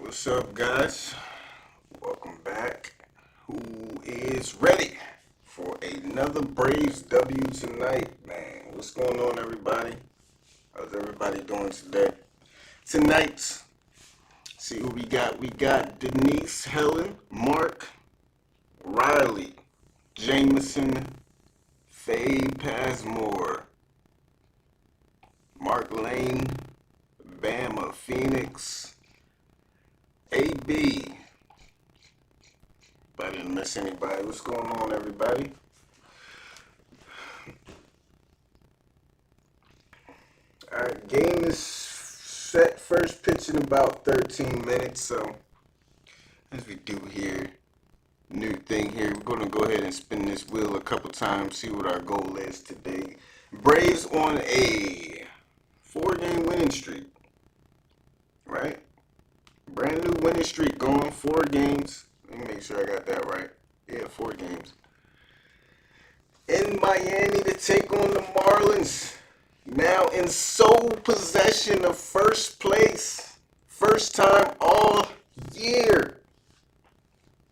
What's up, guys? Welcome back. Who is ready for another Braves W tonight, man? What's going on, everybody? How's everybody doing today? Tonight, see who we got. We got Denise, Helen, Mark, Riley, Jameson, Faye Passmore, Mark Lane, Bama, Phoenix, AB. I didn't miss anybody. What's going on, everybody? Alright, game is set. First pitch in about 13 minutes. So, as we do here, new thing here, we're going to go ahead and spin this wheel a couple times, see what our goal is today. Braves on a 4-game winning streak, right? Brand new winning streak going, 4 games. Let me make sure I got that right. Yeah, 4 games. In Miami to take on the Marlins. Now in sole possession of first place. First time all year.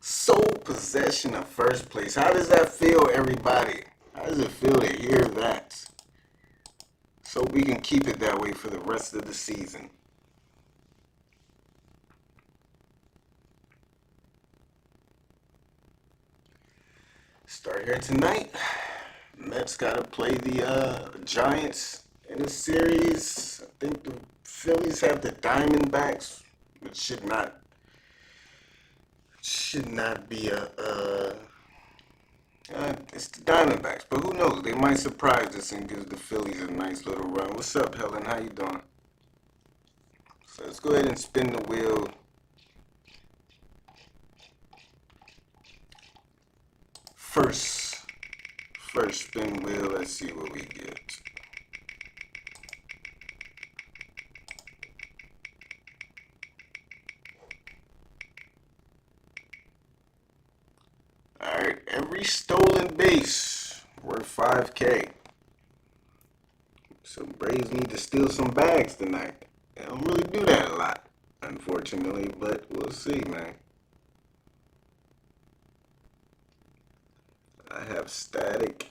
Sole possession of first place. How does that feel, everybody? How does it feel to hear that? So we can keep it that way for the rest of the season. Start here tonight. Mets got to play the Giants in a series. I think the Phillies have the Diamondbacks, which should not be it's the Diamondbacks, but who knows? They might surprise us and give the Phillies a nice little run. What's up, Helen? How you doing? So let's go ahead and spin the wheel. First spin wheel, let's see what we get. Alright, every stolen base worth 5K. So Braves need to steal some bags tonight. They don't really do that a lot, unfortunately, but we'll see, man. I have static.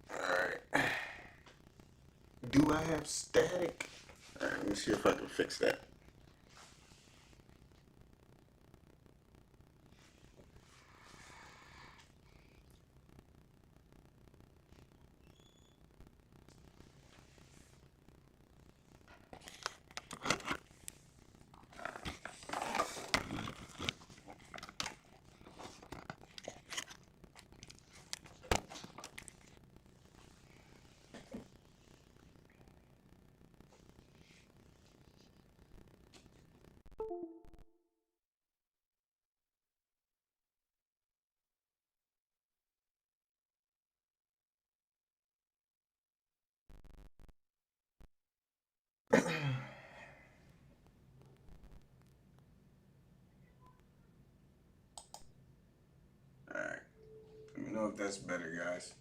Alright. Do I have static? Alright, let me see if I can fix that. Alright. Let me know if that's better, guys.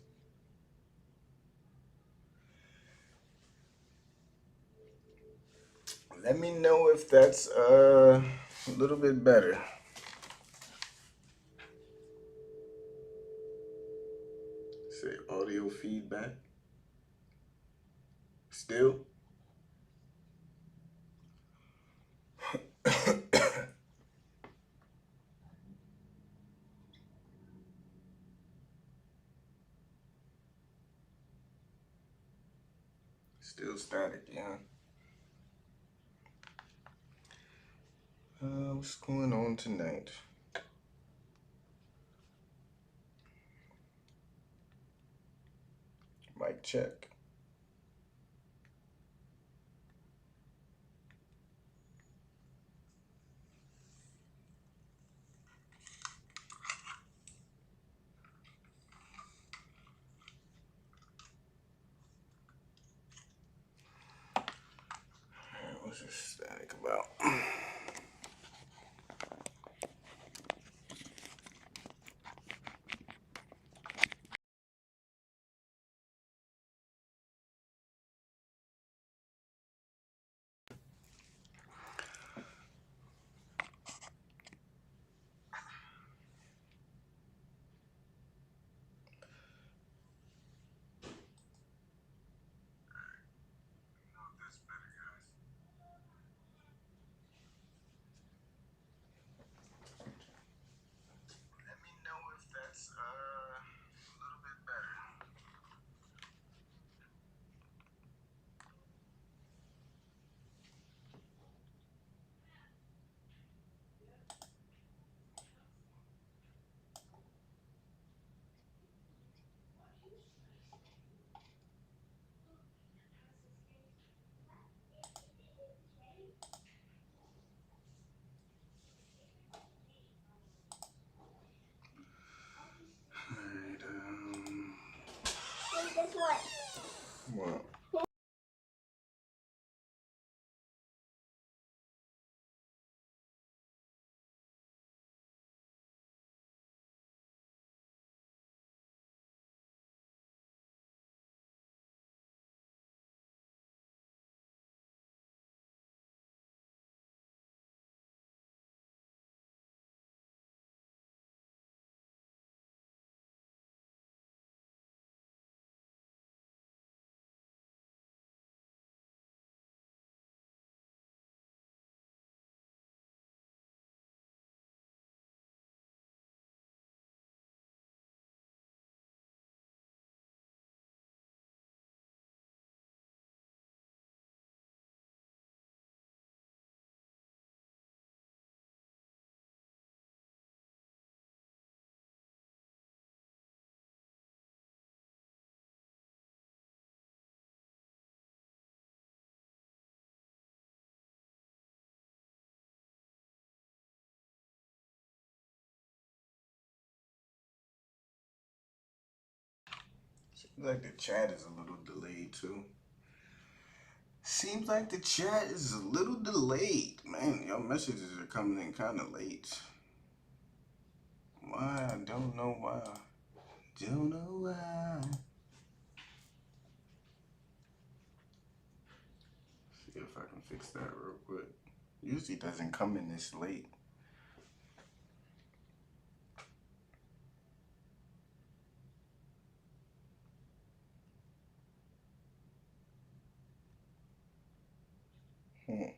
Let me know if that's a little bit better. Say audio feedback. Still? Still static, yeah. What's going on tonight? Mic check. What's this static about? Like the chat is a little delayed too. Seems like the chat is a little delayed. Man, your messages are coming in kind of late. Why? I don't know why. Don't know why. See if I can fix that real quick. Usually doesn't come in this late. Alright,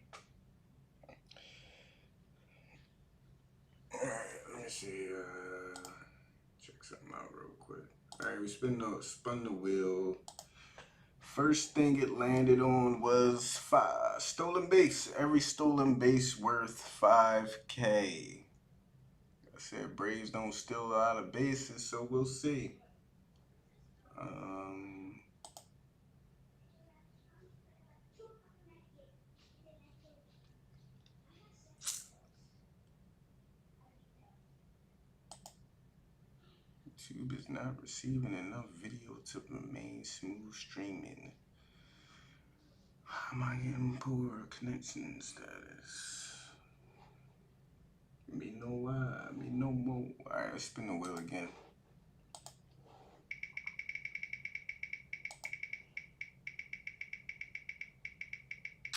let me see. Check something out real quick. Alright, we spun the wheel. First thing it landed on was 5 stolen base. Every stolen base worth $5K. I said Braves don't steal a lot of bases, so we'll see. YouTube is not receiving enough video to remain smooth streaming. Am I getting poor connection status? Me know why, me no more. Alright, let's spin the wheel again.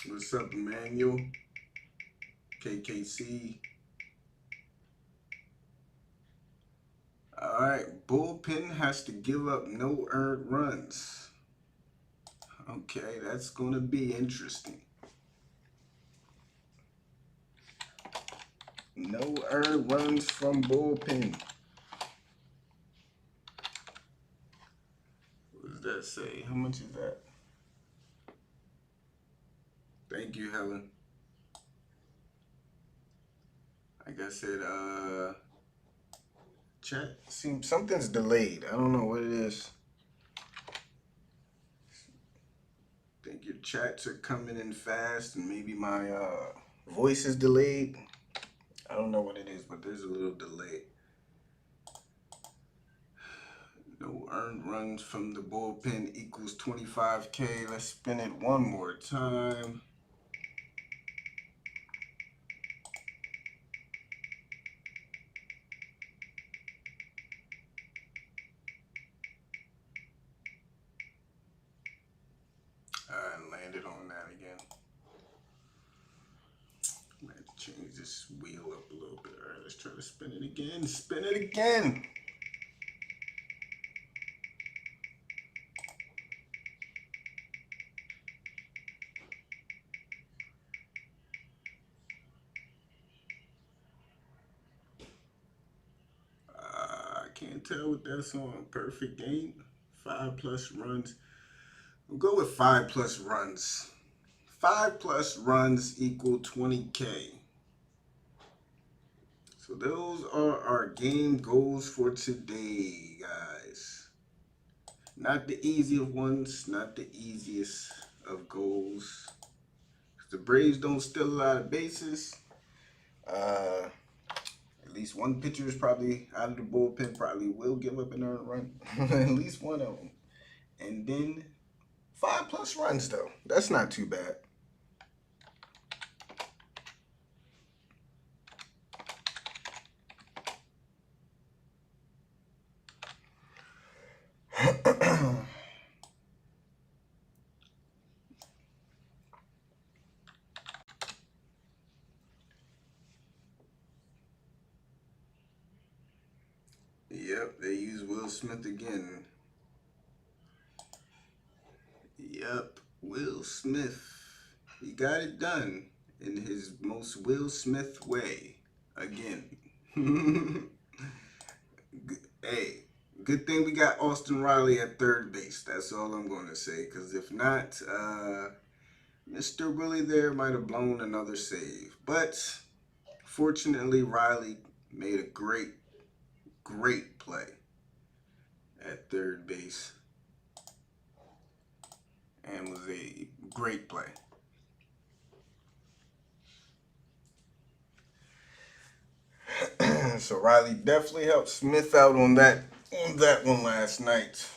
What's up, Emmanuel? KKC. Alright, bullpen has to give up no earned runs. Okay, that's going to be interesting. No earned runs from bullpen. What does that say? How much is that? Thank you, Helen. Like I said, chat seems something's delayed. I don't know what it is. I think your chats are coming in fast and maybe my voice is delayed. I don't know what it is, but there's a little delay. No earned runs from the bullpen equals 25K. Let's spin it one more time. And landed on that again. I'm going to change this wheel up a little bit. All right, let's try to spin it again. Spin it again. I can't tell what that's on. Perfect game. 5+ runs. We'll go with 5+ runs. 5+ runs equal 20K. So those are our game goals for today, guys. Not the easiest ones, not the easiest of goals. The Braves don't steal a lot of bases. At least one pitcher is probably out of the bullpen, probably will give up an earned run. At least one of them. And then 5+ runs, though. That's not too bad. Yep, they use Will Smith again. Yep, Will Smith. He got it done in his most Will Smith way. Again. Hey, good thing we got Austin Riley at third base. That's all I'm going to say. Because if not, Mr. Willie there might have blown another save. But fortunately, Riley made a great play at third base. And was a great play. So Riley definitely helped Smith out on that one last night.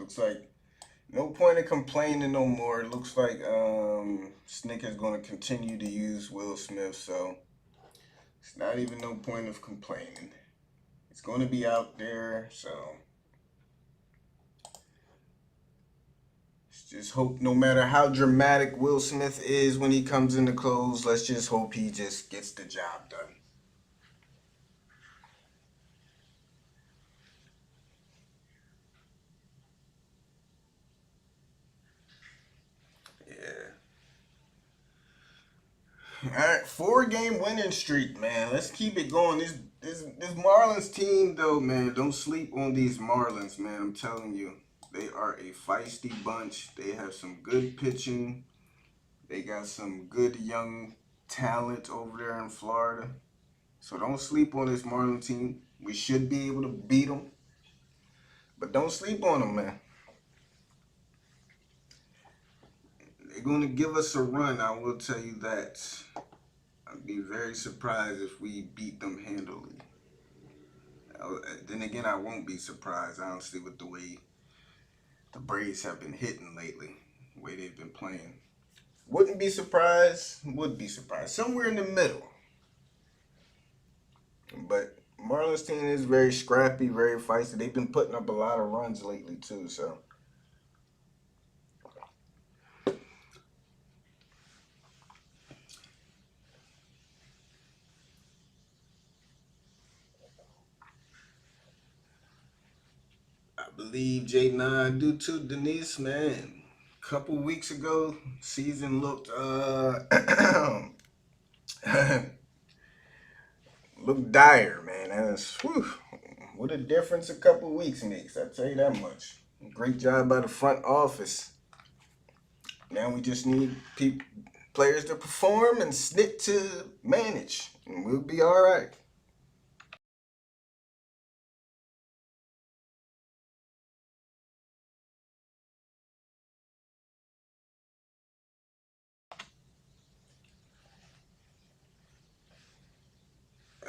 looks like no point in complaining no more. It looks like Snick is going to continue to use Will Smith, so it's not even no point of complaining. It's going to be out there, so let's just hope no matter how dramatic Will Smith is when he comes in the close, let's just hope he just gets the job done. Yeah. All right, 4-game winning streak, man. Let's keep it going. This Marlins team, though, man. Don't sleep on these Marlins, man. I'm telling you, they are a feisty bunch. They have some good pitching. They got some good young talent over there in Florida. So don't sleep on this Marlins team. We should be able to beat them, but don't sleep on them, man. They're going to give us a run. I will tell you that. I'd be very surprised if we beat them handily. Then again, I won't be surprised, honestly, with the way the Braves have been hitting lately, the way they've been playing. Wouldn't be surprised, would be surprised. Somewhere in the middle. But Marlins team is very scrappy, very feisty. They've been putting up a lot of runs lately, too, so. I believe J9 due to Denise, man. Couple weeks ago, season looked looked dire, man. What a difference a couple weeks makes. I tell you that much. Great job by the front office. Now we just need players to perform and Snit to manage, and we'll be all right.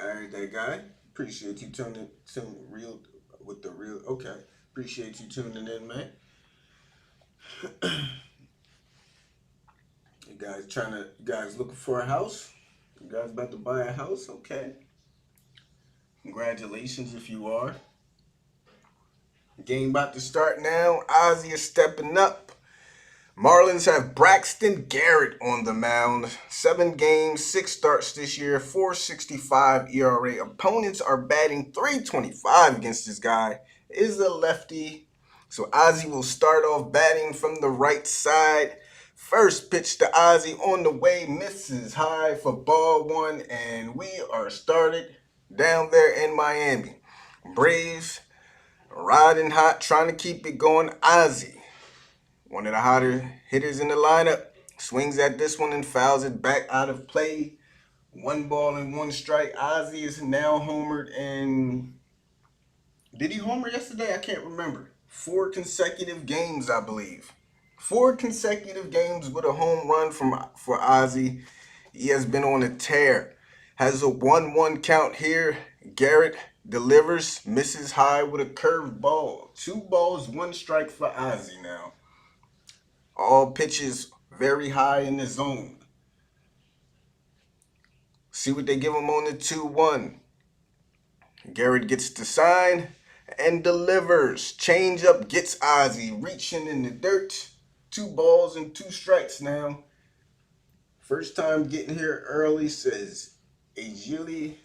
All right, that guy. Appreciate you tuning to real with the real. Okay, appreciate you tuning in, man. You guys looking for a house? You guys about to buy a house? Okay. Congratulations if you are. Game about to start now. Ozzy is stepping up. Marlins have Braxton Garrett on the mound. 7 games, 6 starts this year, 4.65 ERA. Opponents are batting 3.25 against this guy. Is a lefty. So Ozzy will start off batting from the right side. First pitch to Ozzy on the way, misses high for ball 1, and we are started down there in Miami. Braves riding hot, trying to keep it going. Ozzy, one of the hotter hitters in the lineup, swings at this one and fouls it back out of play. 1 ball and 1 strike. Ozzy is now homered, and did he homer yesterday? I can't remember. 4 consecutive games, I believe. 4 consecutive games with a home run for Ozzy. He has been on a tear. Has a 1-1 count here. Garrett delivers, misses high with a curved ball. 2 balls, 1 strike for Ozzy now. All pitches very high in the zone. See what they give him on the 2-1. Garrett gets the sign and delivers. Changeup gets Ozzy reaching in the dirt. 2 balls and 2 strikes now. First time getting here early, says Ajili.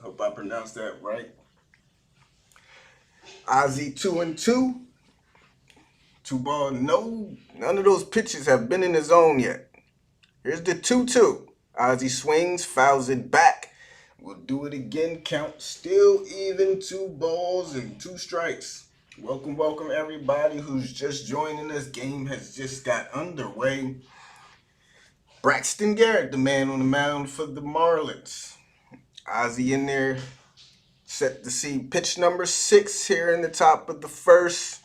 Hope I pronounced that right. Ozzy 2-2. 2 ball. No, none of those pitches have been in the zone yet. Here's the 2-2. Ozzy swings, fouls it back. We'll do it again. Count still even. 2 balls and 2 strikes. Welcome, welcome everybody who's just joining us. Game has just got underway. Braxton Garrett, the man on the mound for the Marlins. Ozzy in there, set to see pitch number 6 here in the top of the first.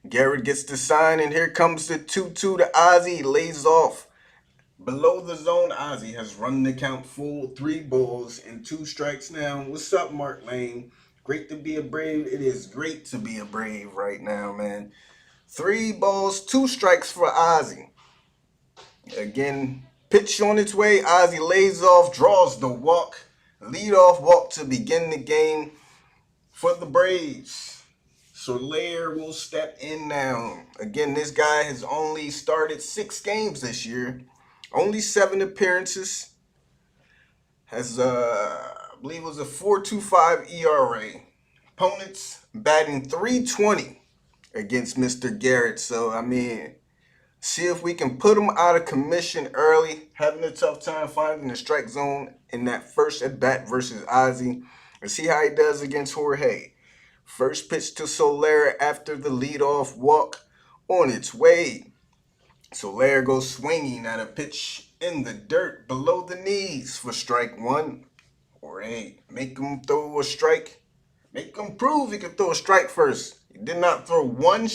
Garrett gets the sign, and here comes the 2-2 to Ozzy. He lays off. Below the zone, Ozzy has run the count full. 3 balls and 2 strikes now. What's up, Mark Lane? Great to be a Brave. It is great to be a Brave right now, man. 3 balls, 2 strikes for Ozzy. Again, pitch on its way. Ozzy lays off, draws the walk. Leadoff walk to begin the game for the Braves. Soler will step in now. Again, this guy has only started 6 games this year. Only 7 appearances. Has, I believe it was a 4.25 ERA. Opponents batting .320 against Mr. Garrett. So, I mean, see if we can put him out of commission early. Having a tough time finding the strike zone in that first at bat versus Ozzy. And see how he does against Jorge. First pitch to Soler after the leadoff walk on its way. Soler goes swinging at a pitch in the dirt below the knees for strike 1. Or hey, make him throw a strike. Make him prove he can throw a strike first. He did not throw one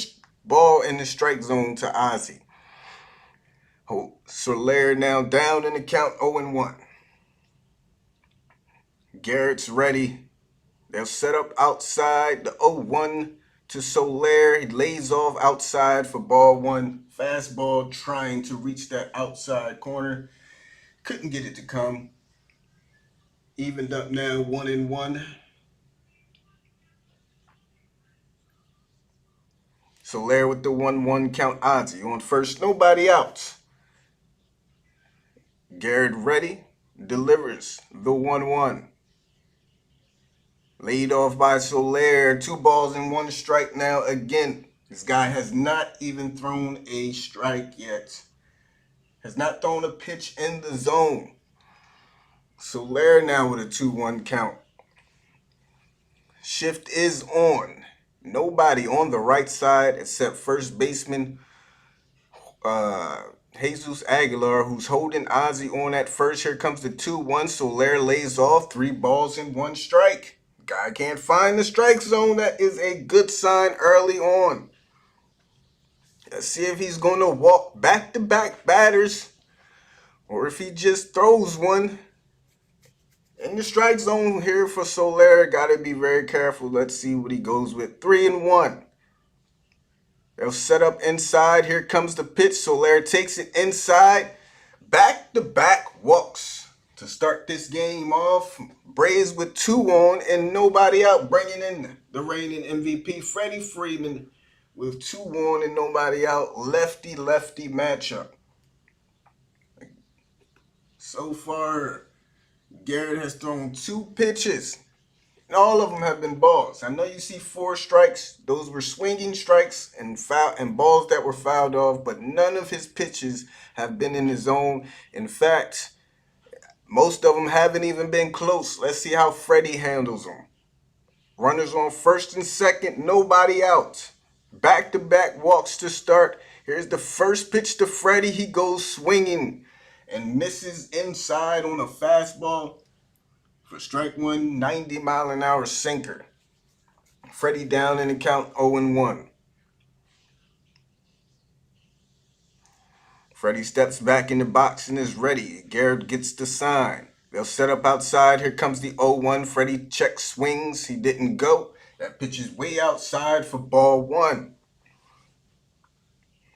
ball in the strike zone to Ozzy. Soler now down in the count 0-1. Garrett's ready. They'll set up outside the 0-1 to Soler. He lays off outside for ball 1. Fastball trying to reach that outside corner. Couldn't get it to come. Evened up now 1-1. Soler with the 1-1 count. Ozzy on first. Nobody out. Garrett ready. Delivers the 1-1. Laid off by Soler. 2 balls and 1 strike now again. This guy has not even thrown a strike yet. Has not thrown a pitch in the zone. Soler now with a 2-1 count. Shift is on. Nobody on the right side except first baseman Jesus Aguilar, who's holding Ozzy on at first. Here comes the 2-1. Soler lays off. 3 balls and 1 strike. Guy can't find the strike zone. That is a good sign early on. Let's see if he's going to walk back-to-back batters or if he just throws one. In the strike zone here for Soler, got to be very careful. Let's see what he goes with. 3-1. They'll set up inside. Here comes the pitch. Soler takes it inside. Back-to-back walks to start this game off. Braves with 2 on and nobody out, bringing in the reigning MVP, Freddie Freeman, with 2 on and nobody out. Lefty-lefty matchup. So far, Garrett has thrown 2 pitches. And all of them have been balls. I know you see 4 strikes. Those were swinging strikes and balls that were fouled off, but none of his pitches have been in the zone. In fact, most of them haven't even been close. Let's see how Freddie handles them. Runners on first and second, nobody out. Back-to-back walks to start. Here's the first pitch to Freddie. He goes swinging and misses inside on a fastball for strike 1, 90-mile-an-hour sinker. Freddie down in the count 0-1. Freddie steps back in the box and is ready. Garrett gets the sign. They'll set up outside. Here comes the 0-1. Freddie checks swings. He didn't go. That pitch is way outside for ball 1.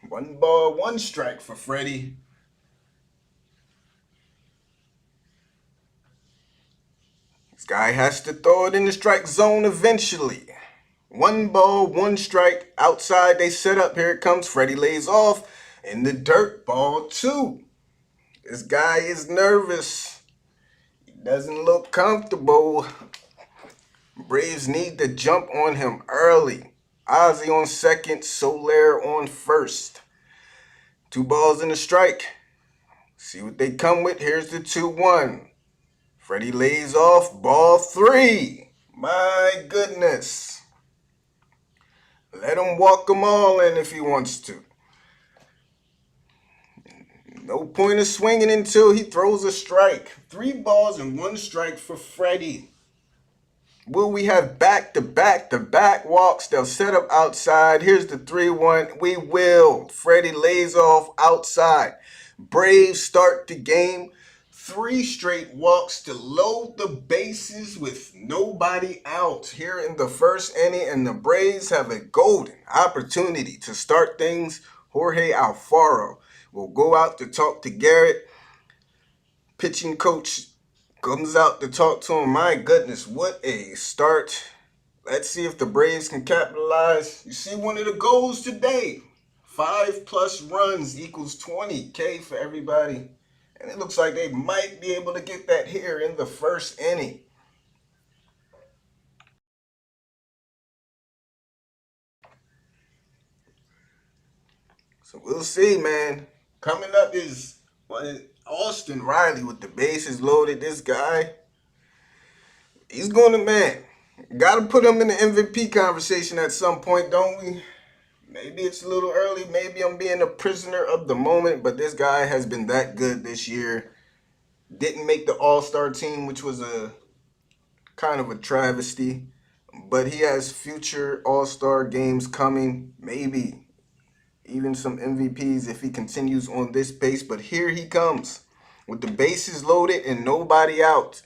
1 ball, 1 strike for Freddie. This guy has to throw it in the strike zone eventually. 1 ball, 1 strike. Outside they set up. Here it comes. Freddie lays off. In the dirt, ball 2. This guy is nervous. He doesn't look comfortable. Braves need to jump on him early. Ozzy on second, Soler on first. 2 balls and a strike. See what they come with. Here's the 2-1. Freddie lays off, ball 3. My goodness. Let him walk them all in if he wants to. No point of swinging until he throws a strike. 3 balls and 1 strike for Freddie. Will we have back-to-back walks? They'll set up outside. Here's the 3-1. We will. Freddie lays off outside. Braves start the game 3 straight walks to load the bases with nobody out here in the first inning, and the Braves have a golden opportunity to start things. Jorge Alfaro will go out to talk to Garrett. Pitching coach comes out to talk to him. My goodness, what a start. Let's see if the Braves can capitalize. You see one of the goals today. 5+ runs equals 20K for everybody. And it looks like they might be able to get that here in the first inning. So we'll see, man. Coming up is Austin Riley with the bases loaded. This guy, he's going to, man. Got to put him in the MVP conversation at some point, don't we? Maybe it's a little early. Maybe I'm being a prisoner of the moment, but this guy has been that good this year. Didn't make the All-Star team, which was a kind of a travesty. But he has future All-Star games coming. Maybe even some MVPs if he continues on this pace. But here he comes with the bases loaded and nobody out.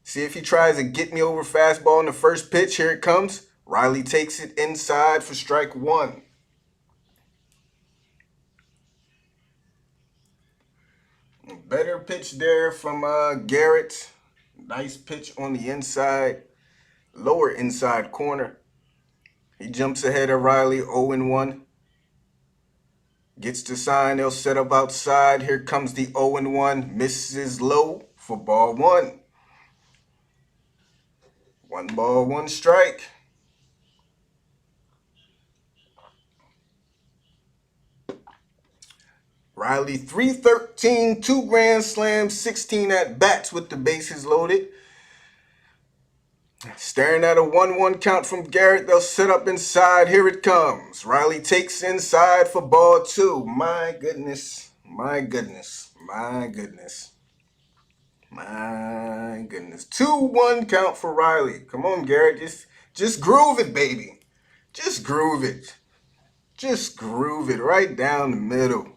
See if he tries to get me over fastball in the first pitch. Here it comes. Riley takes it inside for strike 1. Better pitch there from Garrett. Nice pitch on the inside, lower inside corner. He jumps ahead of Riley, 0-1. Gets the sign, they'll set up outside. Here comes the 0-1. Misses low for ball 1. 1 ball, 1 strike. Riley, 313, 2 grand slams, 16 at-bats with the bases loaded. Staring at a 1-1 count from Garrett. They'll set up inside. Here it comes. Riley takes inside for ball 2. My goodness. My goodness. My goodness. My goodness. 2-1 count for Riley. Come on, Garrett. Just groove it, baby. Just groove it. Just groove it right down the middle.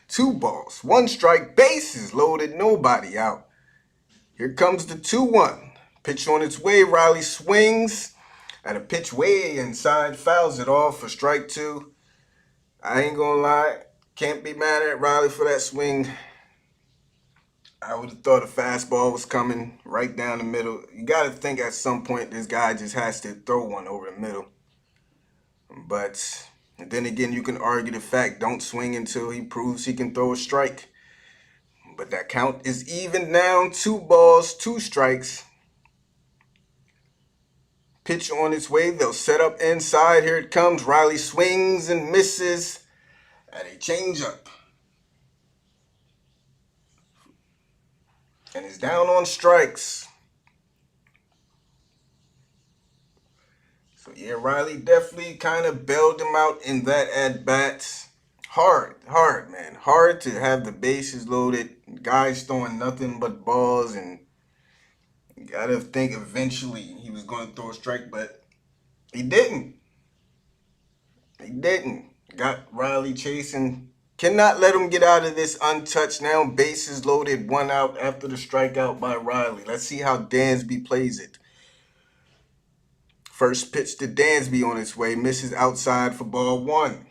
2 balls, 1 strike, bases loaded, nobody out. Here comes the 2-1. Pitch on its way. Riley swings at a pitch way inside, fouls it off for strike 2. I ain't gonna lie, can't be mad at Riley for that swing. I would have thought a fastball was coming right down the middle. You got to think at some point this guy just has to throw one over the middle. But then again, you can argue the fact don't swing until he proves he can throw a strike. But that count is even now. 2 balls, 2 strikes. Pitch on its way. They'll set up inside. Here it comes. Riley swings and misses at a changeup. And is down on strikes. So yeah, Riley definitely kind of bailed him out in that at-bat. Hard, man. Hard to have the bases loaded. Guys throwing nothing but balls, and you gotta think eventually he was going to throw a strike, but he didn't. He didn't. Got Riley chasing. Cannot let him get out of this untouched. Now bases loaded, 1 out after the strikeout by Riley. Let's see how Dansby plays it. First pitch to Dansby on its way. Misses outside for ball 1.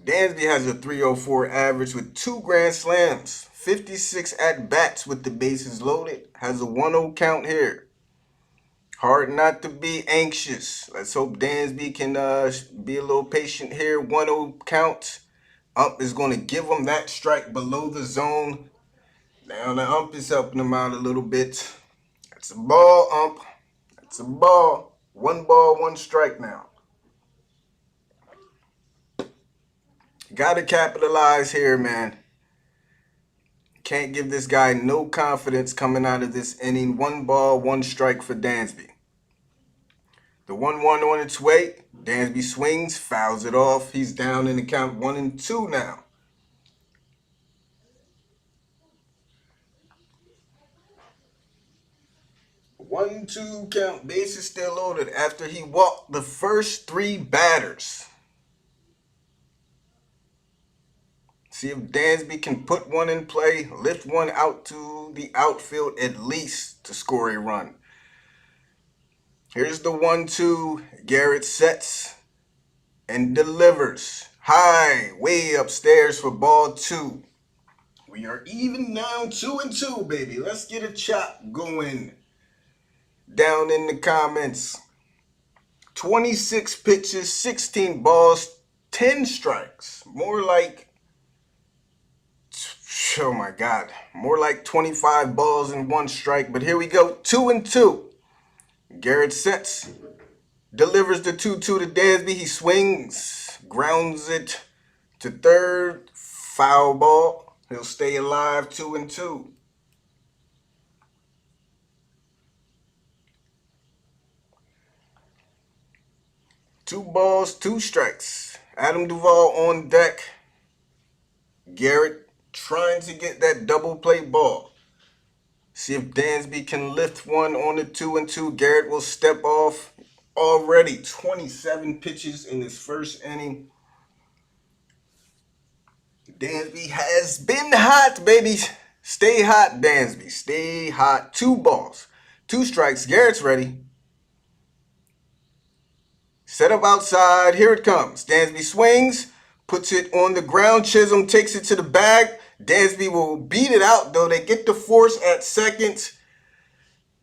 Dansby has a 304 average with 2 grand slams. 56 at-bats with the bases loaded. Has a 1-0 count here. Hard not to be anxious. Let's hope Dansby can be a little patient here. 1-0 count. Ump is going to give him that strike below the zone. Now the ump is helping him out a little bit. That's a ball, ump. That's a ball. 1 ball, 1 strike now. Got to capitalize here, man. Can't give this guy no confidence coming out of this inning. 1 ball, 1 strike for Dansby. The 1-1 on its way. Dansby swings, fouls it off. He's down in the count 1-2 now. 1-2 count, bases still loaded after he walked the first three batters. See if Dansby can put one in play, lift one out to the outfield at least to score a run. Here's the 1-2. Garrett sets and delivers. High, way upstairs for ball 2. We are even now 2-2, baby. Let's get a chop going. Down in the comments. 26 pitches, 16 balls, 10 strikes. More like, oh my God, more like 25 balls and 1 strike. But here we go, 2-2. Garrett sets, delivers the 2-2 to Dansby. He swings, grounds it to third, foul ball. He'll stay alive, 2-2. Two balls, 2 strikes. Adam Duvall on deck. Garrett trying to get that double play ball. See if Dansby can lift one on the 2-2. Garrett will step off. Already 27 pitches in his first inning. Dansby has been hot, baby. Stay hot, Dansby. Stay hot. 2 balls, 2 strikes. Garrett's ready. Set up outside. Here it comes. Dansby swings, puts it on the ground. Chisholm takes it to the bag. Dansby will beat it out, though. They get the force at second.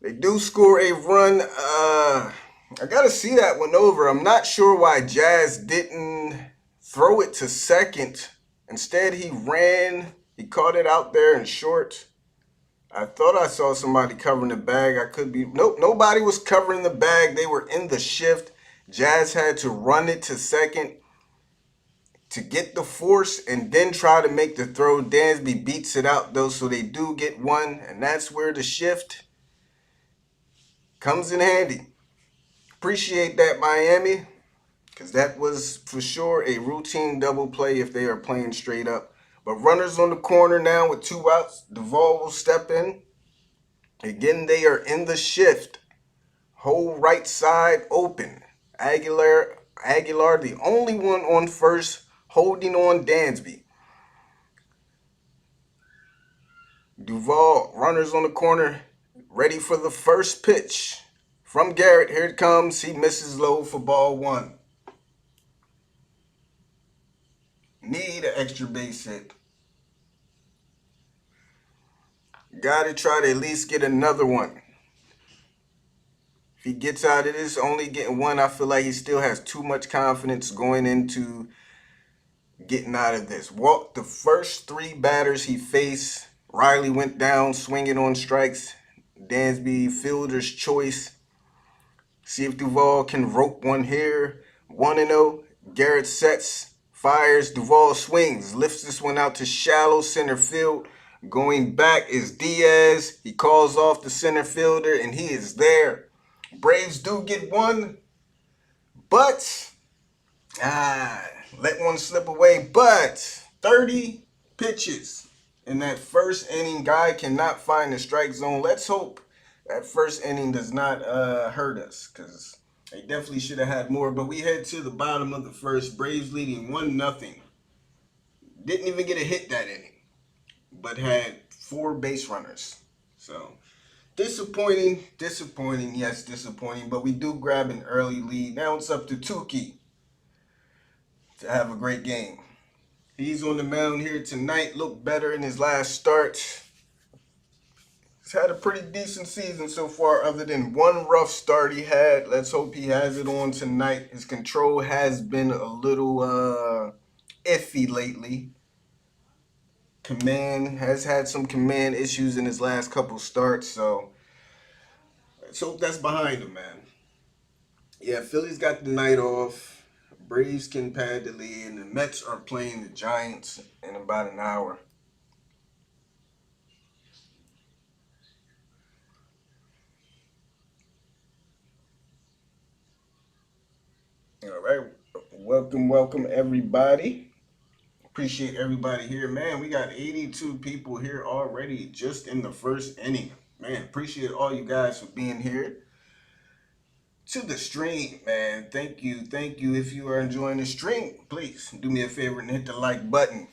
They do score a run. I got to see that one over. I'm not sure why Jazz didn't throw it to second. Instead, he ran. He caught it out there in short. I thought I saw somebody covering the bag. I could be. Nope, nobody was covering the bag. They were in the shift. Jazz had to run it to second to get the force and then try to make the throw. Dansby beats it out, though, so they do get one. And that's where the shift comes in handy. Appreciate that, Miami, because that was for sure a routine double play if they are playing straight up. But runners on the corner now with 2 outs. Duvall will step in. Again, they are in the shift. Whole right side open. Aguilar, the only one on first, holding on Dansby. Duvall, runners on the corner, ready for the first pitch. From Garrett, here it comes. He misses low for ball 1. Need an extra base hit. Got to try to at least get another one. If he gets out of this, only getting one, I feel like he still has too much confidence going into getting out of this. Walked the first 3 batters he faced. Riley went down, swinging on strikes. Dansby, fielder's choice. See if Duvall can rope one here. 1-0. Garrett sets, fires. Duvall swings, lifts this one out to shallow center field. Going back is Diaz. He calls off the center fielder, and he is there. Braves do get one, but let one slip away. But 30 pitches in that first inning. Guy cannot find the strike zone. Let's hope that first inning does not hurt us, because they definitely should have had more. But we head to the bottom of the first. Braves leading 1-0. Didn't even get a hit that inning, but had 4 base runners. So disappointing, yes, disappointing. But we do grab an early lead. Now it's up to Tukey to have a great game. He's on the mound here tonight. Looked better in his last start. He's had a pretty decent season so far, other than one rough start he had. Let's hope he has it on tonight. His control has been a little iffy lately. Command has had some command issues in his last couple starts, so let's hope that's behind him, man. Yeah, Phillies got the night off. Braves can pad the lead, and the Mets are playing the Giants in about an hour. All right, welcome everybody. Appreciate everybody here, man. We got 82 people here already just in the first inning. Man, appreciate all you guys for being here to the stream, man. Thank you. If you are enjoying the stream, please do me a favor and hit the like button.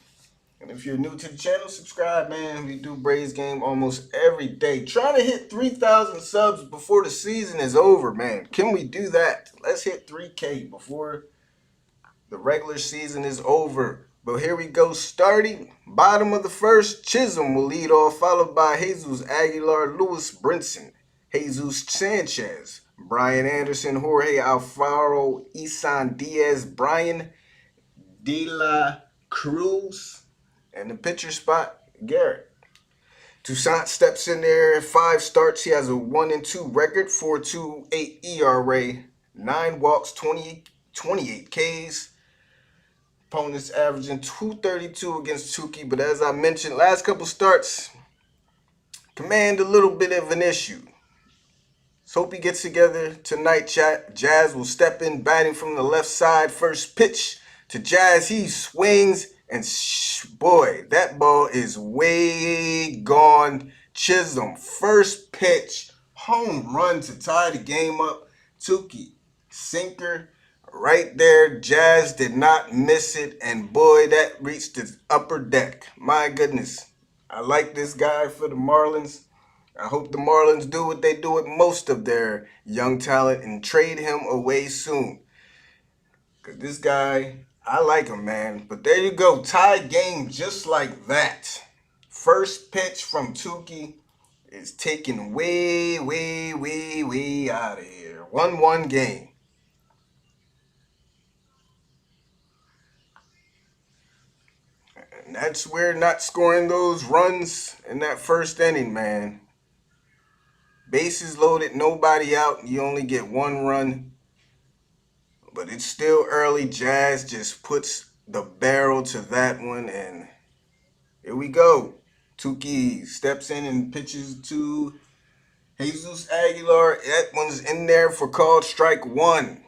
And if you're new to the channel, subscribe, man. We do Braves game almost every day. Trying to hit 3,000 subs before the season is over, man. Can we do that? Let's hit 3K before the regular season is over. But here we go. Starting bottom of the first, Chisholm will lead off, followed by Jesus Aguilar, Lewis Brinson, Jesus Sanchez, Brian Anderson, Jorge Alfaro, Isan Diaz, Brian De La Cruz, and the pitcher spot, Garrett. Toussaint steps in there. 5 starts. He has a 1-2 record, 4.28 ERA, 9 walks, 28 Ks. Opponents averaging 232 against Tukey, but as I mentioned, last couple starts command a little bit of an issue. So hope he gets together tonight, chat. Jazz will step in batting from the left side. First pitch to Jazz. He swings, and boy, that ball is way gone. Chisholm, first pitch, home run to tie the game up. Tukey, sinker. Right there, Jazz did not miss it, and boy, that reached the upper deck. My goodness. I like this guy for the Marlins. I hope the Marlins do what they do with most of their young talent and trade him away soon. Because this guy, I like him, man. But there you go, tie game just like that. First pitch from Tukey is taken way out of here. 1-1 game. And that's where not scoring those runs in that first inning, man. Bases loaded, nobody out. You only get 1 run. But it's still early. Jazz just puts the barrel to that one. And here we go. Tukey steps in and pitches to Jesus Aguilar. That one's in there for called strike 1.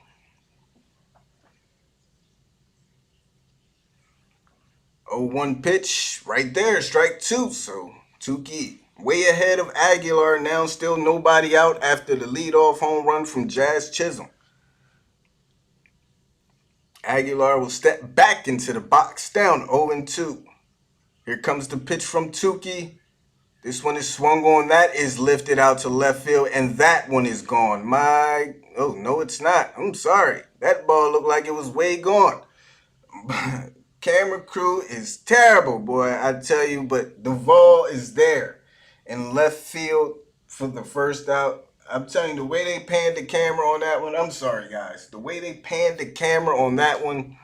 0-1 pitch right there, strike 2. So Tukey way ahead of Aguilar now, still nobody out after the leadoff home run from Jazz Chisholm. Aguilar will step back into the box, down 0-2. Here comes the pitch from Tukey. This one is swung on. That is lifted out to left field, and that one is gone. Oh, no, it's not. I'm sorry. That ball looked like it was way gone. Camera crew is terrible, boy, I tell you, but the ball is there in left field for the first out. I'm telling you, the way they panned the camera on that one, I'm sorry, guys. The way they panned the camera on that one,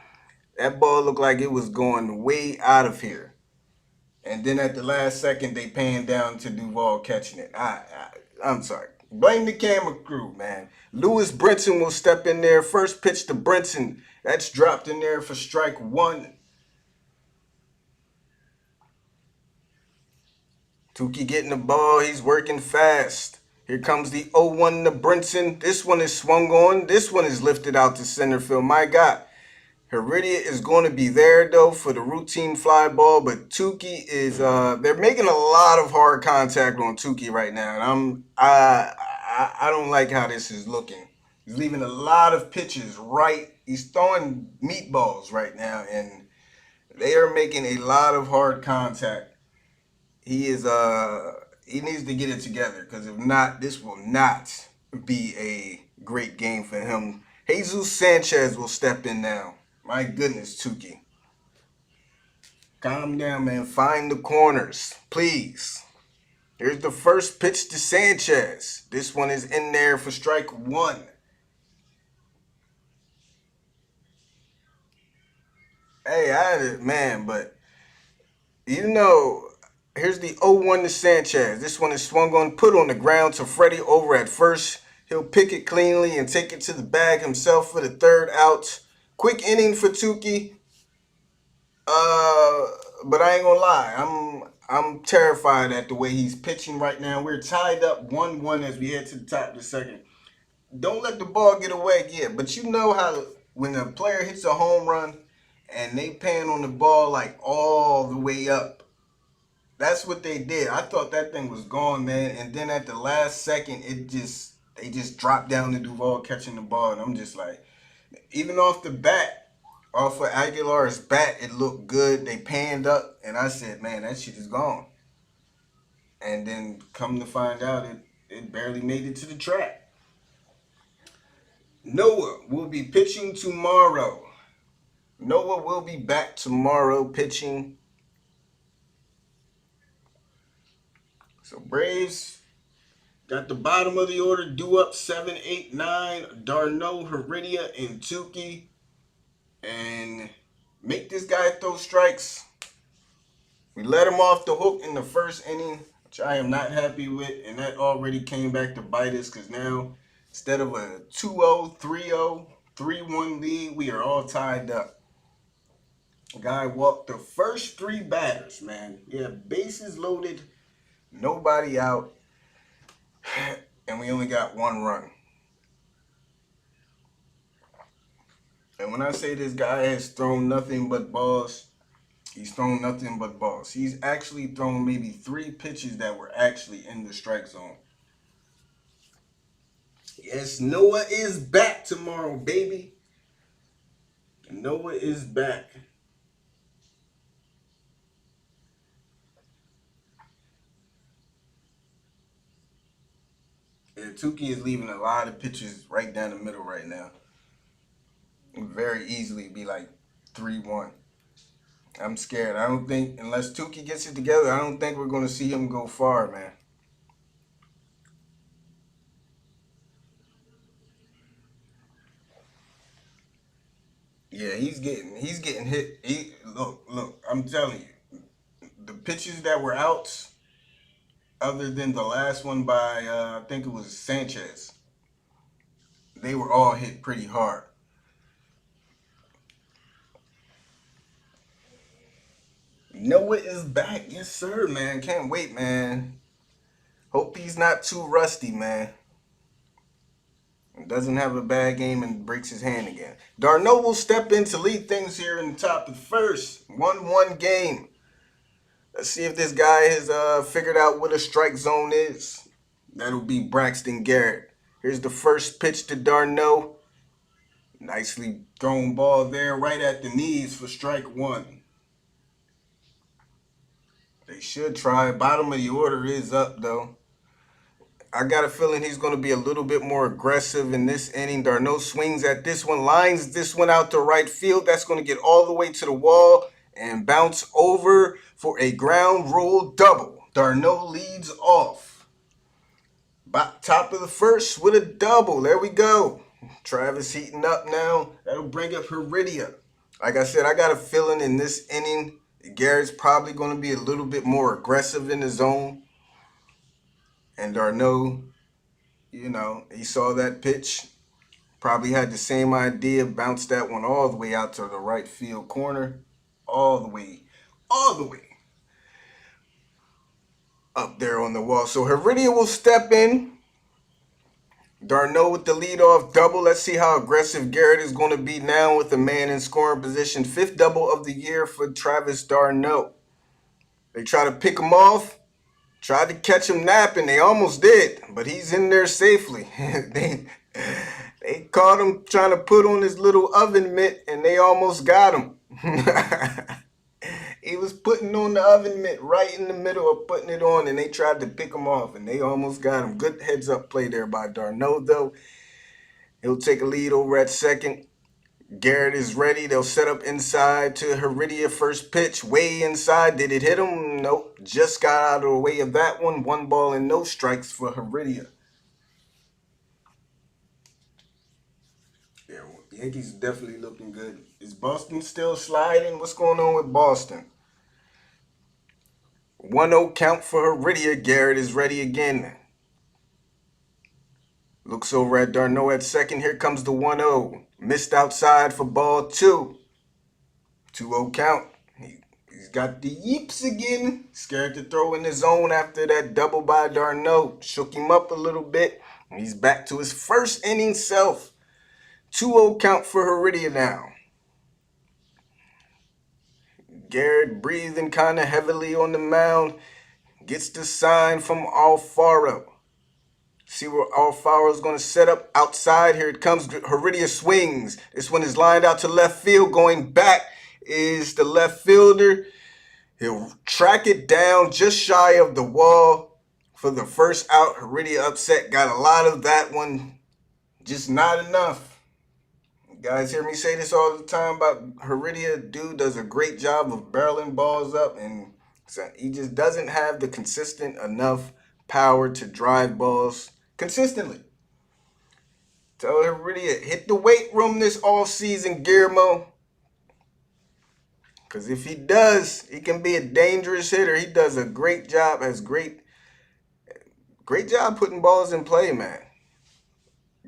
that ball looked like it was going way out of here. And then at the last second, they panned down to Duvall catching it. I'm sorry. Blame the camera crew, man. Lewis Brinson will step in there. First pitch to Brinson. That's dropped in there for strike 1. Tukey getting the ball. He's working fast. Here comes the 0-1 to Brinson. This one is swung on. This one is lifted out to center field. My God. Heredia is going to be there, though, for the routine fly ball. But Tukey is, they're making a lot of hard contact on Tukey right now. And I don't like how this is looking. He's leaving a lot of pitches right. He's throwing meatballs right now. And they are making a lot of hard contact. He needs to get it together, because if not, this will not be a great game for him. Jesus Sanchez will step in now. My goodness, Tukey. Calm down, man. Find the corners, please. Here's the first pitch to Sanchez. This one is in there for strike 1. Hey, man, but you know, here's the 0-1 to Sanchez. This one is swung on, put on the ground to Freddie over at first. He'll pick it cleanly and take it to the bag himself for the 3rd out. Quick inning for Tukey. But I ain't gonna lie. I'm terrified at the way he's pitching right now. We're tied up 1-1 as we head to the top of the 2nd. Don't let the ball get away yet. But you know how when a player hits a home run and they pan on the ball like all the way up, That's what they did. I thought that thing was gone, man. And then at the last second, they just dropped down to Duval catching the ball, and I'm just like, even off the bat, off of Aguilar's bat, it looked good. They panned up, and I said, man, that shit is gone. And then come to find out, it barely made it to the track. Noah will be pitching tomorrow. Noah will be back tomorrow pitching. So Braves got the bottom of the order due up 7, 8, 9. D'Arnaud, Heredia, and Tukey. And make this guy throw strikes. We let him off the hook in the first inning, which I am not happy with. And that already came back to bite us because now instead of a 2-0, 3-0, 3-1 lead, we are all tied up. Guy walked the first 3 batters, man. Yeah, bases loaded, nobody out, and we only got 1 run. And when I say this guy has thrown nothing but balls, he's thrown nothing but balls. He's actually thrown maybe 3 pitches that were actually in the strike zone. Yes, Noah is back tomorrow, baby. Noah is back. Yeah, Tukey is leaving a lot of pitches right down the middle right now. It very easily be like 3-1. I'm scared. I don't think, unless Tukey gets it together, I don't think we're going to see him go far, man. Yeah, he's getting hit. Look, I'm telling you, the pitches that were outs, other than the last one by I think it was Sanchez, they were all hit pretty hard. Noah is back, yes sir, man. Can't wait, man. Hope he's not too rusty, man. Doesn't have a bad game and breaks his hand again. D'Arnaud will step in to lead things here in the top of the first. 1-1 game. Let's see if this guy has figured out what a strike zone is. That'll be Braxton Garrett. Here's the first pitch to D'Arnaud. Nicely thrown ball there right at the knees for strike 1. They should try. Bottom of the order is up, though. I got a feeling he's going to be a little bit more aggressive in this inning. D'Arnaud swings at this one, lines this one out to right field. That's going to get all the way to the wall and bounce over for a ground rule double. D'Arnaud leads off. Top of the first with a double. There we go. Travis heating up now. That'll bring up Heredia. Like I said, I got a feeling in this inning, Garrett's probably going to be a little bit more aggressive in the zone. And D'Arnaud, he saw that pitch. Probably had the same idea, bounced that one all the way out to the right field corner. All the way up there on the wall. So Heredia will step in. D'Arnaud with the leadoff double. Let's see how aggressive Garrett is going to be now with the man in scoring position. 5th double of the year for Travis d'Arnaud. They try to pick him off. Tried to catch him napping. They almost did, but he's in there safely. They caught him trying to put on his little oven mitt, and they almost got him. He was putting on the oven mitt right in the middle of putting it on, and they tried to pick him off, and they almost got him. Good heads-up play there by D'Arnaud, though. He'll take a lead over at second. Garrett is ready. They'll set up inside to Heredia. First pitch, way inside. Did it hit him? Nope. Just got out of the way of that one. 1 ball and no strikes for Heredia. Yeah, Yankees definitely looking good. Is Boston still sliding? What's going on with Boston? 1-0 count for Heredia. Garrett is ready again. Looks over at D'Arnaud at second. Here comes the 1-0. Missed outside for ball 2. 2-0 count. He's got the yeeps again. Scared to throw in the zone after that double by D'Arnaud. Shook him up a little bit. He's back to his first inning self. 2-0 count for Heredia now. Garrett breathing kind of heavily on the mound. Gets the sign from Alfaro. See where Alfaro's going to set up outside. Here it comes. Heredia swings. This one is lined out to left field. Going back is the left fielder. He'll track it down just shy of the wall for the first out. Heredia upset. Got a lot of that one. Just not enough. You guys hear me say this all the time about Heredia. Dude does a great job of barreling balls up, and he just doesn't have the consistent enough power to drive balls consistently. Tell Heredia, hit the weight room this off season, Guillermo. Because if he does, he can be a dangerous hitter. He does a great job, great job putting balls in play, man.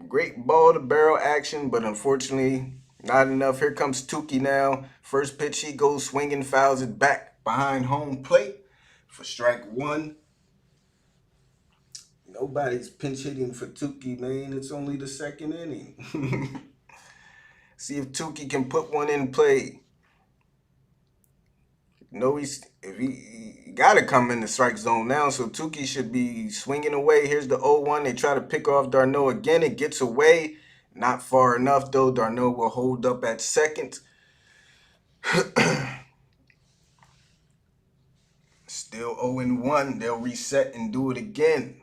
Great ball to barrel action, but unfortunately, not enough. Here comes Touki now. First pitch, he goes swinging, fouls it back behind home plate for strike one. Nobody's pinch hitting for Touki, man. It's only the second inning. See if Touki can put one in play. He got to come in the strike zone now, so Touki should be swinging away. Here's the 0-1. They try to pick off d'Arnaud again. It gets away. Not far enough, though. d'Arnaud will hold up at second. Still 0-1. They'll reset and do it again.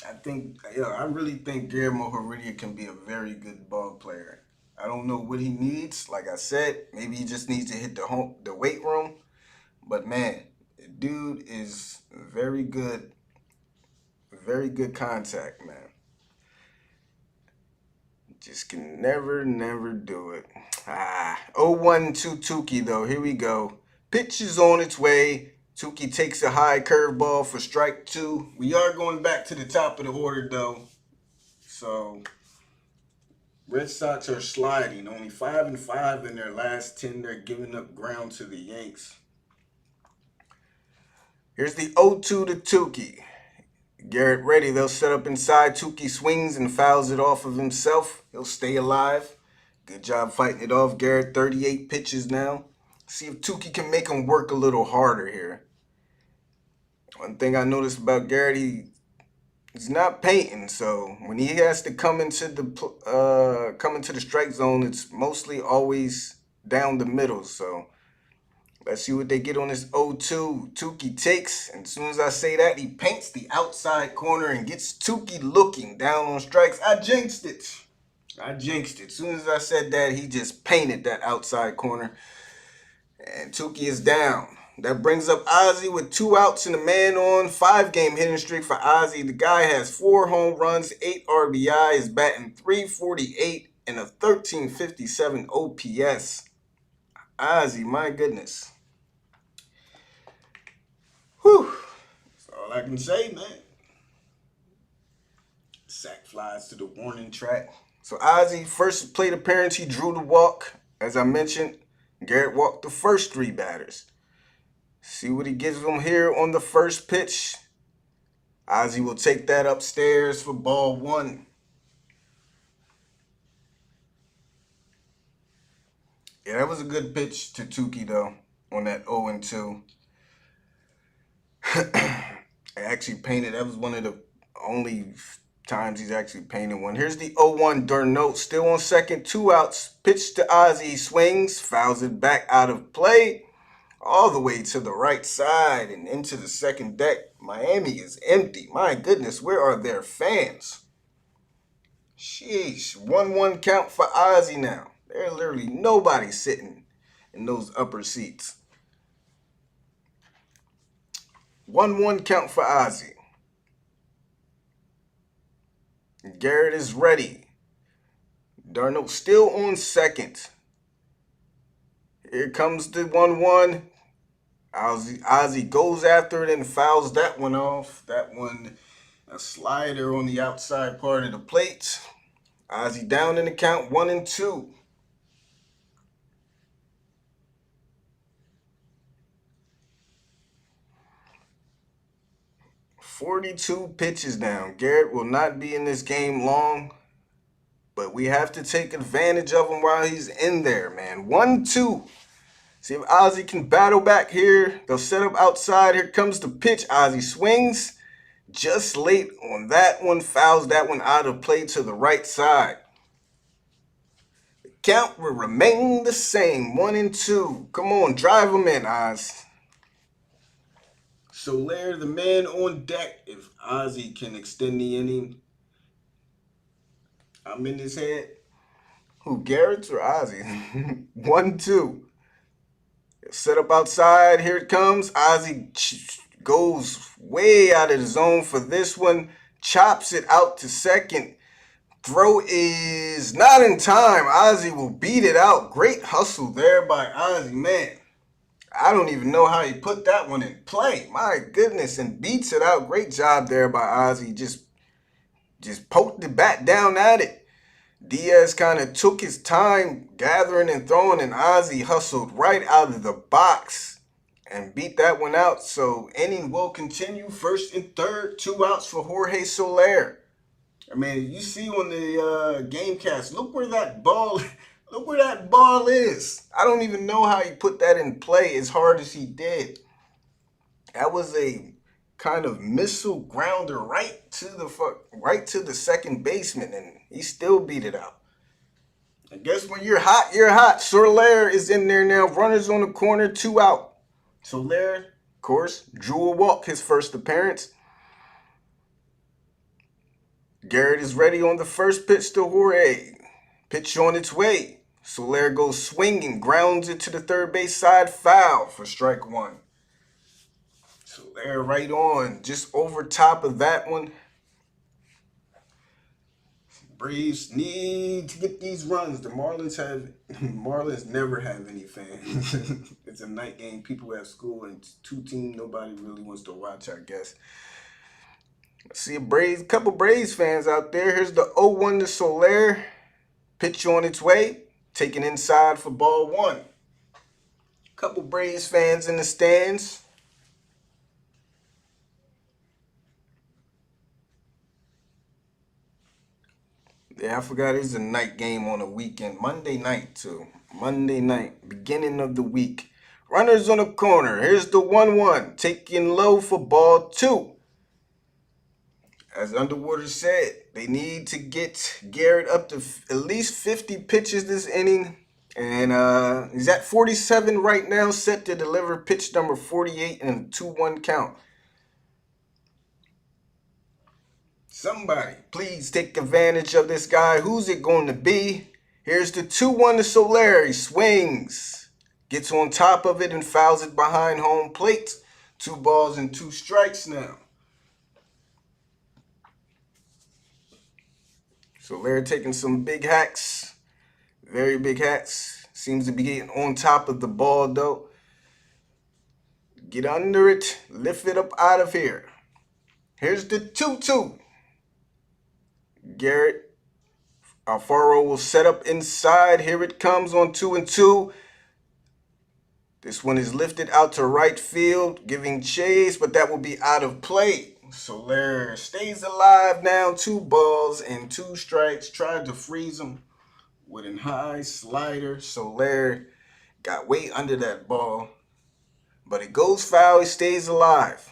I really think Guillermo Heredia can be a very good ball player. I don't know what he needs. Like I said, maybe he just needs to hit the weight room. But man, the dude is very good contact, man. Just can never do it. 0-1 to Touki though. Here we go. Pitch is on its way. Touki takes a high curveball for strike two. We are going back to the top of the order though. So Red Sox are sliding. Only 5-5 in their last 10. They're giving up ground to the Yanks. Here's the 0-2 to Touki. Garrett ready. They'll set up inside. Touki swings and fouls it off of himself. He'll stay alive. Good job fighting it off. Garrett, 38 pitches now. See if Touki can make him work a little harder here. One thing I noticed about Garrett, he's not painting, so when he has to come into the strike zone, it's mostly always down the middle. So let's see what they get on this 0-2. Touki takes, and as soon as I say that, he paints the outside corner and gets Touki looking down on strikes. I jinxed it. As soon as I said that, he just painted that outside corner, and Touki is down. That brings up Ozzie with 2 outs and a man on. 5-game hitting streak for Ozzie. The guy has 4 home runs, 8 RBI, is batting .348 and a 1357 OPS. Ozzie, my goodness. Whew. That's all I can say, man. Sack flies to the warning track. So Ozzie, first plate appearance, he drew the walk. As I mentioned, Garrett walked the first 3 batters. See what he gives them here on the first pitch. Ozzie will take that upstairs for ball 1. Yeah, that was a good pitch to Touki, though, on that 0-2. I actually painted. That was one of the only times he's actually painted one. Here's the 0-1 d'Arnaud, still on second, 2 outs. Pitch to Ozzie, swings, fouls it back out of play. All the way to the right side and into the second deck. Miami is empty. My goodness, where are their fans? Sheesh. 1-1 count for Ozzie now. There's literally nobody sitting in those upper seats. 1-1 count for Ozzie. Garrett is ready. d'Arnaud still on second. Here comes the 1-1. Ozzie goes after it and fouls that one off. That one, a slider on the outside part of the plate. Ozzie down in the count, 1-2. 42 pitches down. Garrett will not be in this game long, but we have to take advantage of him while he's in there, man. 1-2. See if Ozzy can battle back here. They'll set up outside. Here comes the pitch. Ozzy swings. Just late on that one. Fouls that one out of play to the right side. The count will remain the same. 1-2. Come on, drive them in, Oz. Soler, the man on deck. If Ozzy can extend the inning, I'm in his head. Who, Garrett or Ozzy? 1-2. Set up outside. Here it comes. Ozzy goes way out of the zone for this one. Chops it out to second. Throw is not in time. Ozzy will beat it out. Great hustle there by Ozzy, man. I don't even know how he put that one in play. My goodness, and beats it out. Great job there by Ozzy. Just poked the bat down at it. Diaz kind of took his time gathering and throwing, and Ozzy hustled right out of the box and beat that one out. So inning will continue. First and third, 2 outs for Jorge Soler. I mean, you see on the game cast, look where that ball is. I don't even know how he put that in play as hard as he did. That was a kind of missile grounder right to the second baseman, and he still beat it out. I guess when you're hot, you're hot. Soler is in there now. Runners on the corner, 2 out. Soler, of course, drew a walk his first appearance. Garrett is ready on the first pitch to Jorge. Pitch on its way. Soler goes swinging, grounds it to the third base side, foul for strike 1. Soler right on, just over top of that one. Braves need to get these runs. The Marlins never have any fans. It's a night game. People have school and it's 2 teams nobody really wants to watch, I guess. I see a couple Braves fans out there. Here's the 0-1 to Soler. Pitch on its way. Taken inside for ball 1. Couple Braves fans in the stands. Yeah, I forgot it's a night game on a weekend. Monday night, too. Monday night, beginning of the week. Runners on the corner. Here's the 1-1. Taking low for ball 2. As Underwater said, they need to get Garrett up to at least 50 pitches this inning. And he's at 47 right now, set to deliver pitch number 48 in a 2-1 count. Somebody, please take advantage of this guy. Who's it going to be? Here's the 2-1 to Soler. He swings, gets on top of it, and fouls it behind home plate. 2 balls and 2 strikes now. Soler taking some big hacks. Very big hacks. Seems to be getting on top of the ball, though. Get under it. Lift it up out of here. Here's the 2-2. Garrett Alfaro will set up inside. Here it comes on 2-2. This one is lifted out to right field, giving chase, but that will be out of play. Soler stays alive now. 2 balls and 2 strikes. Tried to freeze him with a high slider. Soler got way under that ball, but it goes foul. He stays alive.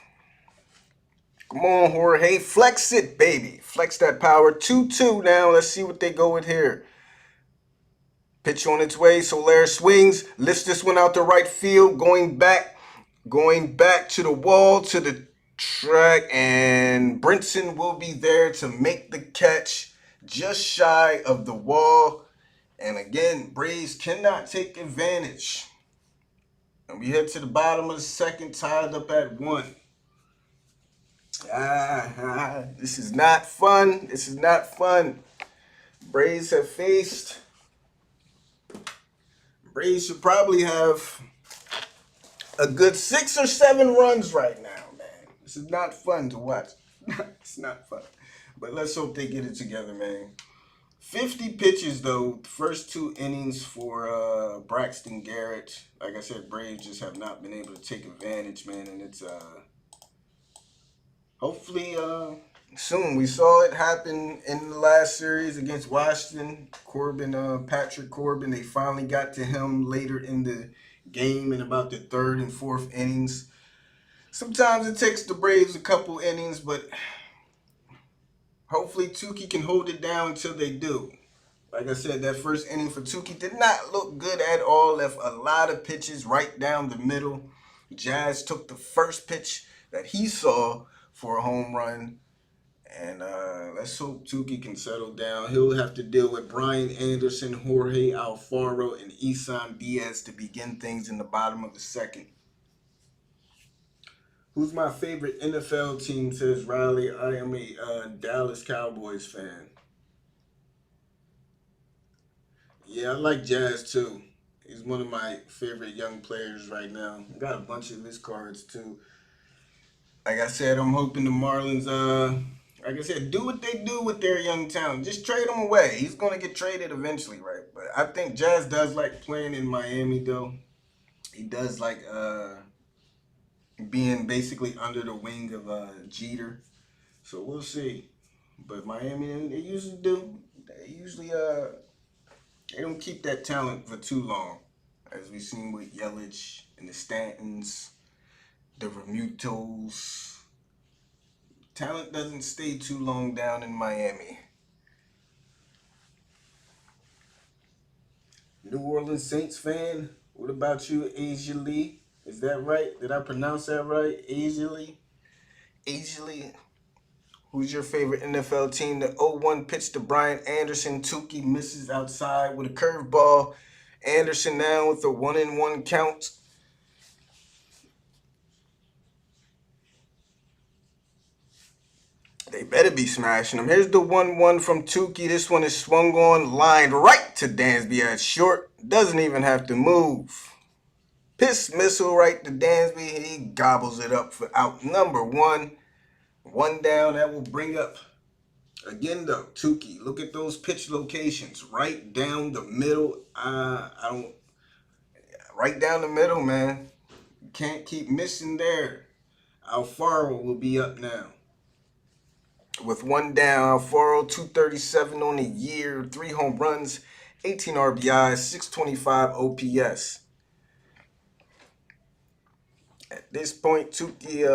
Come on, Jorge. Flex it, baby. Flex that power. 2-2 now. Let's see what they go with here. Pitch on its way. Soler swings. Lifts this one out to right field. Going back to the wall, to the track. And Brinson will be there to make the catch just shy of the wall. And again, Braves cannot take advantage. And we head to the bottom of the second, tied up at 1. This is not fun. This is not fun. Braves should probably have a good 6 or 7 runs right now, man. This is not fun to watch. It's not fun. But let's hope they get it together, man. 50 pitches, though. First 2 innings for Braxton Garrett. Like I said, Braves just have not been able to take advantage, man. And it's hopefully soon. We saw it happen in the last series against Washington. Patrick Corbin, they finally got to him later in the game in about the third and fourth innings. Sometimes it takes the Braves a couple innings, but hopefully Tukey can hold it down until they do. Like I said, that first inning for Tukey did not look good at all. Left a lot of pitches right down the middle. Jazz took the first pitch that he saw for a home run. And let's hope Tukey can settle down. He'll have to deal with Brian Anderson, Jorge Alfaro, and Isan Diaz to begin things in the bottom of the second. Who's my favorite NFL team, says Riley. I am a Dallas Cowboys fan. Yeah, I like Jazz too. He's one of my favorite young players right now. I got a bunch of his cards too. Like I said, I'm hoping the Marlins, like I said, do what they do with their young talent. Just trade him away. He's going to get traded eventually, right? But I think Jazz does like playing in Miami, though. He does like being basically under the wing of Jeter. So we'll see. But Miami, they usually do. They usually they don't keep that talent for too long, as we've seen with Yelich and the Stantons, the Remutos. Talent doesn't stay too long down in Miami. New Orleans Saints fan, what about you, Asia Lee? Is that right? Did I pronounce that right? Asia Lee? Asia Lee? Who's your favorite NFL team? The 0-1 pitch to Brian Anderson. Tukey misses outside with a curveball. Anderson now with a 1-1 count. They better be smashing him. Here's the 1-1 from Tukey. This one is swung on, lined right to Dansby at short. Doesn't even have to move. Piss missile right to Dansby. He gobbles it up for out number one. One down. That will bring up, again though, Tukey. Look at those pitch locations. Right down the middle. Right down the middle, man. You can't keep missing there. Alfaro will be up now. With one down, Alfaro, 237 on the year, 3 home runs, 18 RBIs, 625 OPS. At this point, Tukey,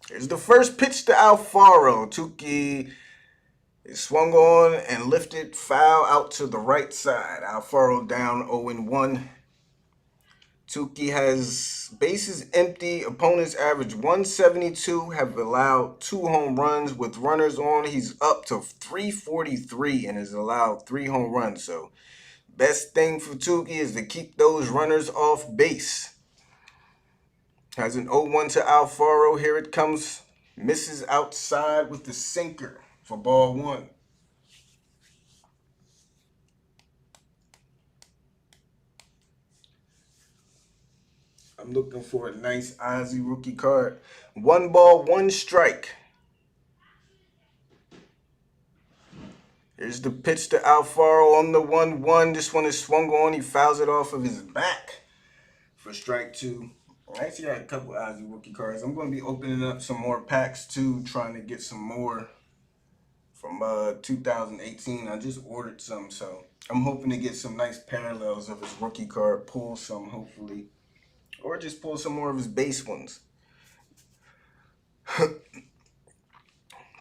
here's the first pitch to Alfaro. Tukey is swung on and lifted foul out to the right side. Alfaro down 0-1. Tukey has bases empty. Opponents average 172, have allowed 2 home runs. With runners on, he's up to 343 and has allowed 3 home runs. So, best thing for Tukey is to keep those runners off base. Has an 0-1 to Alfaro. Here it comes. Misses outside with the sinker for ball 1. I'm looking for a nice Ozzy rookie card. 1 ball, 1 strike. Here's the pitch to Alfaro on the 1-1. This one is swung on. He fouls it off of his back for strike 2. I actually got a couple Ozzy rookie cards. I'm going to be opening up some more packs too, trying to get some more from 2018. I just ordered some, so I'm hoping to get some nice parallels of his rookie card. Pull some, hopefully. Or just pull some more of his base ones.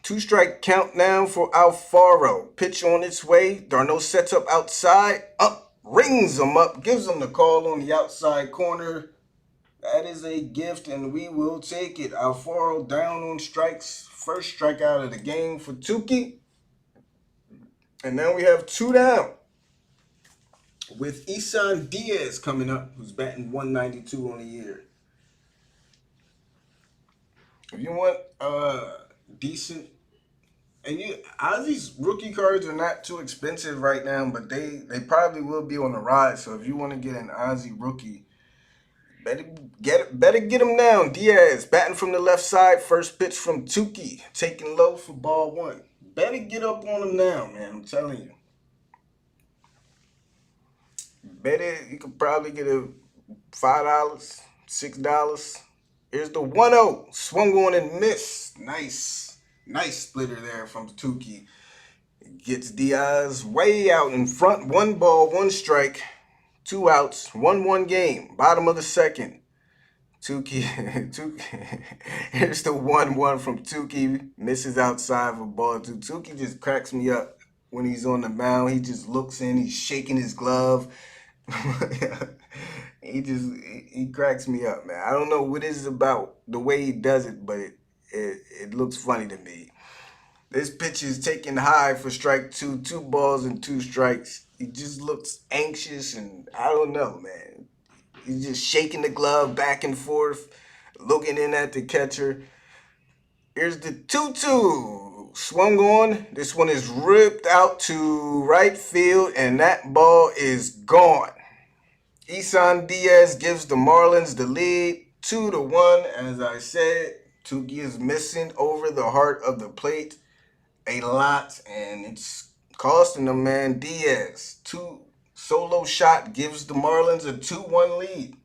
2-strike count now for Alfaro. Pitch on its way. Darno sets up outside. Up. Rings him up. Gives him the call on the outside corner. That is a gift, and we will take it. Alfaro down on strikes. First strikeout of the game for Tukey. And now we have 2 down. With Isan Diaz coming up, who's batting 192 on the year. If you want decent, and Ozzy's rookie cards are not too expensive right now, but they probably will be on the rise. So if you want to get an Ozzy rookie, better get him down. Diaz batting from the left side. First pitch from Tukey, taking low for ball 1. Better get up on him now, man. I'm telling you. Better, you could probably get a $5, $6. Here's the 1-0. Swung on and missed. Nice splitter there from Tukey. Gets Diaz way out in front. 1 ball, 1 strike. 2 outs, 1-1 game, bottom of the second. Tukey, here's the 1-1 from Tukey. Misses outside for ball two. Tukey just cracks me up when he's on the mound. He just looks in, he's shaking his glove. he cracks me up, man. I don't know what it is about the way he does it, but it looks funny to me. This pitch is taken high for strike two, 2 balls and 2 strikes. He just looks anxious, and I don't know, man. He's just shaking the glove back and forth, looking in at the catcher. Here's the 2-2. Swung on. This one is ripped out to right field, and that ball is gone. Isan Diaz gives the Marlins the lead 2-1. As I said, Tukey is missing over the heart of the plate a lot, and it's costing them, man. Diaz, 2 solo shot gives the Marlins a 2-1 lead.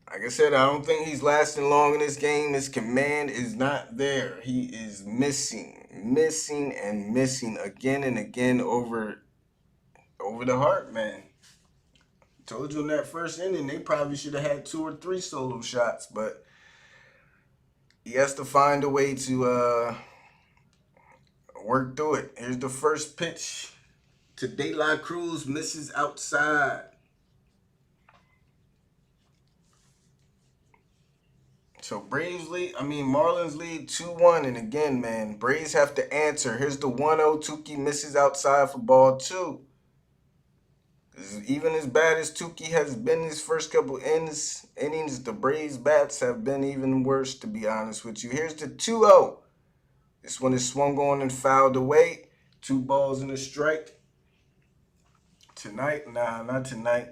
Like I said, I don't think he's lasting long in this game. His command is not there. He is missing again and again over the heart, man. Told you in that first inning, they probably should have had 2 or 3 solo shots, but he has to find a way to work through it. Here's the first pitch to De La Cruz, misses outside. So Marlins lead 2-1, and again, man, Braves have to answer. Here's the 1-0. Tukey misses outside for ball 2. Even as bad as Tukey has been his first couple innings, the Braves bats have been even worse, to be honest with you. Here's the 2-0. This one is swung on and fouled away. 2 balls and a strike. Tonight? Nah, not tonight.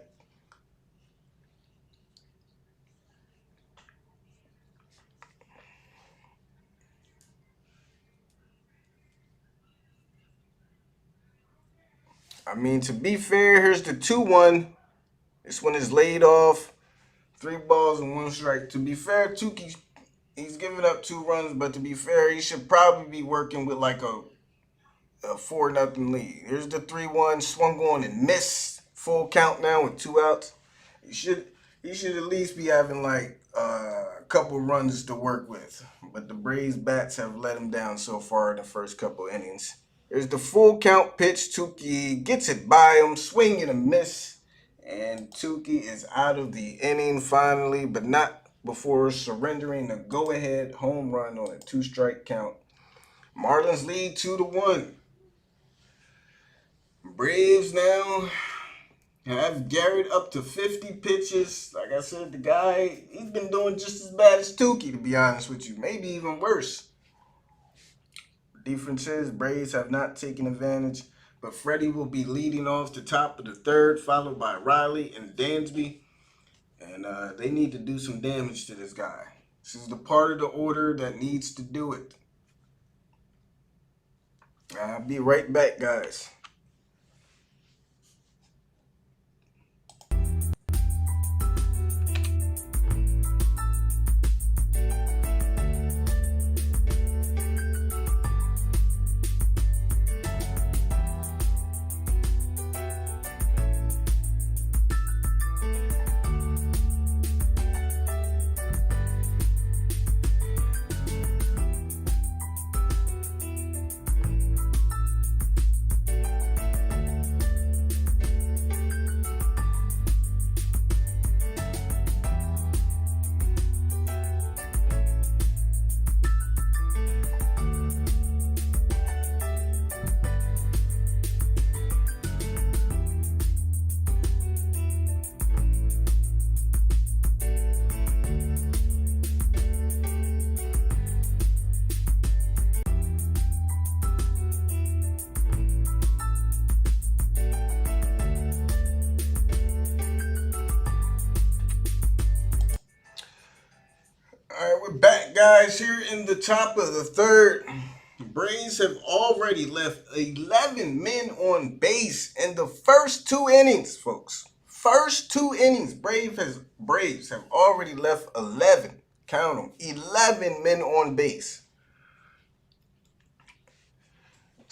To be fair, here's the 2-1. This one is laid off. 3 balls and 1 strike. To be fair, Tukey, he's giving up 2 runs, but to be fair, he should probably be working with like a 4-0 lead. Here's the 3-1, swung on and missed. Full count now with 2 outs. He should at least be having like a couple runs to work with. But the Braves bats have let him down so far in the first couple innings. Here's the full count pitch. Tukey gets it by him, swing and a miss. And Tukey is out of the inning finally, but not before surrendering a go-ahead home run on a 2-strike count. Marlins lead 2-1. Braves now have Garrett up to 50 pitches. Like I said, the guy, he's been doing just as bad as Tukey, to be honest with you. Maybe even worse. Difference is, Braves have not taken advantage, but Freddie will be leading off the top of the 3rd, followed by Riley and Dansby. And they need to do some damage to this guy. This is the part of the order that needs to do it. I'll be right back, guys. We're back, guys, here in the top of the 3rd. Braves have already left 11 men on base in the first 2 innings, folks. First 2 innings, Braves have already left 11. Count them, 11 men on base.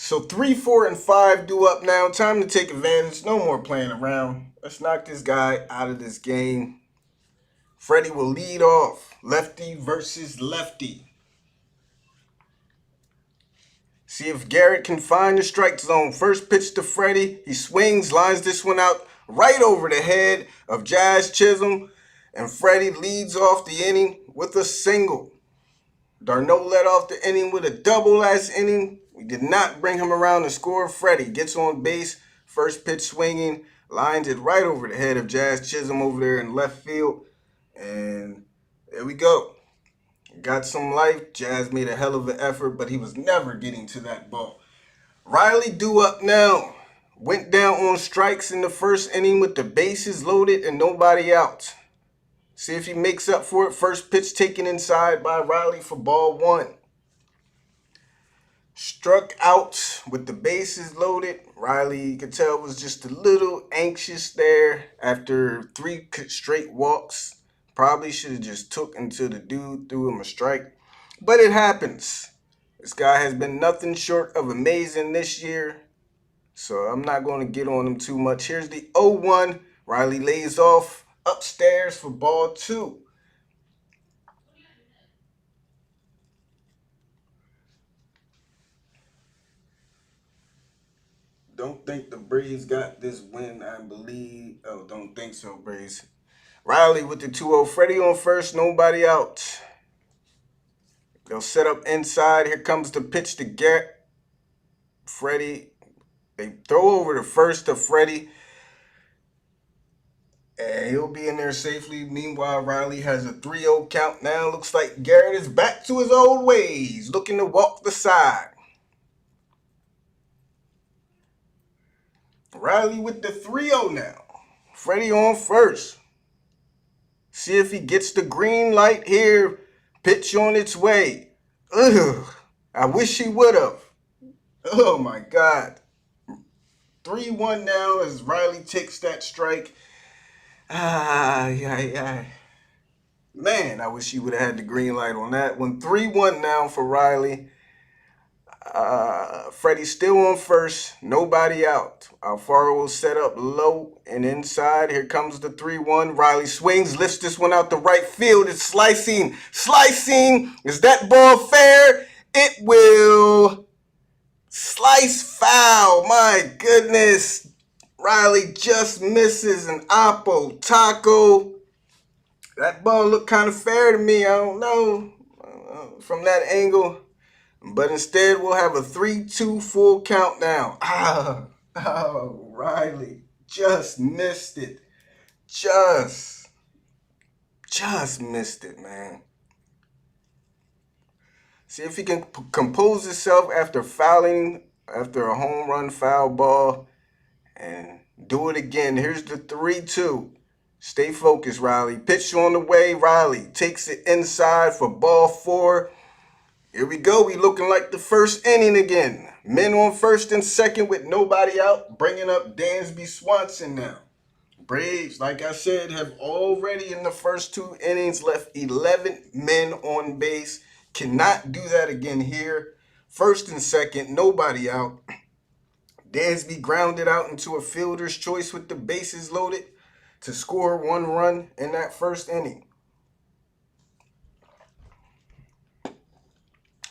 So 3, 4, and 5 due up now. Time to take advantage. No more playing around. Let's knock this guy out of this game. Freddie will lead off. Lefty versus lefty. See if Garrett can find the strike zone. First pitch to Freddie. He swings, lines this one out right over the head of Jazz Chisholm. And Freddie leads off the inning with a single. Darno led off the inning with a double last inning. We did not bring him around to score. Freddie gets on base. First pitch swinging. Lines it right over the head of Jazz Chisholm over there in left field. And there we go. Got some life. Jazz made a hell of an effort, but he was never getting to that ball. Riley due up now. Went down on strikes in the first inning with the bases loaded and nobody out. See if he makes up for it. First pitch taken inside by Riley for ball 1. Struck out with the bases loaded. Riley, you could tell, was just a little anxious there after 3 straight walks. Probably should have just took until the dude threw him a strike. But it happens. This guy has been nothing short of amazing this year. So I'm not going to get on him too much. Here's the 0-1. Riley lays off upstairs for ball 2. Don't think the Braves got this win, I believe. Oh, don't think so, Braves. Riley with the 2-0. Freddie on first, nobody out. They'll set up inside. Here comes the pitch to Garrett. Freddie, they throw over the first to Freddie. And he'll be in there safely. Meanwhile, Riley has a 3-0 count now. Looks like Garrett is back to his old ways, looking to walk the side. Riley with the 3-0 now. Freddie on first. See if he gets the green light here. Pitch on its way. Ugh. I wish he would have. Oh my God. 3-1 now as Riley takes that strike. Man, I wish he would have had the green light on that one. 3-1 now for Riley. Freddie still on first. Nobody out. Alfaro will set up low and inside. Here comes the 3-1. Riley swings, lifts this one out the right field. It's slicing. Slicing. Is that ball fair? It will slice foul. My goodness. Riley just misses an Oppo Taco. That ball looked kind of fair to me. I don't know from that angle. But instead, we'll have a 3-2 full count now. Riley just missed it. Just missed it, man. See if he can compose himself after fouling, after a home run foul ball, and do it again. Here's the 3-2. Stay focused, Riley. Pitch on the way. Riley takes it inside for ball 4. Here we go. We looking like the first inning again. Men on first and second with nobody out. Bringing up Dansby Swanson now. Braves, like I said, have already in the first 2 innings left 11 men on base. Cannot do that again here. First and second, nobody out. Dansby grounded out into a fielder's choice with the bases loaded to score 1 run in that first inning.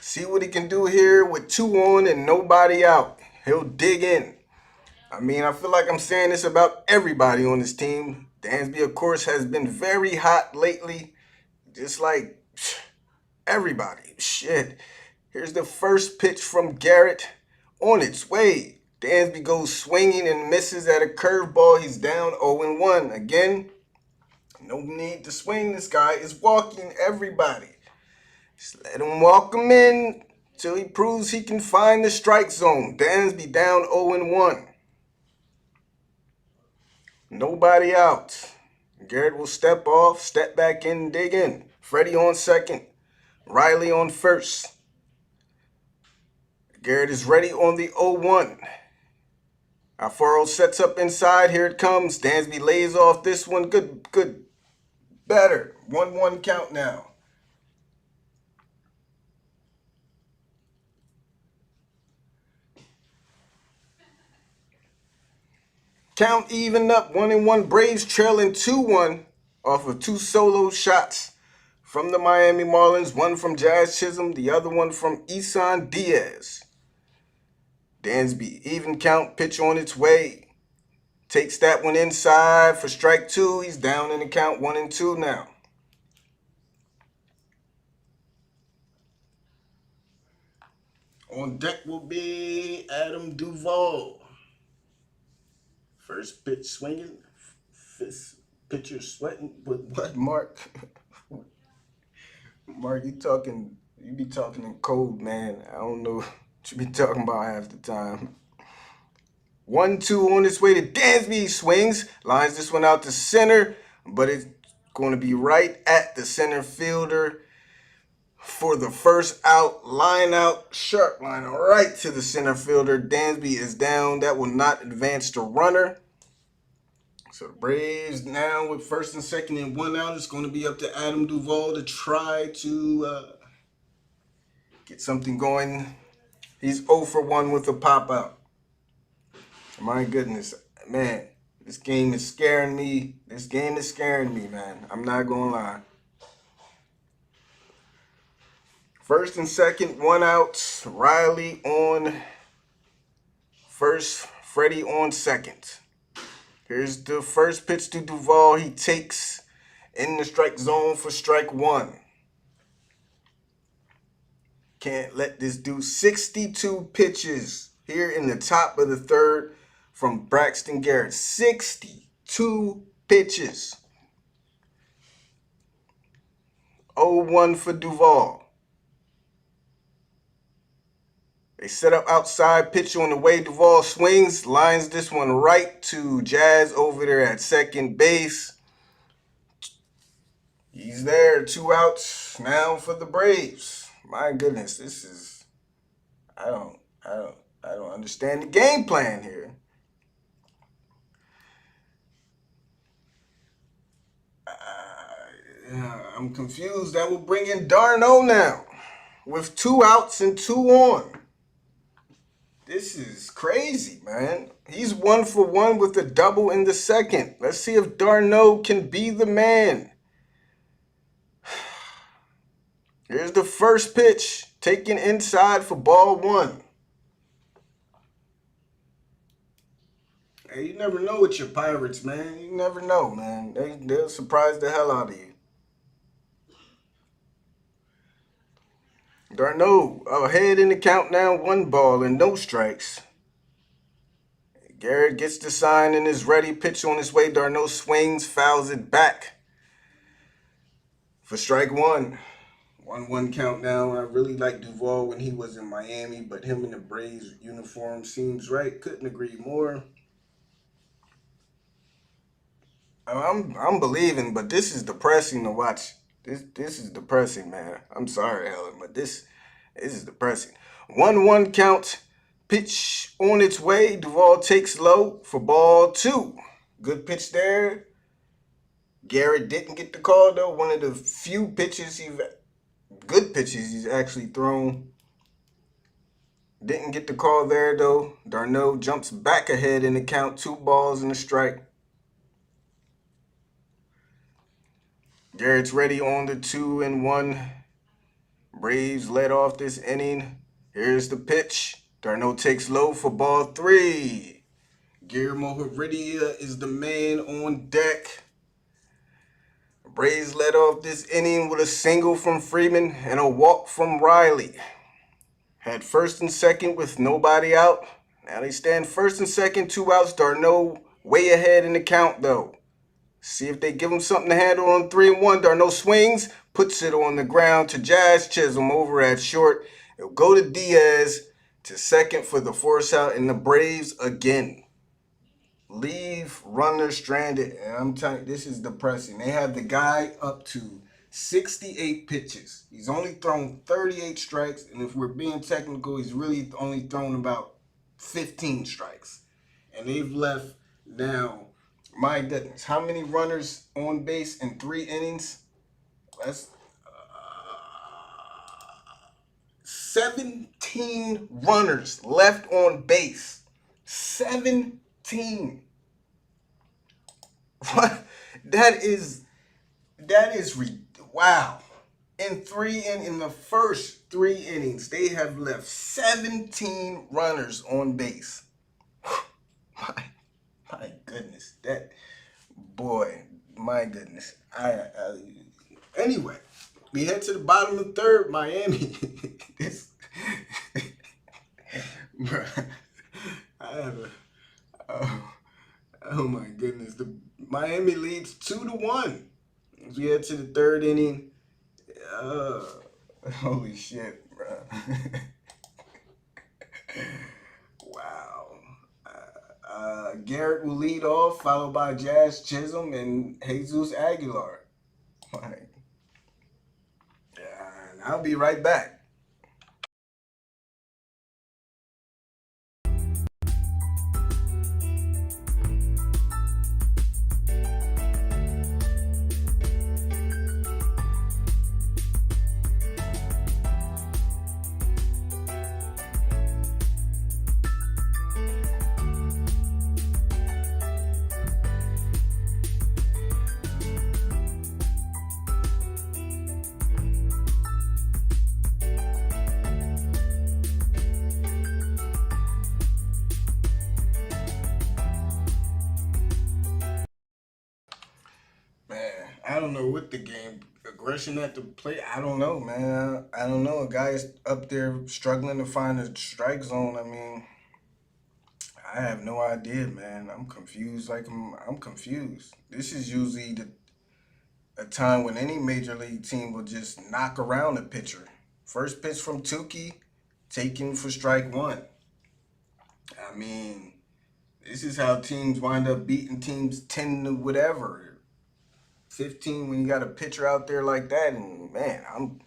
See what he can do here with 2 on and nobody out. He'll dig in. I mean, I feel like I'm saying this about everybody on this team. Dansby, of course, has been very hot lately. Just like everybody. Shit. Here's the first pitch from Garrett on its way. Dansby goes swinging and misses at a curveball. He's down 0-1. Again, no need to swing. This guy is walking everybody. Just let him walk him in till he proves he can find the strike zone. Dansby down 0-1. Nobody out. Garrett will step off, step back in, dig in. Freddie on second. Riley on first. Garrett is ready on the 0-1. Alfaro sets up inside. Here it comes. Dansby lays off this one. Good. Better. 1-1 count now. Count even up 1-1. Braves trailing 2-1 off of 2 solo shots from the Miami Marlins. One from Jazz Chisholm, the other one from Isan Diaz. Dansby, even count, pitch on its way. Takes that one inside for strike 2. He's down in the count 1-2 now. On deck will be Adam Duvall. First pitch swinging. Fifth pitcher sweating. What, Mark? Mark, you be talking in code, man. I don't know what you be talking about half the time. 1-2 on its way to Dansby. Swings. Lines this one out to center, but it's going to be right at the center fielder for the first out. Line out, sharp line right to the center fielder. Dansby is down. That will not advance the runner. So the Braves now with first and second and 1 out. It's going to be up to Adam Duvall to try to get something going. He's 0 for 1 with a pop out. My goodness, man, this game is scaring me. This game is scaring me, man. I'm not going to lie. First and second, 1 out. Riley on first, Freddie on second. Here's the first pitch to Duvall. He takes in the strike zone for strike 1. Can't let this do 62 pitches here in the top of the third from Braxton Garrett. 62 pitches. 0-1 for Duvall. They set up outside, pitch on the way. Duvall swings, lines this one right to Jazz over there at second base. He's there, 2 outs now for the Braves. My goodness, this is I don't understand the game plan here. I'm confused. That will bring in d'Arnaud now with 2 outs and 2 on. This is crazy, man. He's 1 for 1 with a double in the second. Let's see if d'Arnaud can be the man. Here's the first pitch, taken inside for ball 1. Hey, you never know with your Pirates, man. You never know, man. They'll surprise the hell out of you. d'Arnaud ahead in the count now, 1 ball and no strikes. Garrett gets the sign and is ready. Pitch on his way. d'Arnaud swings, fouls it back for strike 1. 1-1 count now. I really liked Duvall when he was in Miami, but him in the Braves uniform seems right. Couldn't agree more. I'm believing, but this is depressing to watch. This is depressing, man. I'm sorry, Helen, but this is depressing. 1-1 count. Pitch on its way. Duvall takes low for ball 2. Good pitch there. Garrett didn't get the call, though. One of the few good pitches he's actually thrown. Didn't get the call there, though. d'Arnaud jumps back ahead in the count. 2 balls and a strike. Garrett's ready on the 2-1. Braves led off this inning. Here's the pitch. d'Arnaud takes low for ball 3. Guillermo Heredia is the man on deck. Braves led off this inning with a single from Freeman and a walk from Riley. Had first and second with nobody out. Now they stand first and second, 2 outs. d'Arnaud way ahead in the count, though. See if they give him something to handle on 3-1. d'Arnaud swings, puts it on the ground to Jazz Chisholm over at short. It'll go to Diaz to second for the force out, and the Braves again leave runner stranded. And I'm telling you, this is depressing. They have the guy up to 68 pitches. He's only thrown 38 strikes, and if we're being technical, he's really only thrown about 15 strikes. And they've left now, my goodness, how many runners on base in 3 innings? That's 17 runners left on base. 17. What? That is wow. In the first 3 innings, they have left 17 runners on base. my, my goodness, that boy, my goodness. Anyway, we head to the bottom of the third. Miami. this, bruh, I have a. Oh, oh my goodness, the Miami leads 2-1. As we head to the third inning. Uh, Holy shit, bro. Wow. Garrett will lead off, followed by Jazz Chisholm and Jesus Aguilar. Like, and I'll be right back. Man, I don't know what the game aggression at the plate. I don't know, man. I don't know. A guy is up there struggling to find a strike zone. I mean, I have no idea, man. I'm confused. I'm confused. This is usually a time when any major league team will just knock around a pitcher. First pitch from Tukey, taken for strike one. I mean, this is how teams wind up beating teams 10 to whatever. 15 when you got a pitcher out there like that. And man,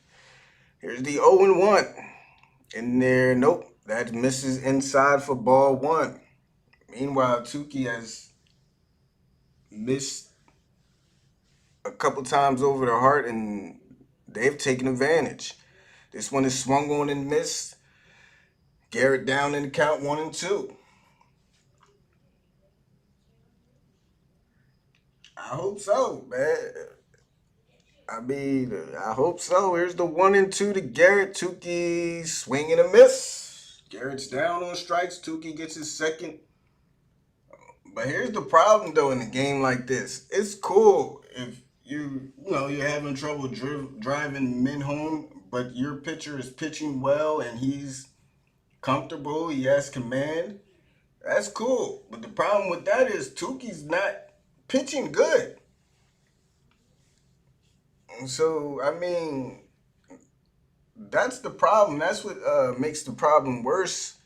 here's the 0-1. In there, nope. That misses inside for ball one. Meanwhile, Tukey has missed a couple times over the heart, and they've taken advantage. This one is swung on and missed. Garrett down in the count 1-2. I hope so, man. I mean, I hope so. Here's the 1-2 to Garrett. Tukey swing and a miss. Garrett's down on strikes. Tukey gets his second. But here's the problem, though, in a game like this. It's cool if you're having trouble driving men home, but your pitcher is pitching well and he's comfortable. He has command. That's cool. But the problem with that is Tukey's not pitching good. And so, I mean, that's the problem. That's what makes the problem worse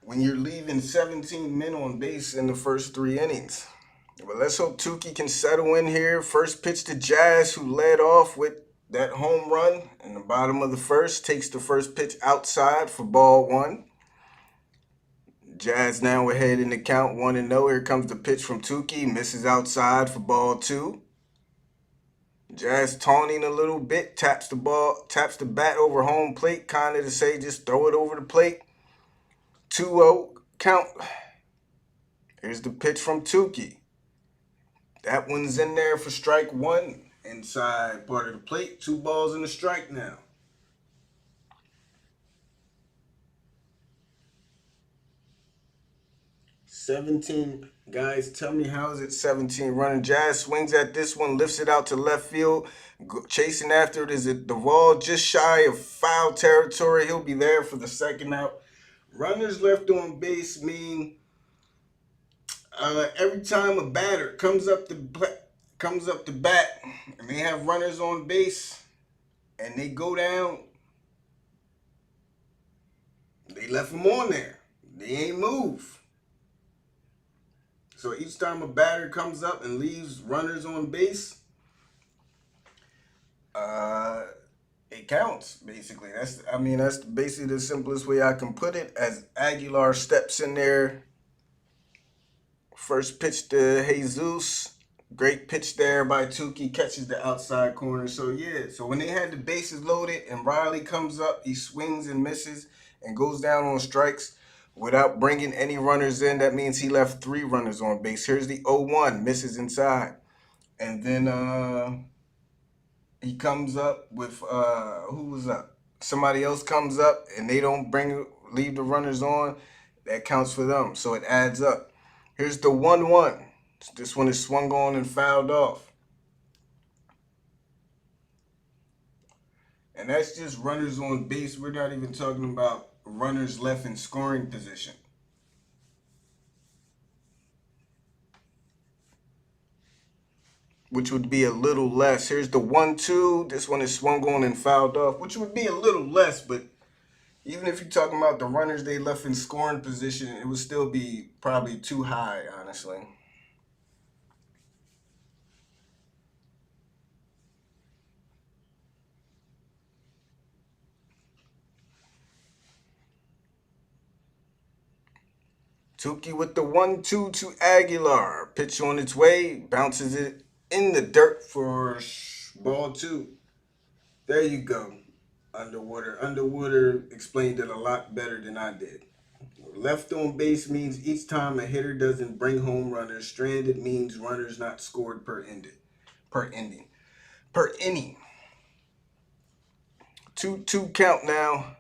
when you're leaving 17 men on base in the first 3 innings. But let's hope Tukey can settle in here. First pitch to Jazz, who led off with that home run in the bottom of the first. Takes the first pitch outside for ball one. Jazz now ahead in the count 1-0. Here comes the pitch from Tukey. Misses outside for ball two. Jazz taunting a little bit. Taps the bat over home plate. Kind of to say just throw it over the plate. 2-0 count. Here's the pitch from Tukey. That one's in there for strike one. Inside part of the plate. 2 balls and a strike now. $17. Guys, tell me how is it 17 running? Jazz swings at this one, lifts it out to left field. Chasing after it is the ball just shy of foul territory. He'll be there for the second out. Runners left on base mean every time a batter comes up the bat and they have runners on base and they go down, they left them on there. They ain't move. So each time a batter comes up and leaves runners on base, it counts, basically. That's basically the simplest way I can put it. As Aguilar steps in there, first pitch to Jesus. Great pitch there by Tukey, catches the outside corner. So yeah, so when they had the bases loaded and Riley comes up, he swings and misses and goes down on strikes. without bringing any runners in. That means he left 3 runners on base. Here's the 0-1, misses inside. And then he comes up with who was up? Somebody else comes up and they don't leave the runners on. That counts for them. So it adds up. Here's the 1-1. This one is swung on and fouled off. And that's just runners on base. We're not even talking about runners left in scoring position. Which would be a little less. Here's the 1-2. This one is swung on and fouled off, which would be a little less, but even if you're talking about the runners they left in scoring position, it would still be probably too high, honestly. Tukey with the 1-2 to Aguilar. Pitch on its way, bounces it in the dirt for ball 2. There you go. Underwater. Underwater explained it a lot better than I did. Left on base means each time a hitter doesn't bring home runners. Stranded means runners not scored per inning. Per inning. 2-2 count now.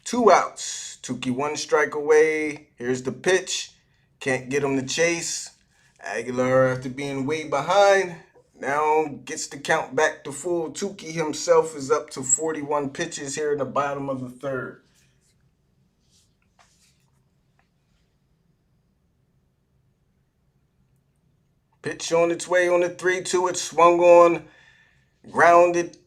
2 outs. Tukey 1 strike away. Here's the pitch. Can't get him to chase. Aguilar, after being way behind, now gets the count back to full. Tukey himself is up to 41 pitches here in the bottom of the 3rd. Pitch on its way on the 3-2. It swung on, grounded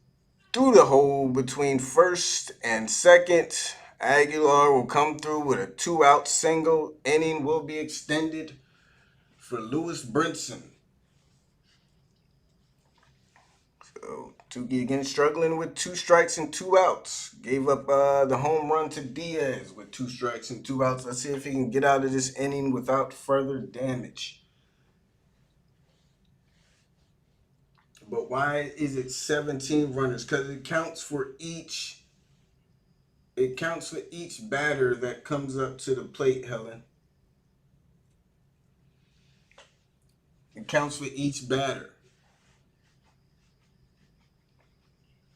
through the hole between first and second. Aguilar will come through with a 2-out single. Inning will be extended for Lewis Brinson. So Tukey again struggling with 2 strikes and 2 outs. Gave up the home run to Diaz with 2 strikes and 2 outs. Let's see if he can get out of this inning without further damage. But why is it 17 runners? Because it counts for each batter that comes up to the plate, Helen. It counts for each batter.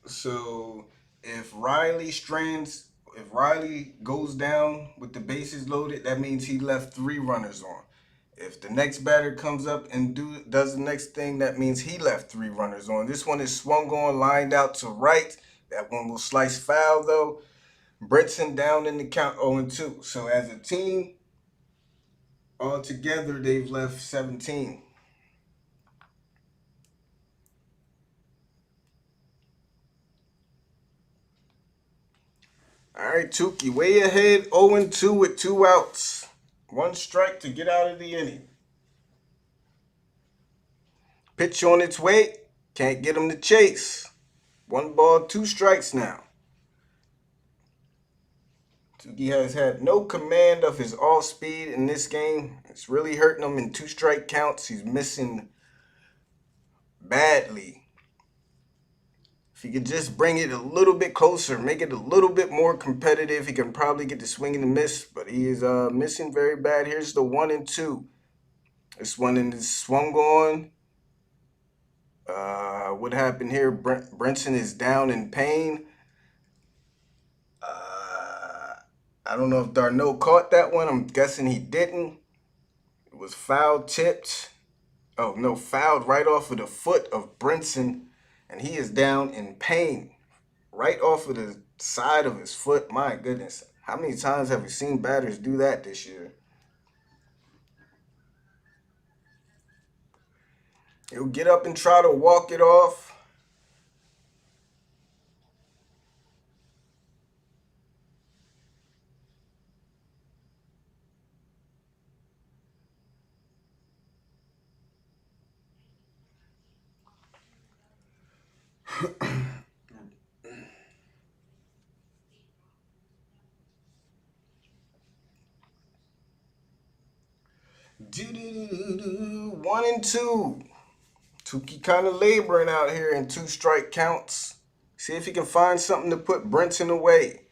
So if Riley goes down with the bases loaded, that means he left 3 runners on. If the next batter comes up and does the next thing, that means he left 3 runners on. This one is swung on, lined out to right. That one will slice foul, though. Brinson down in the count 0-2. So as a team, altogether, they've left 17. All right, Tukey, way ahead, 0-2 with 2 outs. 1 strike to get out of the inning. Pitch on its way. Can't get him to chase. 1 ball, 2 strikes now. Tukey has had no command of his off speed in this game. It's really hurting him in 2 strike counts. He's missing badly. If he could just bring it a little bit closer, make it a little bit more competitive, he can probably get the swing and the miss, but he is missing very bad. Here's the 1-2. This one is swung on. What happened here? Brinson is down in pain. I don't know if Darno caught that one. I'm guessing he didn't. It was foul tipped. Oh, no, fouled right off of the foot of Brinson. And he is down in pain. Right off of the side of his foot. My goodness. How many times have we seen batters do that this year? He'll get up and try to walk it off. Do 1-2. Tukey kind of laboring out here in 2 strike counts. See if he can find something to put Brinson away.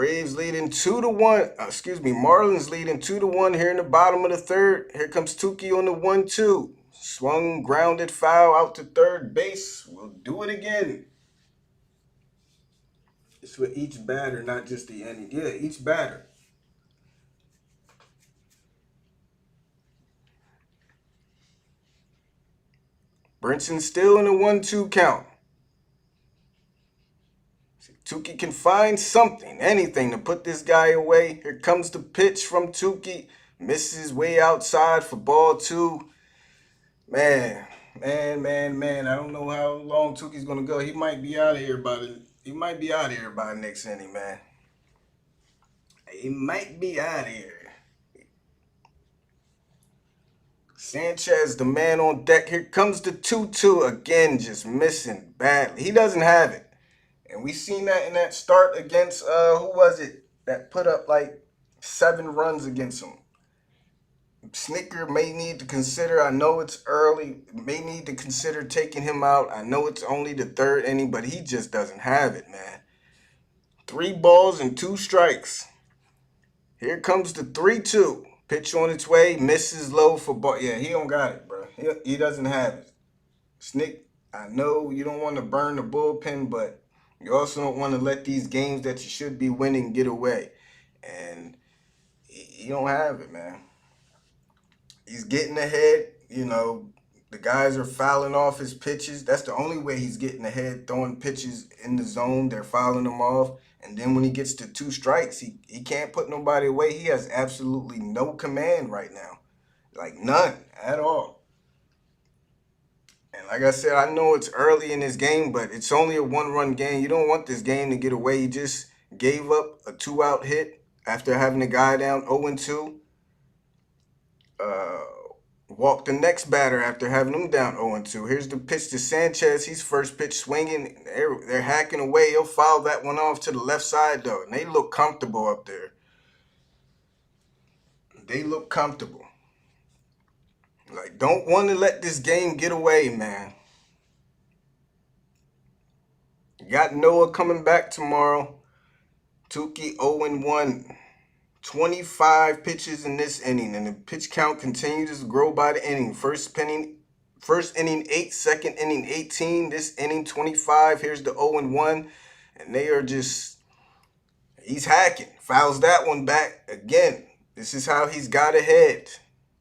Braves leading 2-1. Marlins leading 2-1 here in the bottom of the third. Here comes Touki on the 1-2. Swung, grounded foul out to third base. We'll do it again. It's for each batter, not just the inning. Yeah, each batter. Brinson still in the 1-2 count. Touki can find something, anything to put this guy away. Here comes the pitch from Touki. Misses way outside for ball 2. Man. I don't know how long Touki's gonna go. He might be out of here by the next inning, man. He might be out of here. Sanchez, the man on deck. Here comes the 2-2 again, just missing badly. He doesn't have it. And we seen that in that start against, who was it that put up like 7 runs against him? Snicker may need to consider, I know it's early, may need to consider taking him out. I know it's only the 3rd inning, but he just doesn't have it, man. 3 balls and 2 strikes. Here comes the 3-2. Pitch on its way, misses low for ball. Yeah, he don't got it, bro. He doesn't have it. Snick, I know you don't want to burn the bullpen, but you also don't want to let these games that you should be winning get away. And he don't have it, man. He's getting ahead. You know, the guys are fouling off his pitches. That's the only way he's getting ahead, throwing pitches in the zone. They're fouling them off. And then when he gets to 2 strikes, he can't put nobody away. He has absolutely no command right now. Like none at all. And like I said, I know it's early in this game, but it's only a 1-run game. You don't want this game to get away. He just gave up a 2-out hit after having the guy down 0-2. Walked the next batter after having him down 0-2. Here's the pitch to Sanchez. He's first pitch swinging. They're hacking away. He'll foul that one off to the left side, though. And they look comfortable up there. They look comfortable. Like, don't want to let this game get away, man. You got Noah coming back tomorrow. Touki 0-1. 25 pitches in this inning, and the pitch count continues to grow by the inning. First inning 8, second inning 18, this inning 25. Here's the 0-1, and they are just, he's hacking. Fouls that one back again. This is how he's got ahead.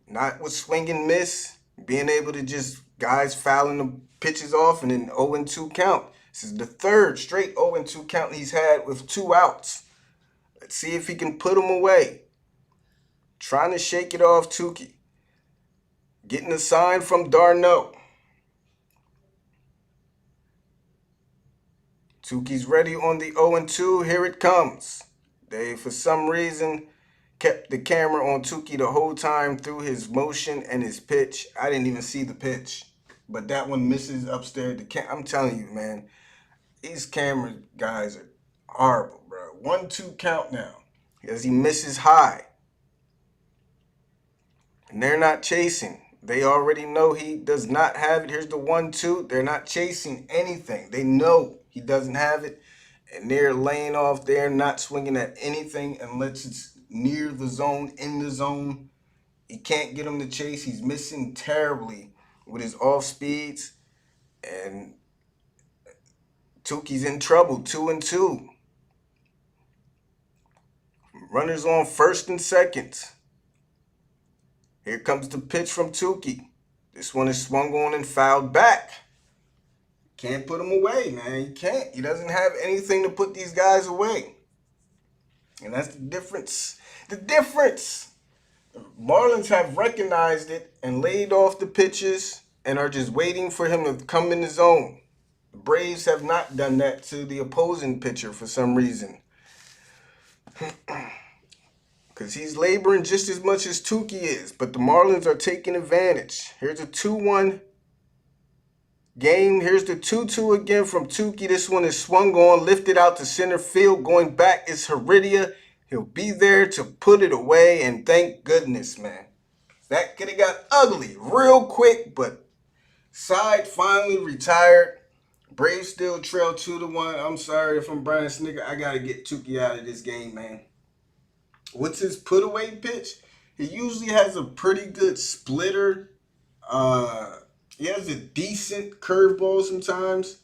Not with swing and miss, being able to just guys fouling the pitches off and then 0-2 count. This is the 3rd straight 0-2 count he's had with 2 outs. Let's see if he can put them away. Trying to shake it off Touki. Getting a sign from Darno. Tuki's ready on the 0-2. Here it comes. They, for some reason, kept the camera on Touki the whole time through his motion and his pitch. I didn't even see the pitch. But that one misses upstairs. I'm telling you, man, these camera guys are horrible. 1-2 count now as he misses high. And they're not chasing. They already know he does not have it. Here's the 1-2. They're not chasing anything. They know he doesn't have it. And they're laying off there, not swinging at anything unless it's near the zone, in the zone. He can't get him to chase. He's missing terribly with his off speeds. And Touki's in trouble, 2-2. Runners on first and second. Here comes the pitch from Touki. This one is swung on and fouled back. Can't put him away, man. He can't. He doesn't have anything to put these guys away. And that's the difference. The difference. The Marlins have recognized it and laid off the pitches and are just waiting for him to come in the zone. The Braves have not done that to the opposing pitcher for some reason. Because he's laboring just as much as Touki is. But the Marlins are taking advantage. Here's a 2-1 game. Here's the 2-2 again from Touki. This one is swung on, lifted out to center field. Going back is Heredia. He'll be there to put it away. And thank goodness, man. That could have got ugly real quick. But Side finally retired. Braves still trail 2-1. I'm sorry if I'm Brian Snicker. I gotta get Tukey out of this game, man. What's his put away pitch? He usually has a pretty good splitter. Uh, he has a decent curveball sometimes,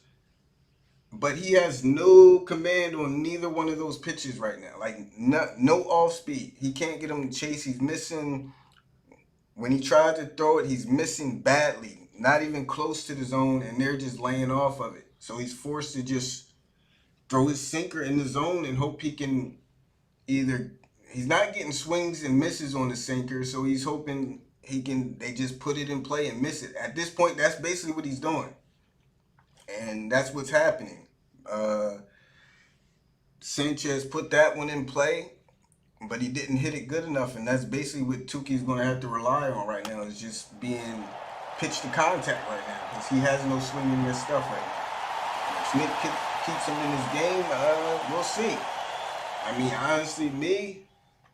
but he has no command on neither one of those pitches right now. Like no off speed. He can't get him to chase. He's missing when he tried to throw it. He's missing badly. Not even close to the zone, and they're just laying off of it. So he's forced to just throw his sinker in the zone and hope he can either. He's not getting swings and misses on the sinker, so he's hoping he can. They just put it in play and miss it. At this point, that's basically what he's doing, and that's what's happening. Uh, Sanchez put that one in play, but he didn't hit it good enough, and that's basically what Tukey's going to have to rely on right now. Is just being pitch to contact right now because he has no swing in this stuff right now. If Smith keeps him in his game, we'll see. I mean, honestly,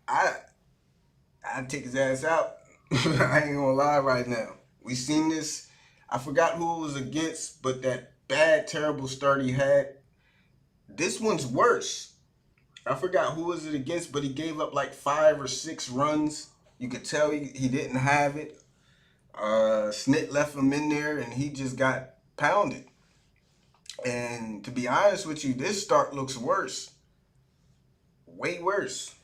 I'd take his ass out. I ain't gonna lie right now. We seen this. I forgot who it was against, but that bad, terrible start he had. This one's worse. I forgot who was it against, but he gave up like 5 or 6 runs. You could tell he didn't have it. Snit left him in there, and he just got pounded. And to be honest with you, this start looks worse. Way worse.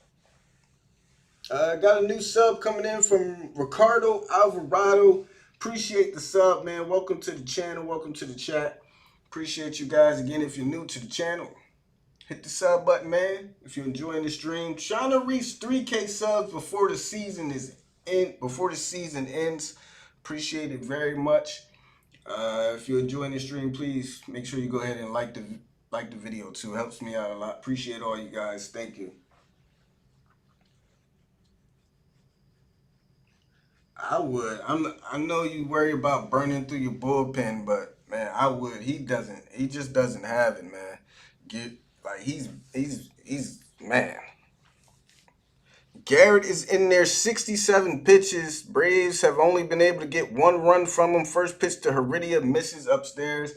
Got a new sub coming in from Ricardo Alvarado. Appreciate the sub, man. Welcome to the channel. Welcome to the chat. Appreciate you guys again. If you're new to the channel, hit the sub button, man. If you're enjoying the stream, trying to reach 3K subs before the season ends. Appreciate it very much. If you're enjoying the stream, please make sure you go ahead and like the video too. Helps me out a lot. Appreciate all you guys. Thank you. I would. I know you worry about burning through your bullpen, but man, I would. He doesn't. He just doesn't have it, man. He's man. Garrett is in there, 67 pitches. Braves have only been able to get 1 run from him. First pitch to Heredia, misses upstairs.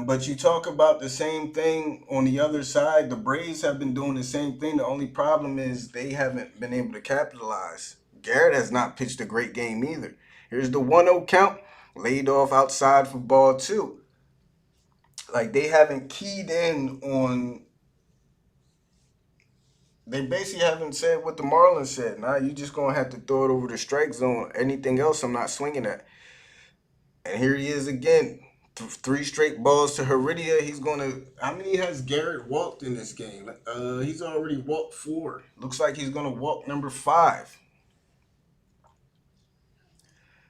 But you talk about the same thing on the other side. The Braves have been doing the same thing. The only problem is they haven't been able to capitalize. Garrett has not pitched a great game either. Here's the 1-0 count. Laid off outside for ball 2. Like, they haven't keyed in on... They basically haven't said what the Marlins said. Nah, you just going to have to throw it over the strike zone. Anything else, I'm not swinging at. And here he is again. 3 straight balls to Heredia. He's going to... How many has Garrett walked in this game? He's already walked 4. Looks like he's going to walk number 5.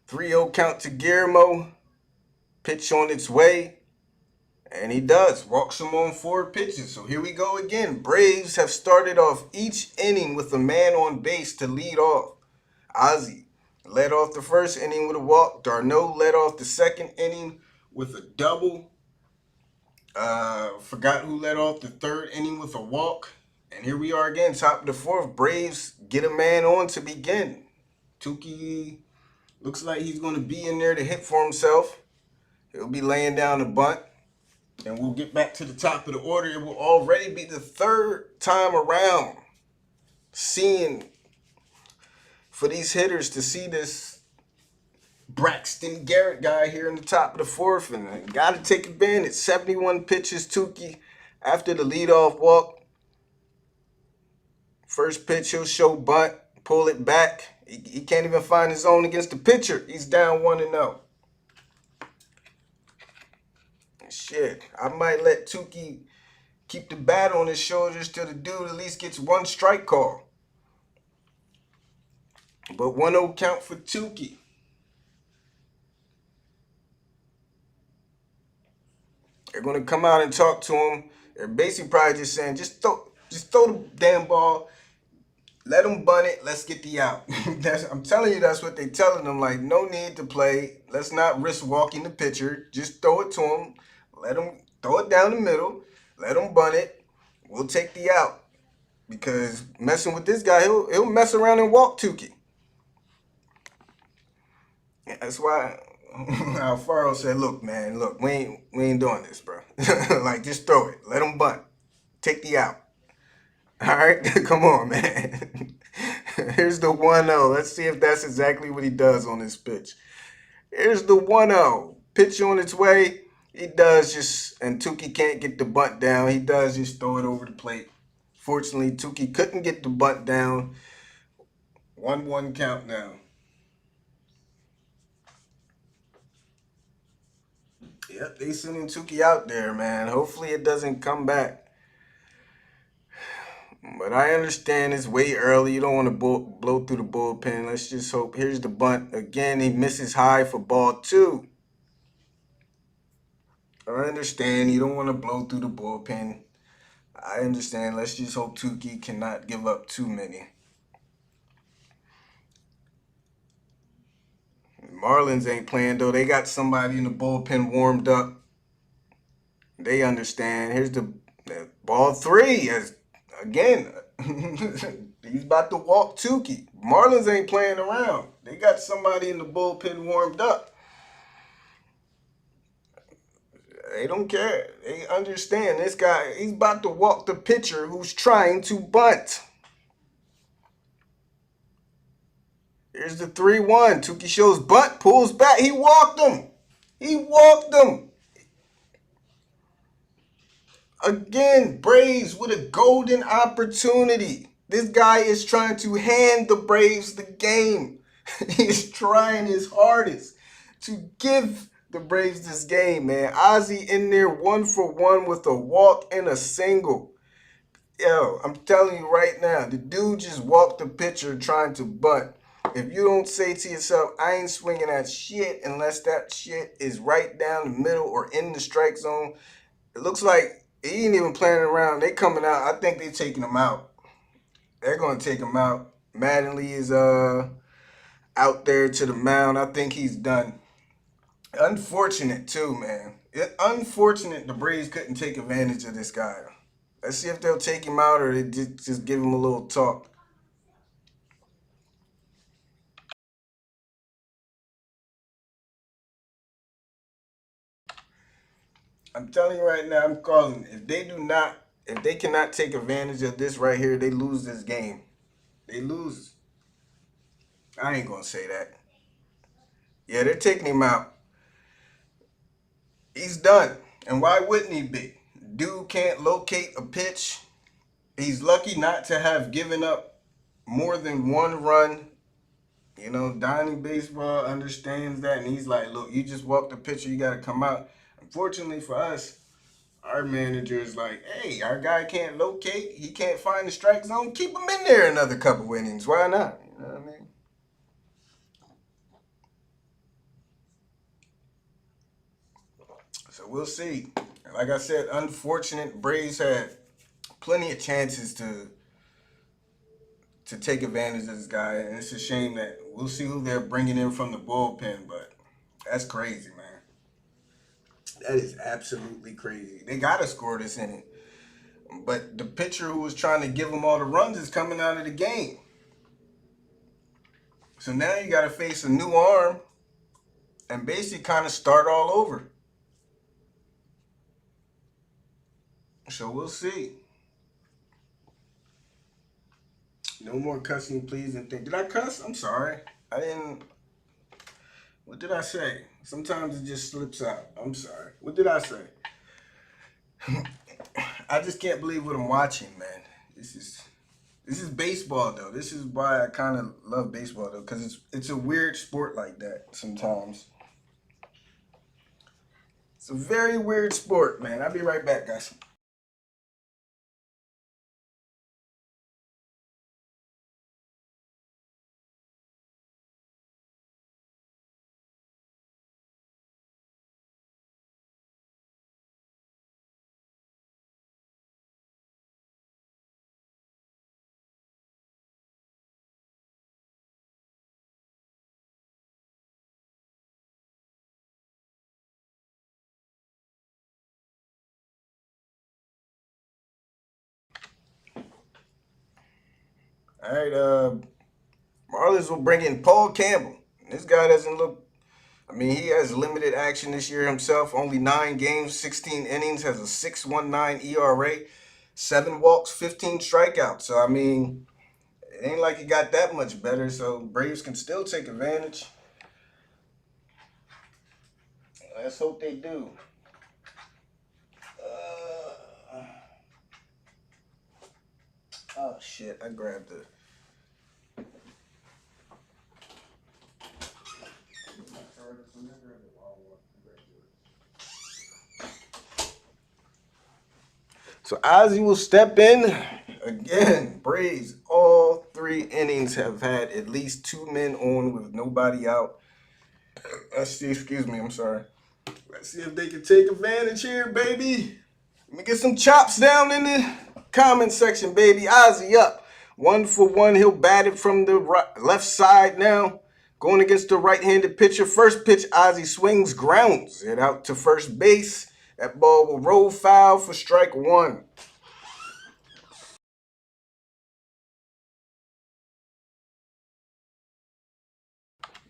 3-0 count to Guillermo. Pitch on its way. And he does. Walks him on 4 pitches. So here we go again. Braves have started off each inning with a man on base to lead off. Ozzie led off the first inning with a walk. Darno led off the second inning with a double. Forgot who led off the third inning with a walk. And here we are again, top of the 4th. Braves get a man on to begin. Tukey looks like he's going to be in there to hit for himself. He'll be laying down the bunt. And we'll get back to the top of the order. It will already be the 3rd time around seeing for these hitters to see this Braxton Garrett guy here in the top of the 4th. And got to take advantage. 71 pitches, Tukey, after the leadoff walk. First pitch, he'll show bunt, pull it back. He can't even find his zone against the pitcher. He's down 1-0. Shit, I might let Tukey keep the bat on his shoulders till the dude at least gets 1 strike call. But 1-0 count for Tukey. They're going to come out and talk to him. They're basically probably just saying, just throw the damn ball. Let him bunt it. Let's get the out. I'm telling you, that's what they're telling them. Like, no need to play. Let's not risk walking the pitcher. Just throw it to him. Let him throw it down the middle. Let him bunt it. We'll take the out. Because messing with this guy, he'll mess around and walk Tukey. That's why Alfaro said, "Look, man, look, we ain't doing this, bro. Like, just throw it. Let them bunt. Take the out. All right, come on, man. Here's the 1-0. Let's see if that's exactly what he does on this pitch. Here's the 1-0. Pitch on its way. He does just, and Tukey can't get the bunt down. He does just throw it over the plate. Fortunately, Tukey couldn't get the bunt down. 1-1 count now. Yep, they sending Tukey out there, man. Hopefully it doesn't come back. But I understand it's way early. You don't want to blow through the bullpen. Let's just hope. Here's the bunt. Again, he misses high for ball 2. I understand you don't want to blow through the bullpen. I understand. Let's just hope Tukey cannot give up too many. Marlins ain't playing, though. They got somebody in the bullpen warmed up. They understand. Here's the ball 3. As again, he's about to walk Tukey. Marlins ain't playing around. They got somebody in the bullpen warmed up. They don't care. They understand. This guy, he's about to walk the pitcher who's trying to bunt. Here's the 3-1. Tukey shows bunt, pulls back. He walked him. He walked him. Again, Braves with a golden opportunity. This guy is trying to hand the Braves the game. He's trying his hardest to give the Braves this game, man. Ozzie in there 1-for-1 with a walk and a single. Yo, I'm telling you right now, the dude just walked the pitcher trying to bunt. If you don't say to yourself, I ain't swinging that shit unless that shit is right down the middle or in the strike zone, it looks like he ain't even playing around. They coming out. I think they taking him out. They're going to take him out. Mattingly is out there to the mound. I think he's done. Unfortunate, too, man. Unfortunate the Braves couldn't take advantage of this guy. Let's see if they'll take him out or they just give him a little talk. I'm telling you right now, I'm calling. If they cannot take advantage of this right here, they lose this game. They lose. I ain't gonna say that. Yeah, they're taking him out. He's done. And why wouldn't he be? Dude can't locate a pitch. He's lucky not to have given up more than 1 run. You know, Donnie Baseball understands that, and he's like, look, you just walked the pitcher, you got to come out. Unfortunately for us, our manager is like, hey, our guy can't locate. He can't find the strike zone. Keep him in there another couple innings. Why not? You know what I mean? So we'll see. Like I said, unfortunate. Braves had plenty of chances to take advantage of this guy, and it's a shame that we'll see who they're bringing in from the bullpen, but that's crazy, man. That is absolutely crazy. They got to score this inning. But the pitcher who was trying to give them all the runs is coming out of the game. So now you got to face a new arm and basically kind of start all over. So we'll see. No more cussing, please. And think. Did I cuss? I'm sorry. I didn't. What did I say? Sometimes it just slips out. I'm sorry. What did I say? I just can't believe what I'm watching, man. This is baseball, though. This is why I kind of love baseball, though, because it's a weird sport like that sometimes. It's a very weird sport, man. I'll be right back, guys. All right, Marlins will bring in Paul Campbell. This guy doesn't look I mean, he has limited action this year himself. Only 9 games, 16 innings, has a 6.19 ERA, 7 walks, 15 strikeouts. So I mean, it ain't like he got that much better. So Braves can still take advantage. Let's hope they do. Oh shit! I grabbed the. So Ozzy will step in again. Braves, all 3 innings have had at least 2 men on with nobody out. Let's see. Excuse me. I'm sorry. Let's see if they can take advantage here, baby. Let me get some chops down in the comment section, baby. Ozzy up. 1-for-1. He'll bat it from the left side now. Going against the right-handed pitcher. First pitch, Ozzy swings, grounds it out to first base. That ball will roll foul for strike 1.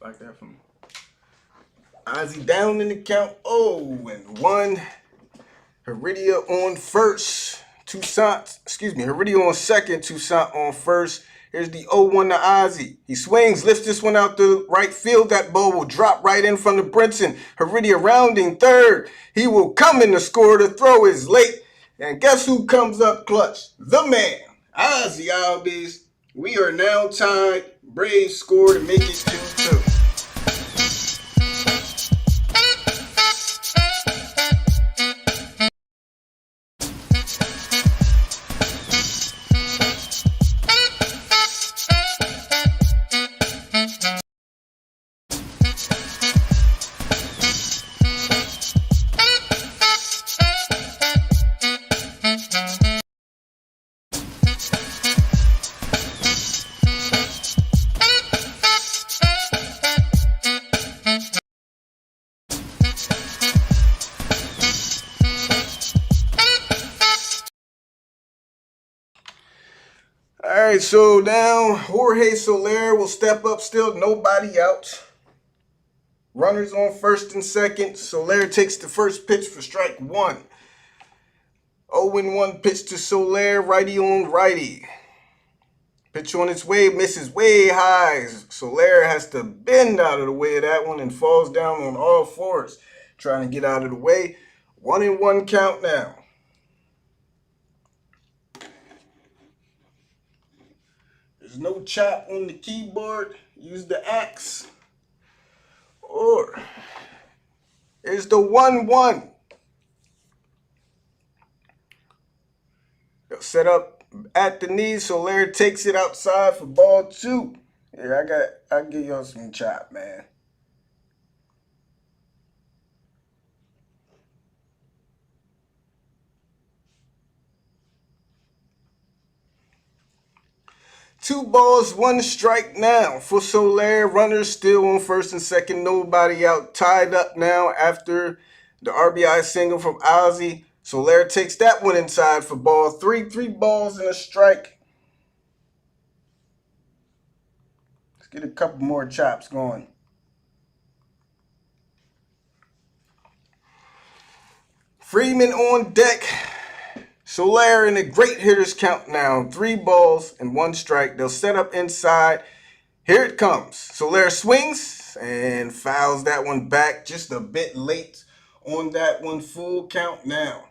Like that from Ozzy down in the count. 0-1. Heredia on first. Heredia on second. Toussaint on first. Here's the 0-1 to Ozzy. He swings, lifts this one out the right field. That ball will drop right in front of Brinson. Heredia rounding third. He will come in to score. The throw is late. And guess who comes up clutch? The man, Ozzy Albies. We are now tied. Braves score to make it 2-2. All right, so now Jorge Soler will step up, still nobody out. Runners on first and second. Soler takes the first pitch for strike 1. 0-1 pitch to Soler, righty on righty. Pitch on its way, misses way high. Soler has to bend out of the way of that one and falls down on all fours, trying to get out of the way. 1-1 count now. There's no chop on the keyboard. Use the axe. Or there's the 1-1. They'll set up at the knees. Soler takes it outside for ball 2. Yeah, I'll give y'all some chop, man. Two balls, 1 strike now for Soler. Runners still on first and second. Nobody out. Tied up now after the RBI single from Ozzy. Soler takes that one inside for ball 3. 3 balls and a strike. Let's get a couple more chops going. Freeman on deck. Soler in a great hitters count now. 3 balls and 1 strike. They'll set up inside. Here it comes. Soler swings and fouls that one back just a bit late on that one. Full count now.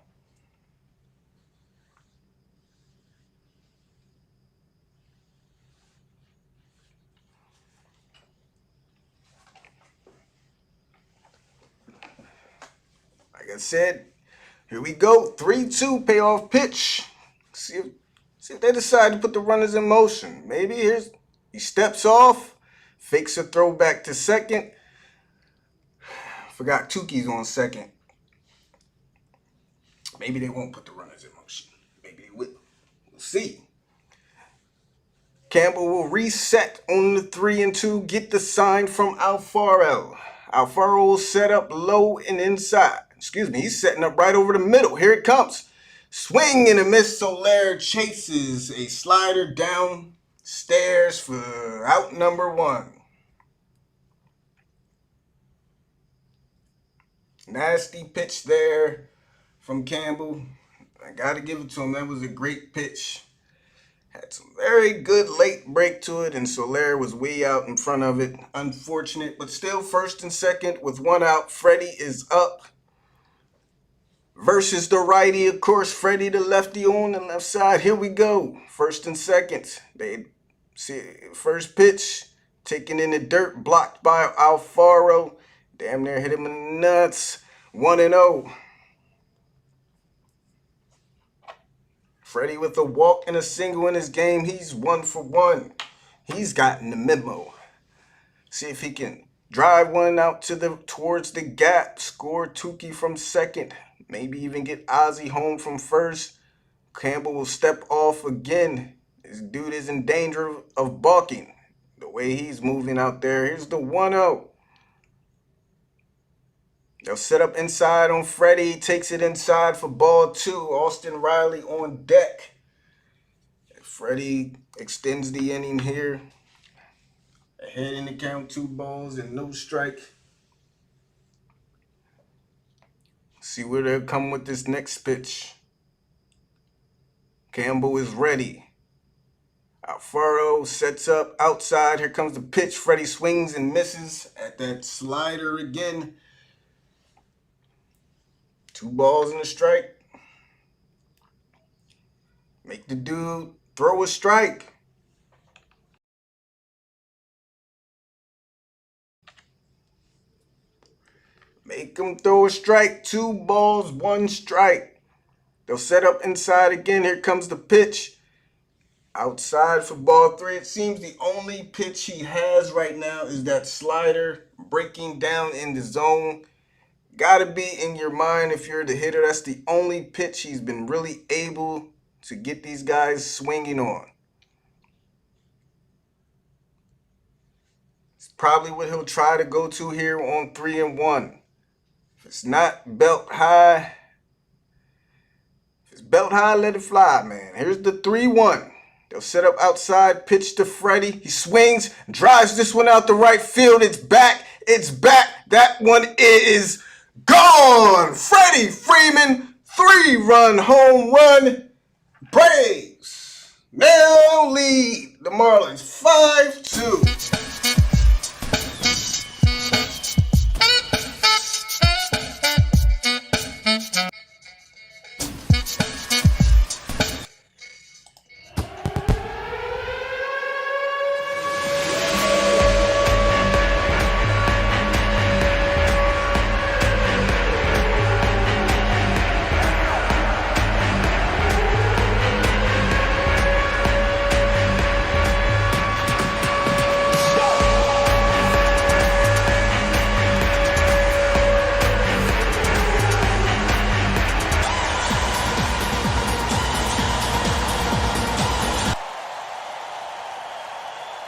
Like I said, here we go. 3-2 payoff pitch. See if they decide to put the runners in motion. Maybe he steps off, fakes a throw back to second. Forgot Tukey's on second. Maybe they won't put the runners in motion. Maybe they will. We'll see. Campbell will reset on the 3-2. Get the sign from Alfaro. Alfaro will set up low and inside. He's setting up right over the middle. Here it comes. Swing and a miss. Soler chases a slider downstairs for out number 1. Nasty pitch there from Campbell. I got to give it to him. That was a great pitch. Had some very good late break to it, and Soler was way out in front of it. Unfortunate, but still first and second with one out. Freddie is up versus the righty, of course. Freddie the lefty on the left side. Here we go. First and second. They see first pitch taken in the dirt, blocked by Alfaro. Damn near hit him in the nuts. 1-0. Freddie with a walk and a single in his game. He's 1 for 1. He's gotten the memo. See if he can drive one out towards the gap. Score Tukey from second. Maybe even get Ozzie home from first. Campbell will step off again. This dude is in danger of balking. The way he's moving out there. Here's the 1-0. They'll set up inside on Freddie. Takes it inside for ball 2. Austin Riley on deck. Freddie extends the inning here. Ahead in the count, 2 balls and no strike. See where they'll come with this next pitch. Campbell is ready. Alfaro sets up outside. Here comes the pitch. Freddie swings and misses at that slider again. 2 balls and a strike. Make the dude throw a strike. Make him throw a strike. 2 balls, 1 strike. They'll set up inside again. Here comes the pitch. Outside for ball 3. It seems the only pitch he has right now is that slider breaking down in the zone. Gotta be in your mind if you're the hitter. That's the only pitch he's been really able to get these guys swinging on. It's probably what he'll try to go to here on 3-1. If it's not belt high, if it's belt high, let it fly, man. Here's the 3-1. They'll set up outside, pitch to Freddie. He swings, drives this one out the right field. It's back. It's back. That one is gone. Freddie Freeman, 3-run home run. Braves now lead the Marlins 5-2.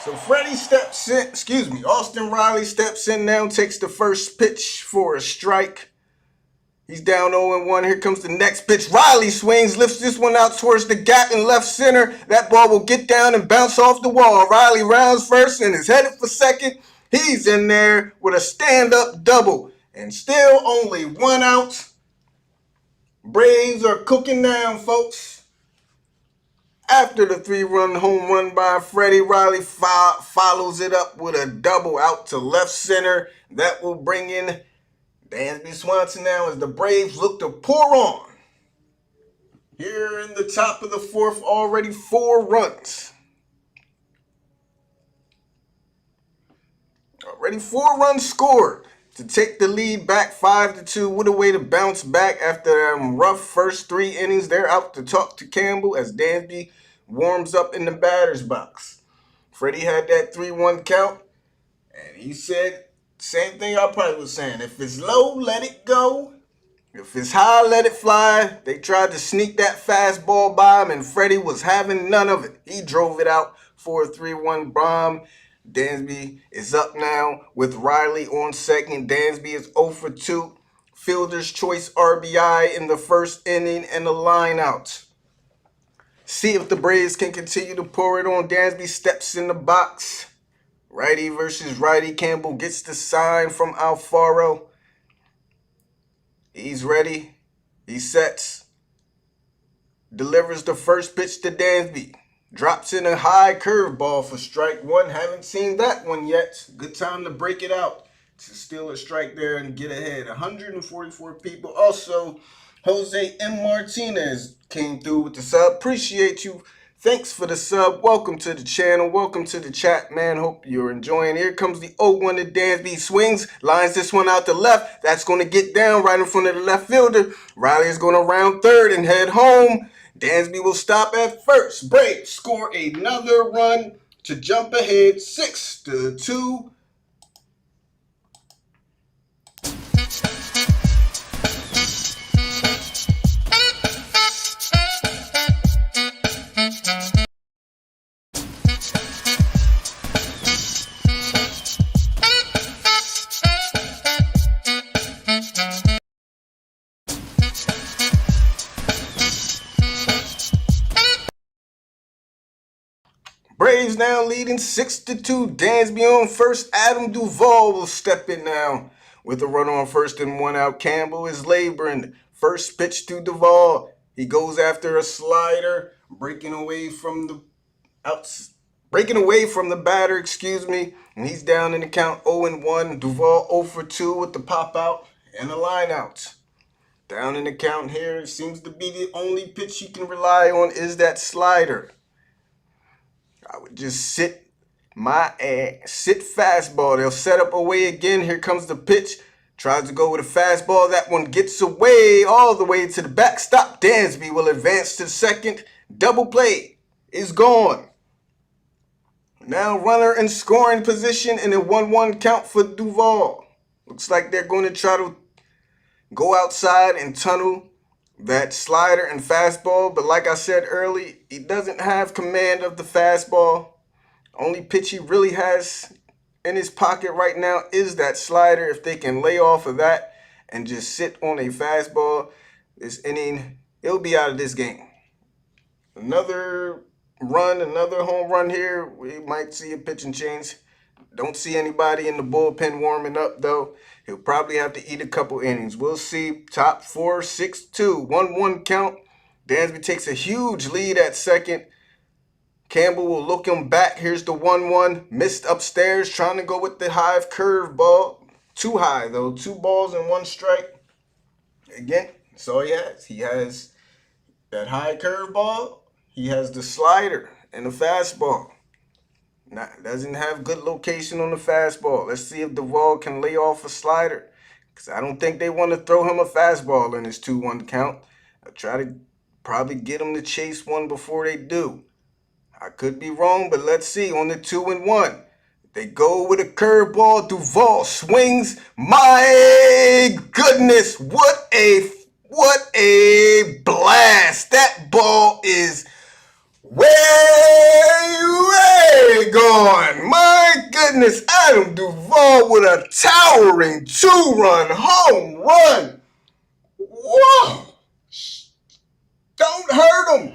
So Freddie steps in, Austin Riley steps in now, takes the first pitch for a strike. He's down 0-1. Here comes the next pitch. Riley swings, lifts this one out towards the gap in left center. That ball will get down and bounce off the wall. Riley rounds first and is headed for second. He's in there with a stand-up double. And still only 1 out. Braves are cooking down, folks. After the 3-run home run by Freddie, Riley follows it up with a double out to left center. That will bring in Dansby Swanson now as the Braves look to pour on. Here in the top of the 4th, already 4 runs. Already 4 runs scored to take the lead back 5-2. What a way to bounce back after rough first 3 innings. They're out to talk to Campbell as Dansby warms up in the batter's box. Freddie had that 3-1 count, and he said same thing I probably was saying. If it's low, let it go. If it's high, let it fly. They tried to sneak that fastball by him, and Freddie was having none of it. He drove it out for a 3-1 bomb. Dansby is up now with Riley on second. Dansby is 0 for 2. Fielder's choice RBI in the first inning and a line out. See if the Braves can continue to pour it on. Dansby steps in the box. Righty versus righty. Campbell gets the sign from Alfaro. He's ready. He sets. Delivers the first pitch to Dansby. Drops in a high curveball for strike one. Haven't seen that one yet. Good time to break it out. To steal a strike there and get ahead. 144 people. Also, Jose M. Martinez came through with the sub. Appreciate you. Thanks for the sub. Welcome to the channel. Welcome to the chat, man. Hope you're enjoying. Here comes the 0-1 to Dansby. Swings. Lines this one out to left. That's going to get down right in front of the left fielder. Riley is going to round third and head home. Dansby will stop at first. Braves score another run to jump ahead 6-2. Braves now leading 6-2. Dansby on first. Adam Duvall will step in now with a runner on first and one out. Campbell is laboring. First pitch to Duvall. He goes after a slider, breaking away from the batter, and he's down in the count 0-1. Duvall 0 for 2 with the pop out and a line out. Down in the count here, it seems to be the only pitch you can rely on is that slider. I would just sit fastball. They'll set up away again. Here comes the pitch. Tries to go with a fastball. That one gets away all the way to the backstop. Dansby will advance to second. Double play is gone. Now runner in scoring position in a 1-1 count for Duvall. Looks like they're going to try to go outside and tunnel that slider and fastball, but like I said early, he doesn't have command of the fastball. Only pitch he really has in his pocket right now is that slider. If they can lay off of that and just sit on a fastball, this inning, he'll be out of this game. Another home run here. We might see a pitching change. Don't see anybody in the bullpen warming up, though. He'll probably have to eat a couple innings. We'll see. Top 4, 6-2. 1-1 count. Dansby takes a huge lead at second. Campbell will look him back. Here's the 1-1. Missed upstairs, trying to go with the high curve ball. Too high, though. 2 balls and 1 strike. Again, that's all he has. He has that high curve ball. He has the slider and the fastball. Doesn't have good location on the fastball. Let's see if Duvall can lay off a slider, because I don't think they want to throw him a fastball in his 2-1 count. I'll try to probably get him to chase one before they do. I could be wrong, but let's see. On the 2-1, they go with a curveball. Duvall swings. My goodness, what a blast. That ball is way gone. My goodness, Adam Duvall with a towering 2-run home run. Whoa. Don't hurt him.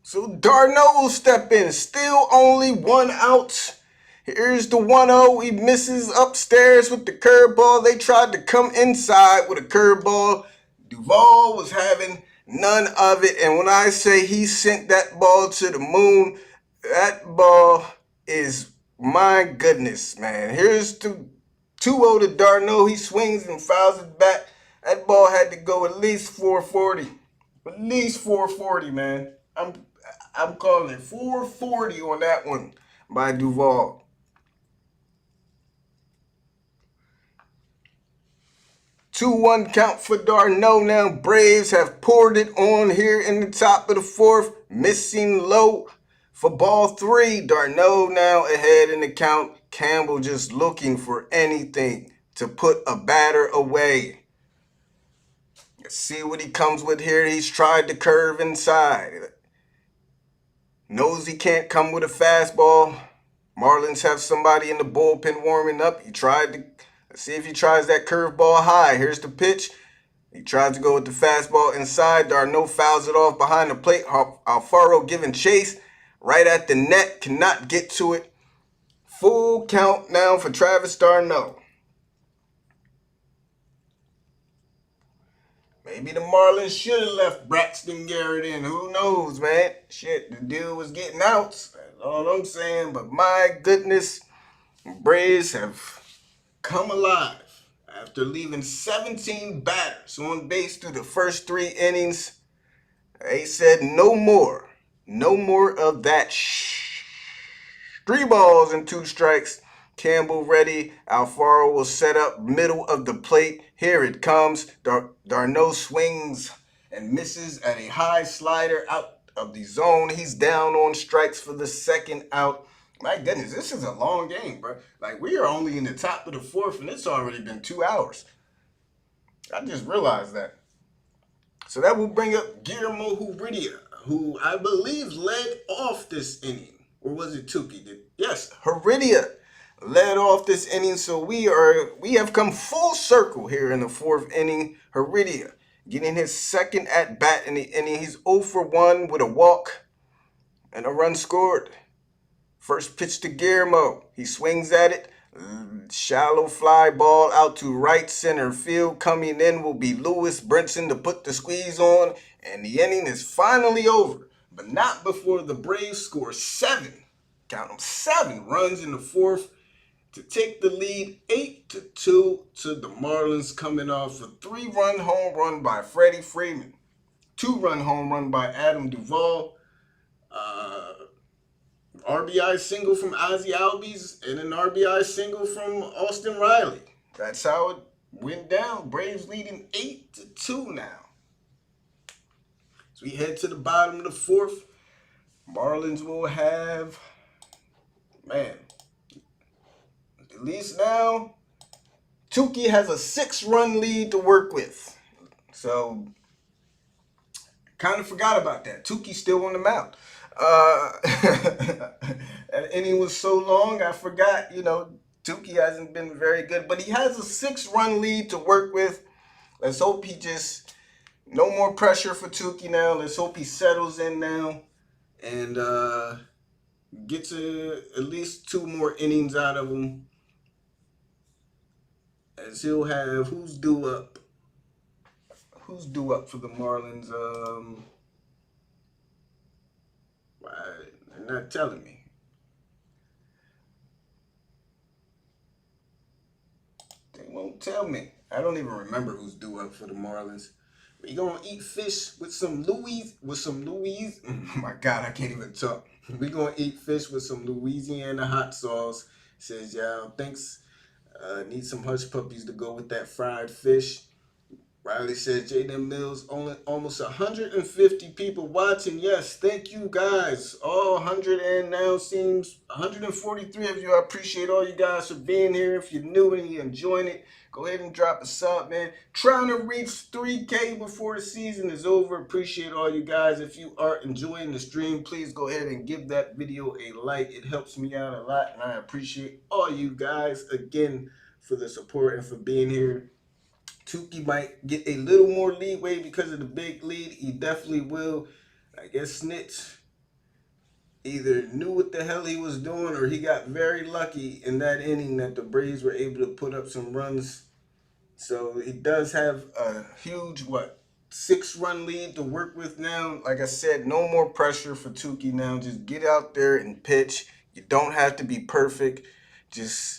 So d'Arnaud will step in. Still only 1 out. Here's the 1-0. He misses upstairs with the curveball. They tried to come inside with a curveball. Duvall was having none of it. And when I say he sent that ball to the moon, that ball is, my goodness, man. Here's the 2-0 to d'Arnaud. He swings and fouls it back. That ball had to go at least 440. At least 440, man. I'm calling it 440 on that one by Duvall. Two-one count for d'Arnaud now. Braves have poured it on here in the top of the 4th. Missing low For ball three, Darno now ahead in the count. Campbell just looking for anything to put a batter away. Let's see what he comes with here. He's tried to curve inside. Knows he can't come with a fastball. Marlins have somebody in the bullpen warming up. Let's see if he tries that curveball high. Here's the pitch. He tries to go with the fastball inside. Darno fouls it off behind the plate. Alfaro giving chase right at the net. Cannot get to it. Full count now for Travis Darno. Maybe the Marlins should have left Braxton Garrett in. Who knows, man? Shit, the dude was getting outs. That's all I'm saying. But my goodness, Braves have come alive after leaving 17 batters on base through the first 3 innings. They said no more. No more of that 3 balls and 2 strikes. Campbell ready. Alfaro will set up middle of the plate. Here it comes. Darno swings and misses at a high slider out of the zone. He's down on strikes for the second out. My goodness, this is a long game, bro. Like, we are only in the top of the 4th, and it's already been 2 hours. I just realized that. So that will bring up Guillermo Heredia, who I believe led off this inning. Or was it Tukey? Yes, Heredia led off this inning. So we have come full circle here in the 4th inning. Heredia getting his second at bat in the inning. He's 0 for 1 with a walk and a run scored. First pitch to Guillermo. He swings at it. Shallow fly ball out to right center field. Coming in will be Lewis Brinson to put the squeeze on. And the inning is finally over. But not before the Braves score 7. Count them, 7 runs in the 4th to take the lead 8-2 to the Marlins, coming off a 3-run home run by Freddie Freeman. 2-run home run by Adam Duvall. RBI single from Ozzie Albies and an RBI single from Austin Riley. That's how it went down. Braves leading 8-2 now. So we head to the bottom of the 4th. Marlins will have, man, at least now, Tukey has a 6-run lead to work with. So, kind of forgot about that. Tukey's still on the mound. That inning was so long, I forgot, Tukey hasn't been very good. But he has a 6-run lead to work with. Let's hope no more pressure for Tukey now. Let's hope he settles in now and gets at least 2 more innings out of him. As he'll have, who's due up? Who's due up for the Marlins? They're not telling me. They won't tell me. I don't even remember who's due up for the Marlins. We gonna eat fish with some Louis. Oh my God, I can't even talk. We gonna eat fish with some Louisiana hot sauce. Says, y'all, thanks. Need some hush puppies to go with that fried fish. Riley says, Jaden Mills, only almost 150 people watching. Yes, thank you guys. All 100 and now seems 143 of you. I appreciate all you guys for being here. If you're new and you're enjoying it, go ahead and drop a sub, man. Trying to reach 3K before the season is over. Appreciate all you guys. If you are enjoying the stream, please go ahead and give that video a like. It helps me out a lot, and I appreciate all you guys again for the support and for being here. Tukey might get a little more leeway because of the big lead. He definitely will. I guess Snitch either knew what the hell he was doing or he got very lucky in that inning that the Braves were able to put up some runs. So he does have a huge, 6-run lead to work with now. Like I said, no more pressure for Tukey now. Just get out there and pitch. You don't have to be perfect. Just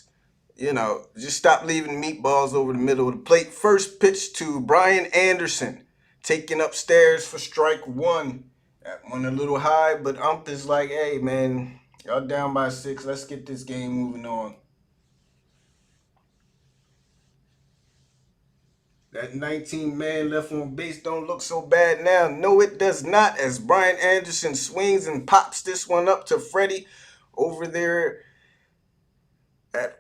stop leaving meatballs over the middle of the plate. First pitch to Brian Anderson. Taken upstairs for strike 1. That one a little high, but Ump is like, hey, man, y'all down by 6. Let's get this game moving on. That 19 man left on base don't look so bad now. No, it does not. As Brian Anderson swings and pops this one up to Freddie over there at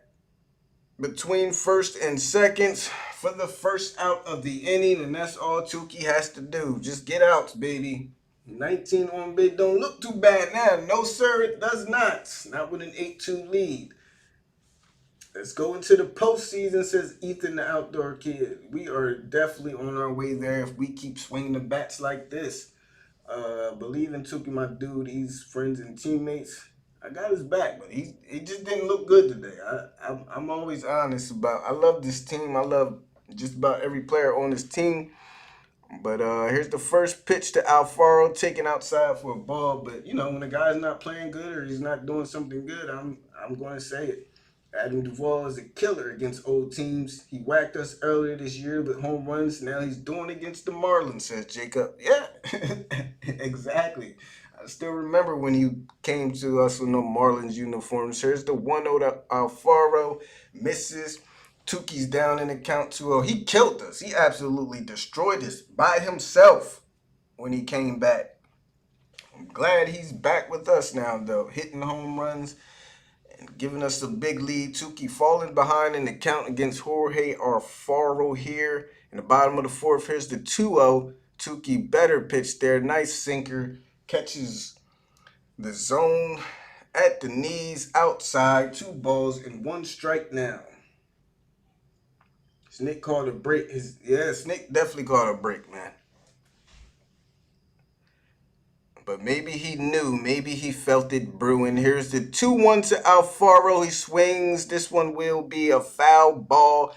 between first and seconds for the first out of the inning, and that's all Tukey has to do. Just get outs, baby. 19 on base don't look too bad now. No, sir, it does not. Not with an 8-2 lead. Let's go into the postseason, says Ethan, the outdoor kid. We are definitely on our way there if we keep swinging the bats like this. Believe in Tukey, my dude. He's friends and teammates. I got his back, but he just didn't look good today. I'm always honest about. I love this team. I love just about every player on this team. But here's the first pitch to Alfaro, taken outside for a ball. But you know, when a guy's not playing good or he's not doing something good, I'm going to say it. Adam Duvall is a killer against old teams. He whacked us earlier this year with home runs. Now he's doing against the Marlins, says Jacob. Yeah, exactly. I still remember when he came to us with no Marlins uniforms. Here's the 1-0 to Alfaro. Misses. Tukey's down in the count 2-0. He killed us. He absolutely destroyed us by himself when he came back. I'm glad he's back with us now, though. Hitting home runs and giving us a big lead. Tukey falling behind in the count against Jorge Alfaro here. In the bottom of the fourth, here's the 2-0. Tukey better pitch there. Nice sinker. Catches the zone at the knees outside. 2 balls and 1 strike now. Snick called a break. Snick definitely called a break, man. But maybe he knew. Maybe he felt it brewing. Here's the 2-1 to Alfaro. He swings. This one will be a foul ball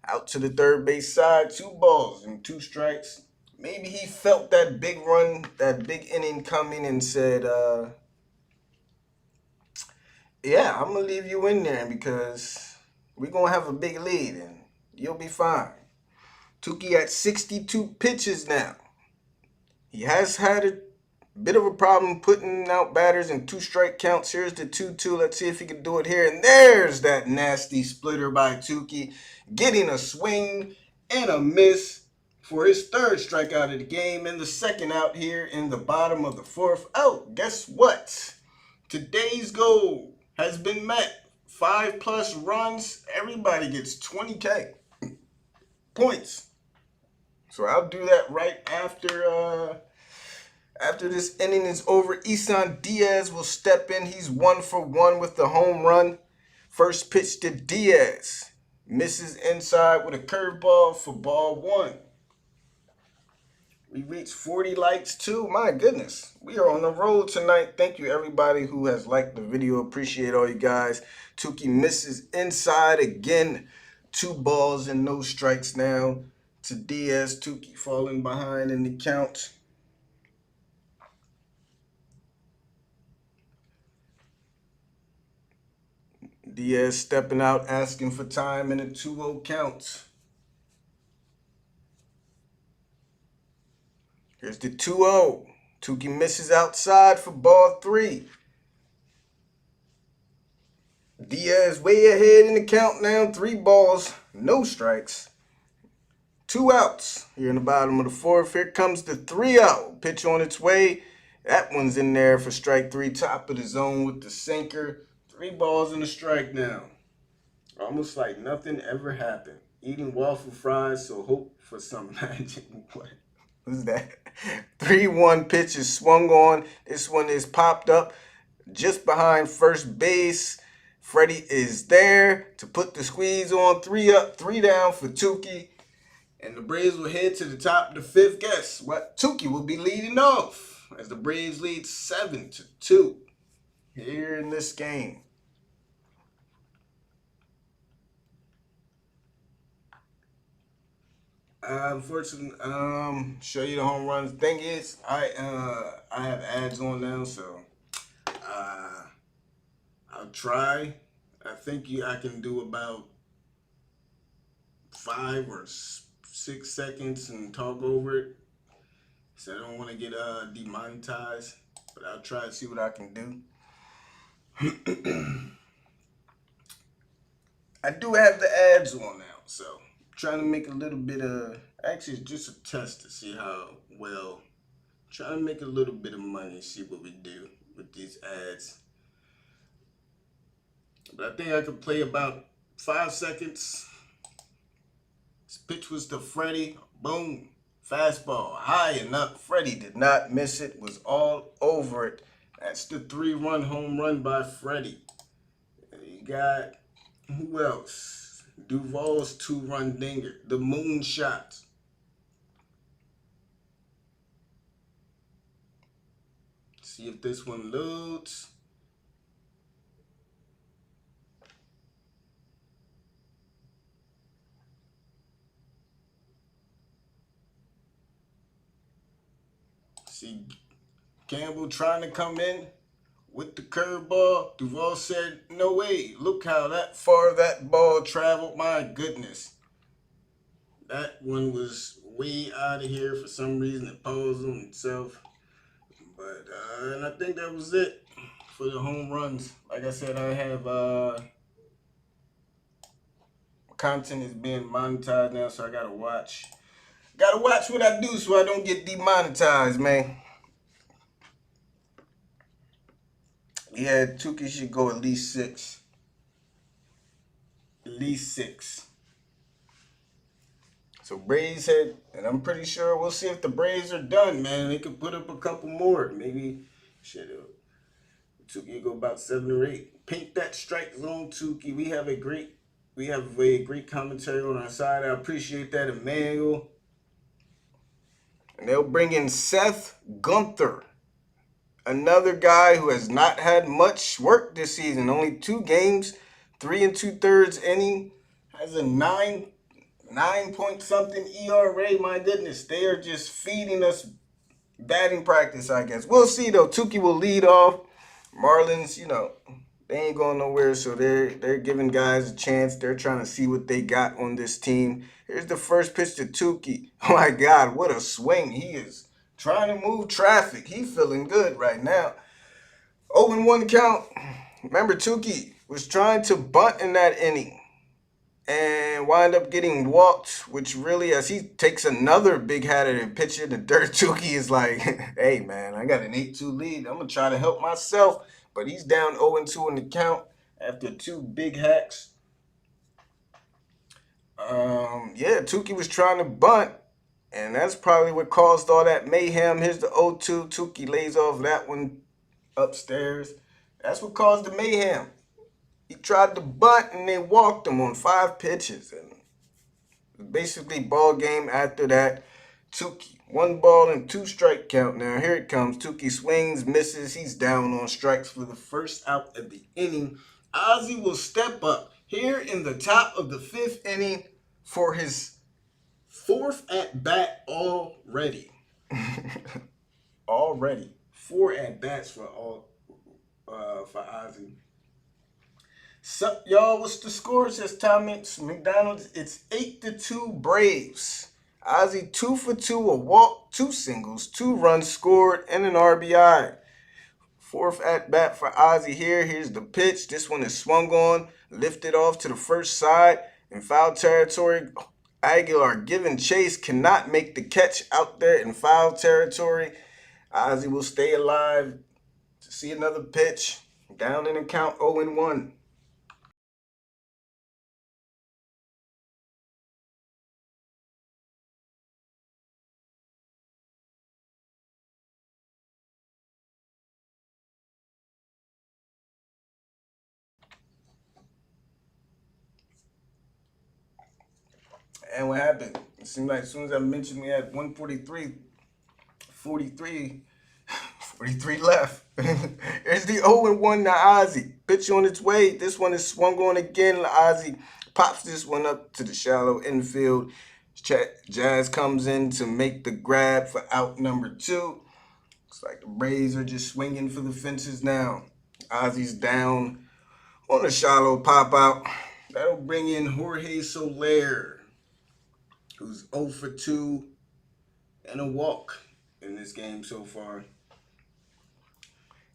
out to the third base side. 2 balls and 2 strikes. Maybe he felt that big run, that big inning coming and said, yeah, I'm going to leave you in there because we're going to have a big lead and you'll be fine. Tukey at 62 pitches now. He has had a bit of a problem putting out batters in 2 strike counts. Here's the 2-2. Let's see if he can do it here. And there's that nasty splitter by Tukey, getting a swing and a miss for his 3rd strikeout of the game and the 2nd out here in the bottom of the 4th. Oh, guess what? Today's goal has been met. 5+ runs. Everybody gets 20K points. So I'll do that right after this inning is over. Isan Diaz will step in. He's 1 for 1 with the home run. First pitch to Diaz. Misses inside with a curveball for ball 1. We reached 40 likes too. My goodness. We are on the road tonight. Thank you everybody who has liked the video. Appreciate all you guys. Tukey misses inside again. 2 balls and no strikes now to Diaz. Tukey falling behind in the count. Diaz stepping out, asking for time in a 2-0 count. Here's the 2-0. Tukey misses outside for ball 3. Diaz way ahead in the count now. 3 balls, no strikes. 2 outs here in the bottom of the 4th. Here comes the 3-0. Pitch on its way. That one's in there for strike 3. Top of the zone with the sinker. 3 balls and a strike now. Almost like nothing ever happened. Eating waffle fries, so hope for some magic. What is that? 3-1 pitch is swung on. This one is popped up just behind first base. Freddie is there to put the squeeze on. 3 up, 3 down for Tukey. And the Braves will head to the top of the 5th. Guess what? Tukey will be leading off as the Braves lead 7-2 here in this game. Unfortunately, show you the home runs. Thing is, I have ads on now, so I'll try. I think I can do about 5 or 6 seconds and talk over it. So I don't want to get demonetized, but I'll try to see what I can do. I do have the ads on now, so trying to make a little bit of, actually it's just a test to see how well, trying to make a little bit of money, see what we do with these ads. But I think I could play about 5 seconds. This pitch was to Freddie. Boom. Fastball. High and up. Freddie did not miss it. Was all over it. That's the 3-run home run by Freddie. You got, who else? Duvall's 2-run dinger. The moonshot. See if this one loads. See Campbell trying to come in with the curveball. Duvall said, no way. Look how that far that ball traveled. My goodness. That one was way out of here for some reason. It paused on itself. But, and I think that was it for the home runs. Like I said, I have, content is being monetized now, so I gotta watch. Gotta watch what I do so I don't get demonetized, man. Yeah, Tukey should go at least 6. At least 6. So Braves had, and I'm pretty sure we'll see if the Braves are done, man. They could put up a couple more. Maybe Tukey go about 7 or 8. Paint that strike zone, Tukey. We have a great commentary on our side. I appreciate that, Emmanuel. And they'll bring in Seth Gunther, another guy who has not had much work this season. Only 2 games, 3 2/3 inning. Has a 9 point something ERA. My goodness, they are just feeding us batting practice, I guess. We'll see though. Tukey will lead off. Marlins, they ain't going nowhere, so they're giving guys a chance. They're trying to see what they got on this team. Here's the first pitch to Tukey. Oh my God, what a swing. He is trying to move traffic. He's feeling good right now. 0-1 count. Remember, Tukey was trying to bunt in that inning and wind up getting walked, which really, as he takes another big-headed pitcher, the dirt, Tukey is like, hey, man, I got an 8-2 lead. I'm going to try to help myself. But he's down 0-2 in the count after 2 big hacks. Yeah, Tukey was trying to bunt, and that's probably what caused all that mayhem. Here's the 0-2. Tukey lays off that one upstairs. That's what caused the mayhem. He tried to bunt, and they walked him on 5 pitches. And basically ball game after that. Tukey, 1 ball and 2 strike count. Now here it comes. Tukey swings, misses. He's down on strikes for the first out of the inning. Ozzie will step up here in the top of the 5th inning for his 4th at bat already. Already 4 at bats for Ozzie. Sup, y'all? What's the score? Says Thomas McDonald's. It's 8-2 Braves. Ozzie 2 for 2, a walk, 2 singles, 2 runs scored, and an RBI. 4th at bat for Ozzie here. Here's the pitch. This one is swung on, lifted off to the first side in foul territory. Aguilar giving chase, cannot make the catch out there in foul territory. Ozzie will stay alive to see another pitch. Down in the count, 0-1. And what happened? It seemed like as soon as I mentioned we had 143, 43 left. Here's the 0-1 to Ozzie. Pitch on its way. This one is swung on again. Ozzie pops this one up to the shallow infield. Jazz comes in to make the grab for out number 2. Looks like the Braves are just swinging for the fences now. Ozzie's down on the shallow pop out. That'll bring in Jorge Soler, who's 0 for 2 and a walk in this game so far.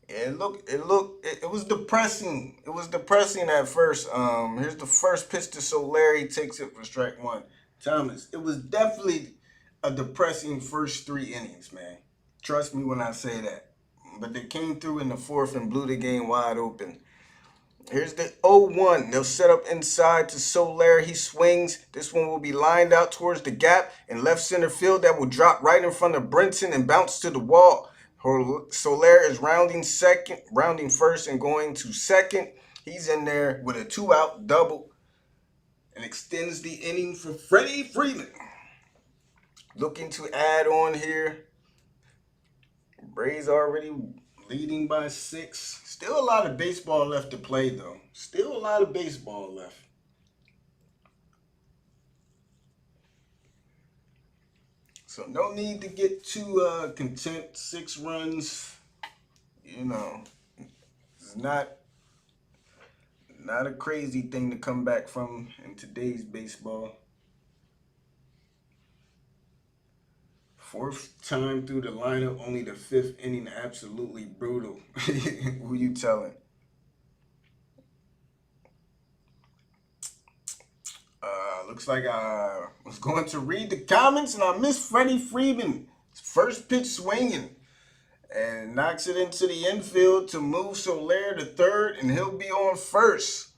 And it was depressing. It was depressing at first. Here's the first pitch to Soler. He takes it for strike 1. Thomas, it was definitely a depressing first 3 innings, man. Trust me when I say that. But they came through in the fourth and blew the game wide open. Here's the 0-1. They'll set up inside to Soler. He swings. This one will be lined out towards the gap in left center field. That will drop right in front of Brinson and bounce to the wall. Soler is rounding first and going to second. He's in there with a 2-out double and extends the inning for Freddie Freeman. Looking to add on here. Braves already leading by 6. Still a lot of baseball left to play, though. Still a lot of baseball left. So no need to get too content. 6 runs, it's not a crazy thing to come back from in today's baseball. 4th time through the lineup, only the 5th inning, absolutely brutal. Who you telling? Looks like I was going to read the comments and I missed Freddie Freeman. First pitch swinging and knocks it into the infield to move Soler to third, and he'll be on first.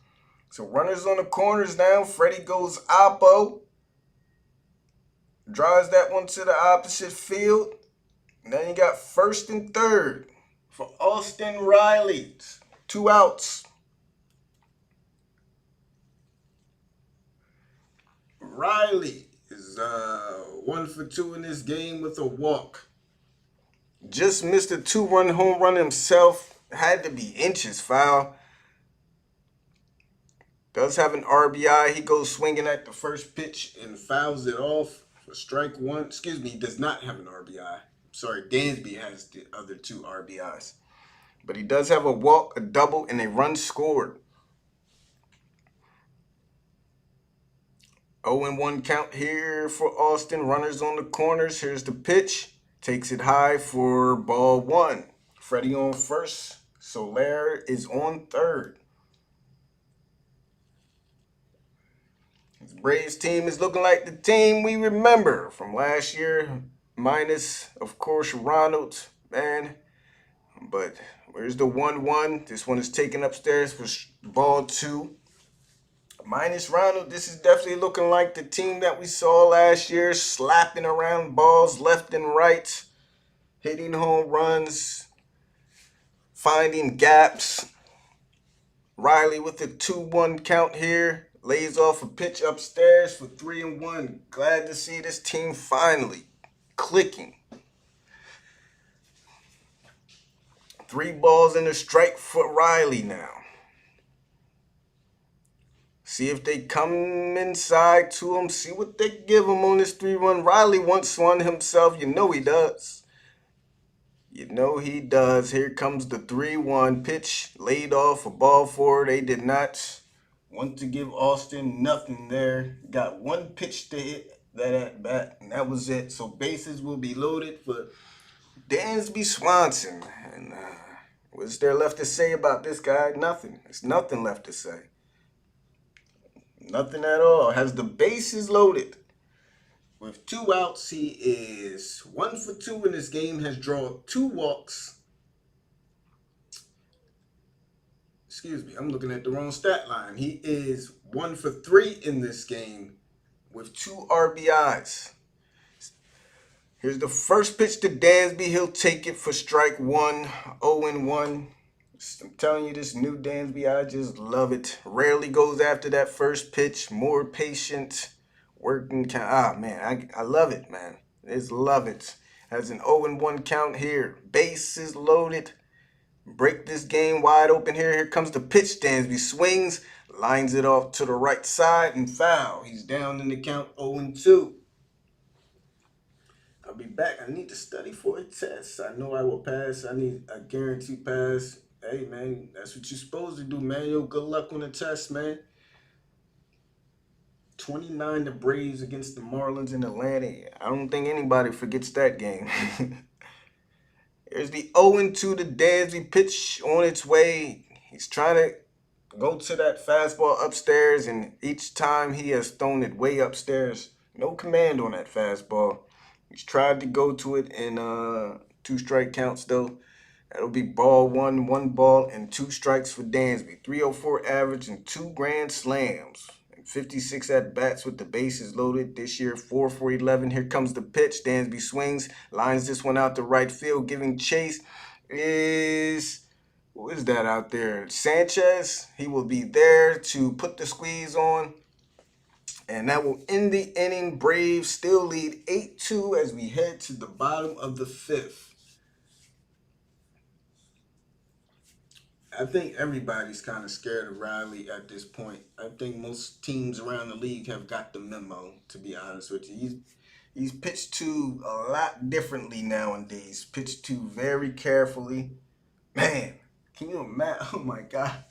So runners on the corners now. Freddie goes oppo. Drives that one to the opposite field. And then you got first and third for Austin Riley. 2 outs. Riley is 1 for 2 in this game with a walk. Just missed a 2-run home run himself. Had to be inches foul. Does have an RBI. He goes swinging at the first pitch and fouls it off for strike 1. Excuse me, he does not have an RBI. Sorry, Dansby has the other 2 RBIs. But he does have a walk, a double, and a run scored. 0-1 count here for Austin. Runners on the corners. Here's the pitch. Takes it high for ball 1. Freddie on first. Soler is on third. This Braves team is looking like the team we remember from last year. Minus, of course, Ronald, man. But where's the 1-1? This one is taken upstairs for ball 2. Minus Ronald, this is definitely looking like the team that we saw last year, slapping around balls left and right, hitting home runs, finding gaps. Riley with the 2-1 count here, lays off a pitch upstairs for 3-1. Glad to see this team finally clicking. 3 balls and a strike for Riley now. See if they come inside to him. See what they give him on this 3-run. Riley wants one himself. You know he does. You know he does. Here comes the 3-1 pitch. Laid off a ball 4. They did not want to give Austin nothing there. Got 1 pitch to hit that at bat, and that was it. So bases will be loaded for Dansby Swanson. And what's there left to say about this guy? Nothing. There's nothing left to say. Nothing at all. Has the bases loaded. With 2 outs, he is 1 for 2 in this game. Has drawn 2 walks. Excuse me, I'm looking at the wrong stat line. He is 1 for 3 in this game with 2 RBIs. Here's the first pitch to Dansby. He'll take it for strike 1. 0-1. I'm telling you, this new Dansby, I just love it. Rarely goes after that first pitch. More patient, working count. Man, I love it, man. Just love it. Has an 0-1 count here. Bases loaded. Break this game wide open here. Here comes the pitch. Dansby swings, lines it off to the right side, and foul. He's down in the count 0-2. I'll be back. I need to study for a test. I know I will pass. I need a guaranteed pass. Hey, man, that's what you're supposed to do, man. Yo, good luck on the test, man. 29 the Braves against the Marlins in Atlanta. I don't think anybody forgets that game. Here's the 0-2 to Dansby. Pitch on its way. He's trying to go to that fastball upstairs, and each time he has thrown it way upstairs. No command on that fastball. He's tried to go to it in two strike counts though. That'll be ball one, one ball, and two strikes for Dansby. 304 average and two grand slams. And 56 at bats with the bases loaded this year. 4 for 11. Here comes the pitch. Dansby swings, lines this one out to right field. Giving chase is, who is that out there? Sanchez. He will be there to put the squeeze on. And that will end the inning. Braves still lead 8-2 as we head to the bottom of the fifth. I think everybody's kind of scared of Riley at this point. I think most teams around the league have got the memo, to be honest with you. He's pitched to a lot differently nowadays. Pitched to very carefully. Man, can you imagine? Oh my God.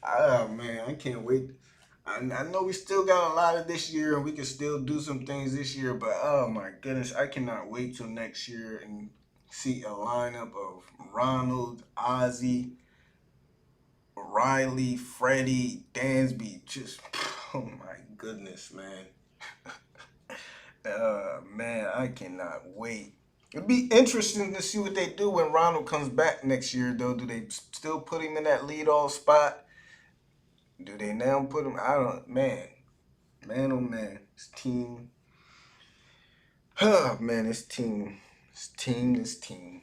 Oh man, I can't wait. I know we still got a lot of this year and we can still do some things this year, but oh my goodness, I cannot wait till next year and see a lineup of Ronald, Ozzie, Riley, Freddie, Dansby. Just, oh my goodness, man. Man, I cannot wait. It'd be interesting to see what they do when Ronald comes back next year, though. Do they still put him in that leadoff spot? Do they now put him? I don't. Man, oh man, this team. Oh man, this team. This team.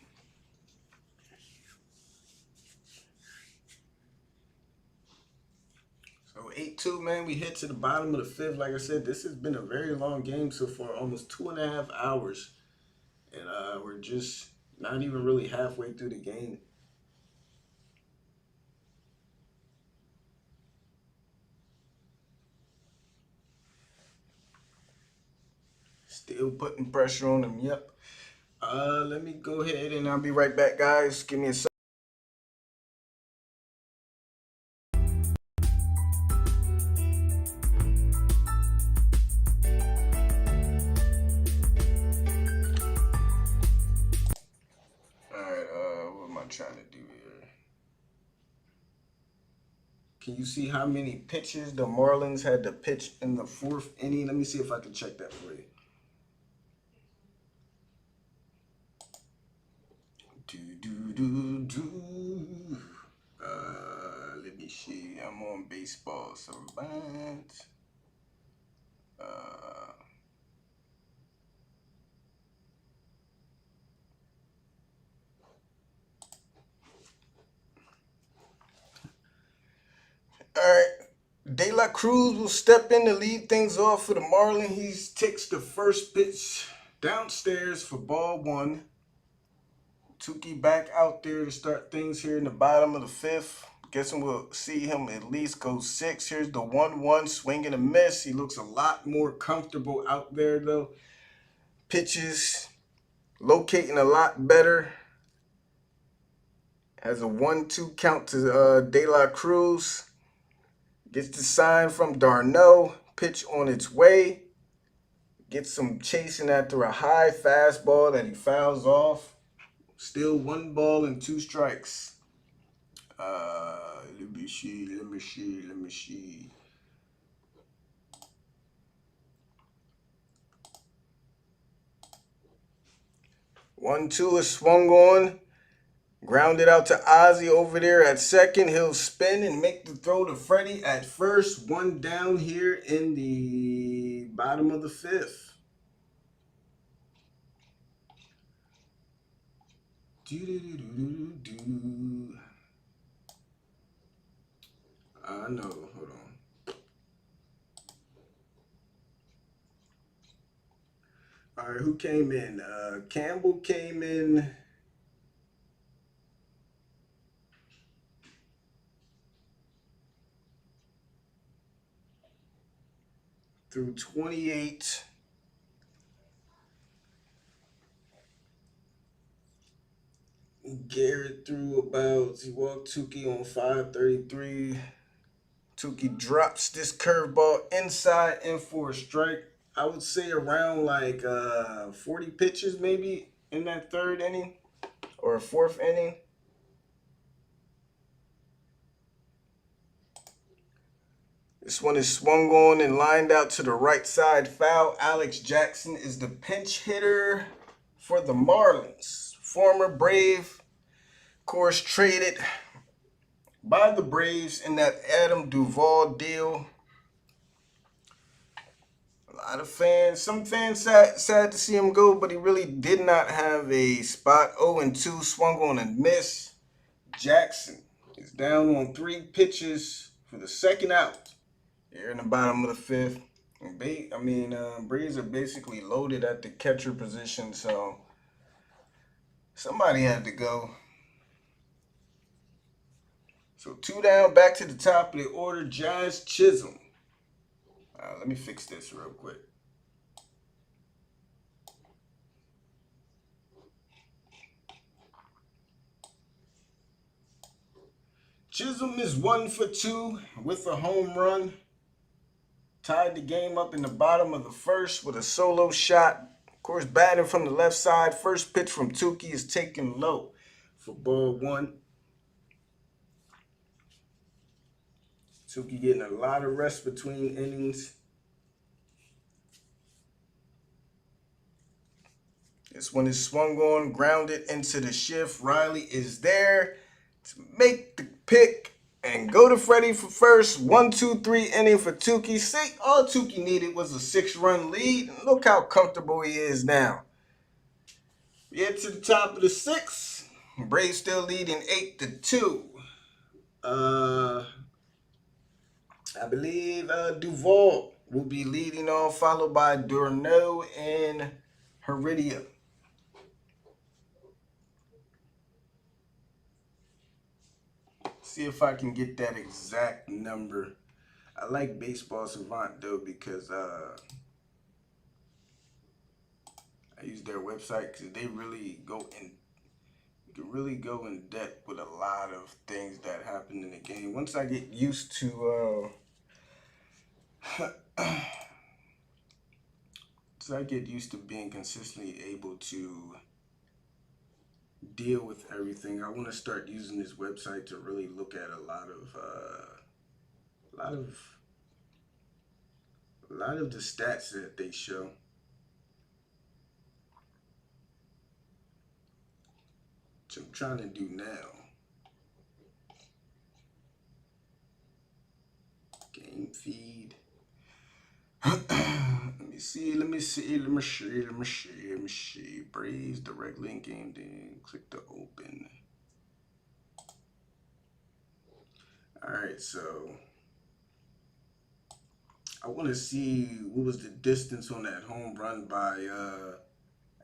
So 8-2, man. We hit to the bottom of the fifth. Like I said, this has been a very long game so far, almost 2.5 hours. And we're just not even really halfway through the game. Still putting pressure on them. Yep. Let me go ahead and I'll be right back, guys. Give me a second. All right. What am I trying to do here? Can you see how many pitches the Marlins had to pitch in the fourth inning? Let me see if I can check that for you. Let me see. I'm on baseball savant. All right. De La Cruz will step in to lead things off for the Marlins. He takes the first pitch downstairs for ball one. Tukey back out there to start things here in the bottom of the fifth. Guessing we'll see him at least go 6. Here's the 1-1 swing and a miss. He looks a lot more comfortable out there though. Pitches locating a lot better. Has a 1-2 count to De La Cruz. Gets the sign from Darno. Pitch on its way. Gets some chasing after a high fastball that he fouls off. Still 1 ball and 2 strikes. Let me see. 1-2 is swung on. Grounded out to Ozzie over there at second. He'll spin and make the throw to Freddie at first. 1 down here in the bottom of the fifth. I know. Hold on. All right, who came in? Campbell came in. Through 28. Garrett threw about, he walked Tukey on 533. Tukey drops this curveball inside in for a strike. I would say around like 40 pitches maybe in that third inning or fourth inning. This one is swung on and lined out to the right side foul. Alex Jackson is the pinch hitter for the Marlins. Former Brave, of course, traded by the Braves in that Adam Duvall deal. A lot of fans, some fans sad to see him go, but he really did not have a spot. 0-2, swung on and miss. Jackson is down on 3 pitches for the second out. Here in the bottom of the 5th. Braves are basically loaded at the catcher position, so somebody had to go. So 2 down, back to the top of the order, Jazz Chisholm. Let me fix this real quick. Chisholm is 1 for 2 with a home run. Tied the game up in the bottom of the 1st with a solo shot. Of course, batting from the left side. First pitch from Tukey is taken low for ball 1. Tukey getting a lot of rest between innings. This one is swung on, grounded into the shift. Riley is there to make the pick and go to Freddie for first. 1-2-3 inning for Tukey. See, all Tukey needed was a 6-run lead. And look how comfortable he is now. We get to the top of the 6th. Braves still leading 8-2. I believe Duvall will be leading on, followed by D'Arnaud and Heredia. See if I can get that exact number. I like Baseball Savant though because I use their website because they really go in. You can really go in depth with a lot of things that happen in the game. Once I get used to being consistently able to deal with everything, I want to start using this website to really look at a lot of the stats that they show. Which I'm trying to do now. Game feed. Let me see. Braves directly in game, then click to open. Alright, so I want to see what was the distance on that home run by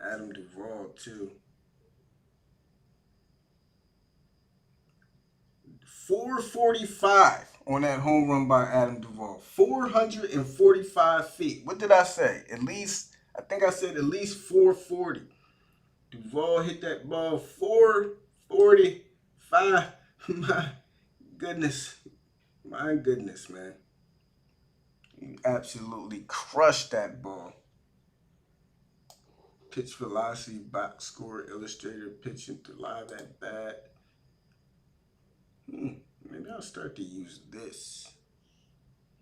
Adam Duvall too. 445 on that home run by Adam Duvall. 445 feet. What did I say? I think I said at least 440. Duvall hit that ball 445. My goodness, man. He absolutely crushed that ball. Pitch velocity, box score, illustrator, pitching to live at bat. Maybe I'll start to use this.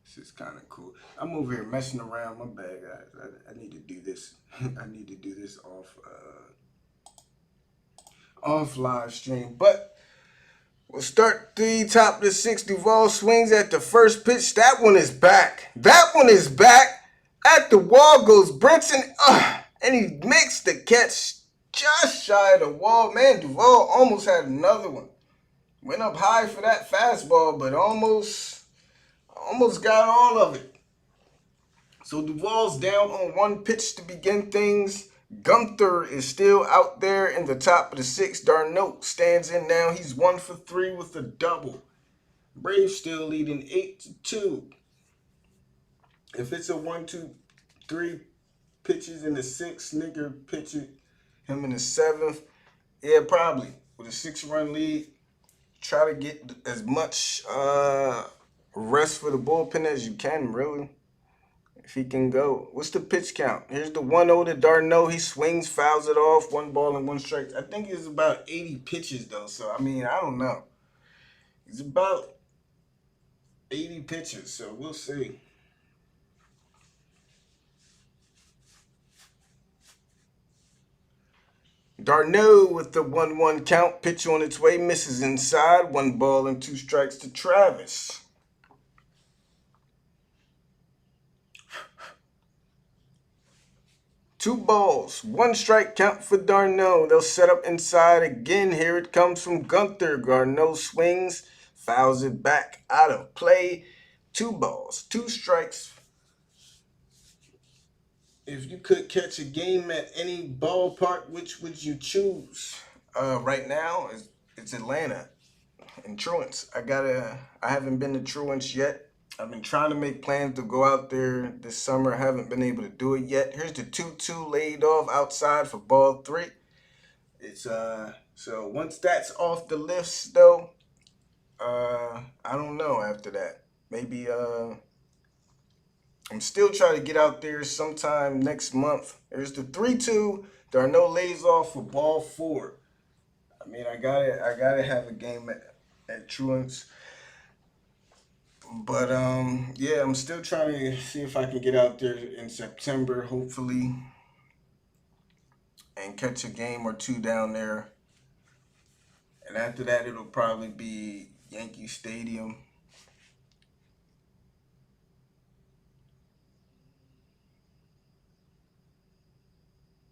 This is kind of cool. I'm over here messing around. My bad, guys. I need to do this. I need to do this off live stream. But we'll start the top of the 6th. Duvall swings at the first pitch. That one is back. At the wall goes Brinson. And he makes the catch just shy of the wall. Man, Duvall almost had another one. Went up high for that fastball, but almost got all of it. So Duvall's down on 1 pitch to begin things. Gunther is still out there in the top of the 6th. D'Arnaud stands in now. He's 1 for 3 with a double. Braves still leading 8-2. If it's a 1-2-3 pitches in the 6th, nigga pitching him in the 7th. Yeah, probably with a 6-run lead. Try to get as much rest for the bullpen as you can, really. If he can go. What's the pitch count? Here's the 1-0 to D'Arnaud. He swings, fouls it off. 1 ball and 1 strike. I think it's about 80 pitches, though. So, I don't know. It's about 80 pitches, so we'll see. Darno with the 1-1 count. Pitch on its way. Misses inside. 1 ball and 2 strikes to Travis. Two balls, 1 strike count for Darno. They'll set up inside again. Here it comes from Gunther. Darno swings, fouls it back out of play. 2 balls, 2 strikes. If you could catch a game at any ballpark, which would you choose? Right now, it's Atlanta and Truance. I haven't been to Truance yet. I've been trying to make plans to go out there this summer. I haven't been able to do it yet. Here's the 2-2 laid off outside for ball 3. It's so once that's off the list though, I don't know after that. Maybe I'm still trying to get out there sometime next month. There's the 3-2. There are no lays off for ball 4. I mean, I gotta have a game at Truance. But yeah, I'm still trying to see if I can get out there in September, hopefully, and catch a game or 2 down there. And after that, it'll probably be Yankee Stadium.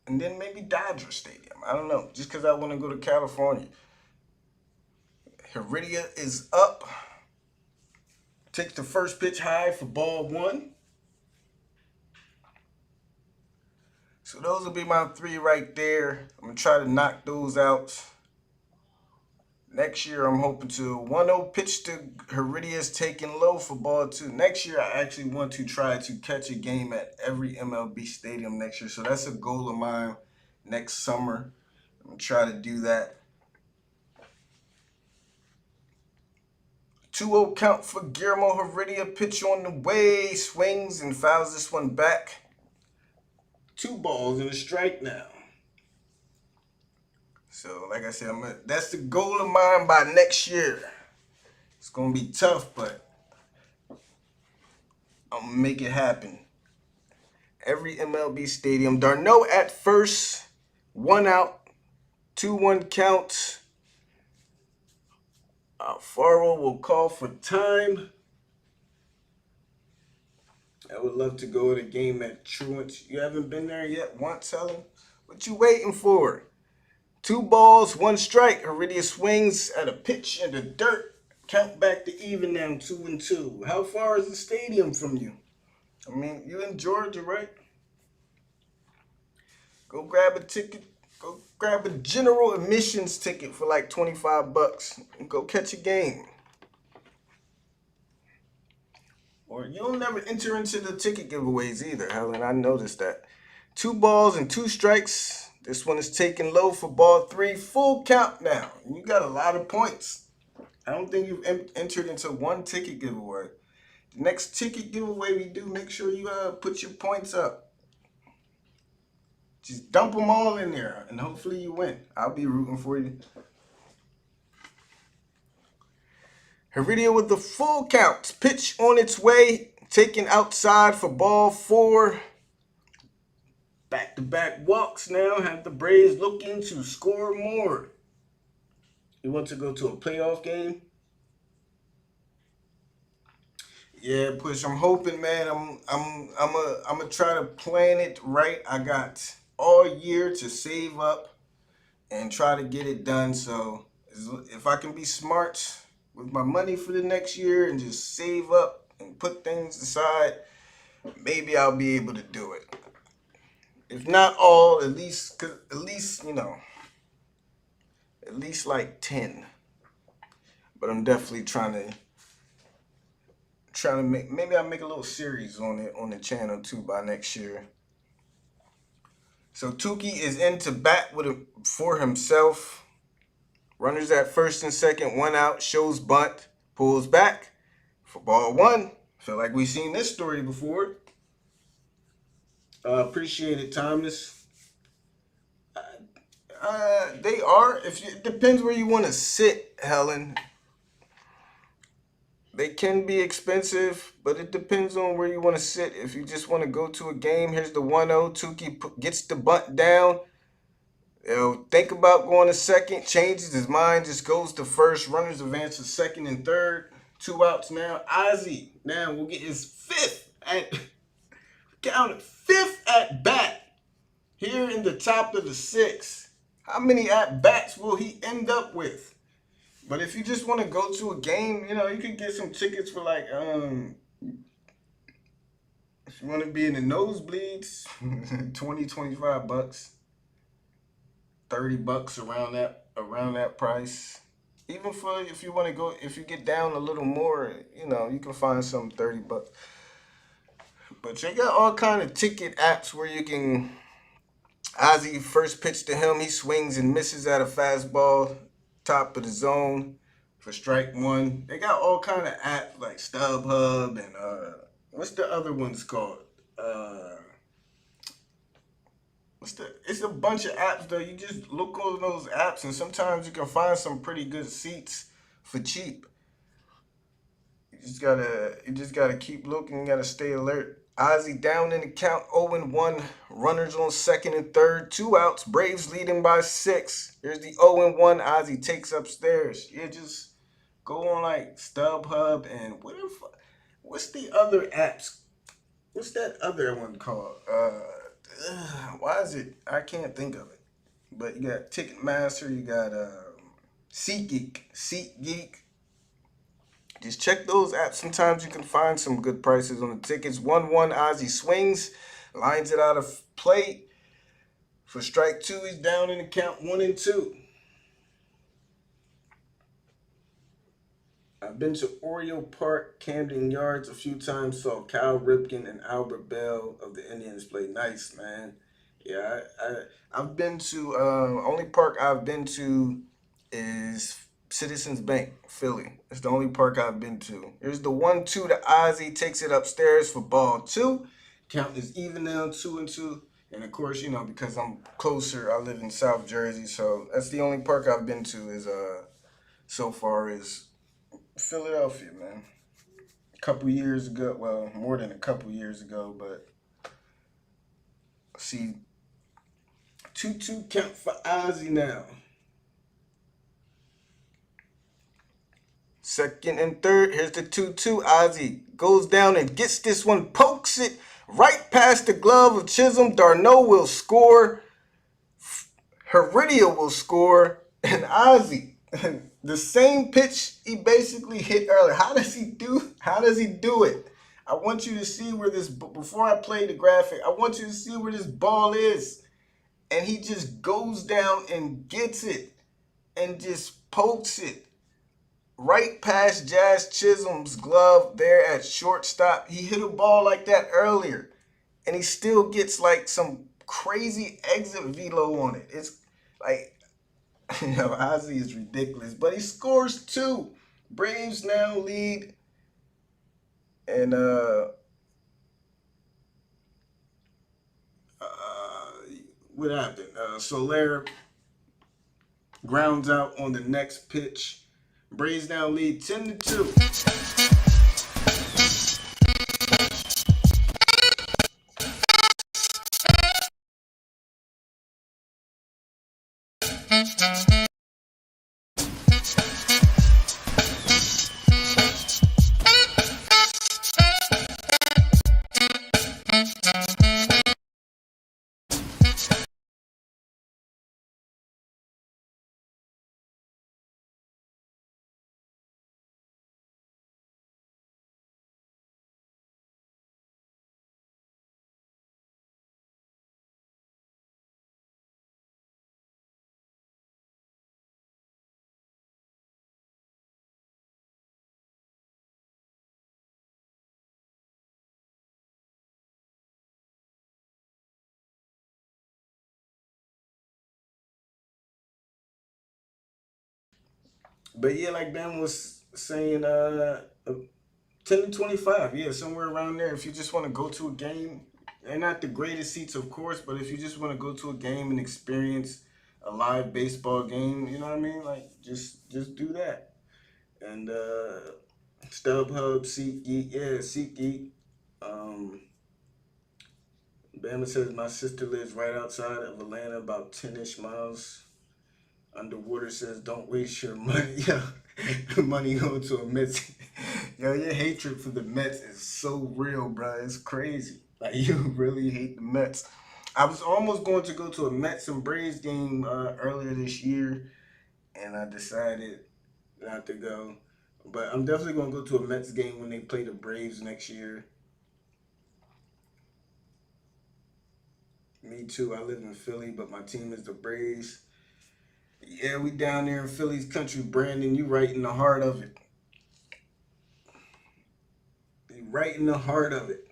And then maybe Dodger Stadium. I don't know, just because I want to go to California. Heredia is up. Takes the first pitch high for ball 1. So those will be my 3 right there. I'm going to try to knock those out. Next year, I'm hoping to 1-0 pitch to Heredia's taking low for ball 2. Next year, I actually want to try to catch a game at every MLB stadium next year. So that's a goal of mine next summer. I'm going to try to do that. 2-0 count for Guillermo Heredia. Pitch on the way. Swings and fouls this one back. 2 balls and a strike now. So, like I said, that's the goal of mine by next year. It's going to be tough, but I'm going to make it happen. Every MLB stadium. Darno at first. 1 out. 2-1 count. Farrell will call for time. I would love to go to a game at Truance. You haven't been there yet once, Helen? What you waiting for? 2 balls, 1 strike. Heredia swings at a pitch in the dirt. Count back to even now, 2-2. How far is the stadium from you? I mean, you in Georgia, right? Go grab a ticket. Go grab a general admissions ticket for like $25 and go catch a game. Or you'll never enter into the ticket giveaways either, Helen. I noticed that. 2 balls and 2 strikes. This one is taken low for ball 3. Full count now. You got a lot of points. I don't think you've entered into 1 ticket giveaway. The next ticket giveaway we do, make sure you put your points up. Just dump them all in there, and hopefully you win. I'll be rooting for you. Heredia with the full count. Pitch on its way. Taken outside for ball 4. Back-to-back walks now. Have the Braves looking to score more. You want to go to a playoff game? Yeah, Push. I'm hoping, man. I'm gonna try to plan it right. I got all year to save up and try to get it done. So if I can be smart with my money for the next year and just save up and put things aside, maybe I'll be able to do it. If not all, at least you know, at least like 10. But I'm definitely trying to make, maybe I'll make a little series on it on the channel too by next year. So Tukey is in to bat for himself. Runners at first and second, 1 out, shows bunt, pulls back for ball 1. Feel like we've seen this story before. Appreciate it, Thomas. They are. It depends where you want to sit, Helen. They can be expensive, but it depends on where you want to sit. If you just want to go to a game, here's the 1-0. Tukey gets the bunt down. Think about going to second, changes his mind, just goes to first. Runners advance to second and third. 2 outs now. Ozzie now will get his fifth at bat here in the top of the sixth. How many at bats will he end up with? But if you just want to go to a game, you can get some tickets for like if you want to be in the nosebleeds, 20, $25, $30 around that price. Even for if you want to go, if you get down a little more, you can find some $30. But they got all kind of ticket apps where you can. Ozzie first pitch to him, he swings and misses at a fastball, top of the zone for strike one. They got all kind of apps like StubHub and what's the other ones called? Uh, It's a bunch of apps though. You just look on those apps, and sometimes you can find some pretty good seats for cheap. You just gotta keep looking. You gotta stay alert. Ozzie down in the count, 0-1. Runners on second and third. 2 outs. Braves leading by 6. Here's the 0-1. Ozzie takes upstairs. Yeah, just go on like StubHub and whatever. What's the other apps? What's that other one called? Why is it? I can't think of it. But you got Ticketmaster. You got SeatGeek. Just check those apps. Sometimes you can find some good prices on the tickets. 1-1. Ozzie swings, lines it out of play. For strike two, he's down in the count 1-2. I've been to Oriole Park, Camden Yards a few times. Saw Cal Ripken and Albert Bell of the Indians play. Nice, man. Yeah, I've been to only park I've been to is Citizens Bank, Philly. It's the only park I've been to. Here's the 1-2 to Ozzie, takes it upstairs for ball two. Count is even now 2-2. And of course, because I'm closer, I live in South Jersey, so that's the only park I've been to is so far is Philadelphia, man. A couple years ago, well, more than a couple years ago, but see 2-2 count for Ozzie now. Second and third. Here's the 2-2. Ozzie goes down and gets this one, pokes it right past the glove of Chisholm. Darno will score. Heredia will score. And Ozzie, the same pitch he basically hit earlier. How does he do it? I want you to see where this, before I play the graphic, I want you to see where this ball is. And he just goes down and gets it and just pokes it right past Jazz Chisholm's glove there at shortstop. He hit a ball like that earlier, and he still gets like some crazy exit velo on it. It's like, Ozzie is ridiculous, but he scores two. Braves now lead, and what happened? Soler grounds out on the next pitch. Braves now lead 10-2. But yeah, like Ben was saying, 10 to 25, yeah, somewhere around there. If you just want to go to a game, they're not the greatest seats, of course, but if you just want to go to a game and experience a live baseball game, you know what I mean? Like, just do that. And StubHub, SeatGeek, yeah, SeatGeek. Um, Bama says my sister lives right outside of Atlanta, about 10-ish miles. Underwater says don't waste your money. Yo, money going to a Mets. Yo, your hatred for the Mets is so real, bro. It's crazy. Like you really hate the Mets. I was almost going to go to a Mets and Braves game earlier this year, and I decided not to go. But I'm definitely gonna go to a Mets game when they play the Braves next year. Me too. I live in Philly, but my team is the Braves. Yeah, we down there in Philly's country, Brandon. You right in the heart of it. You right in the heart of it.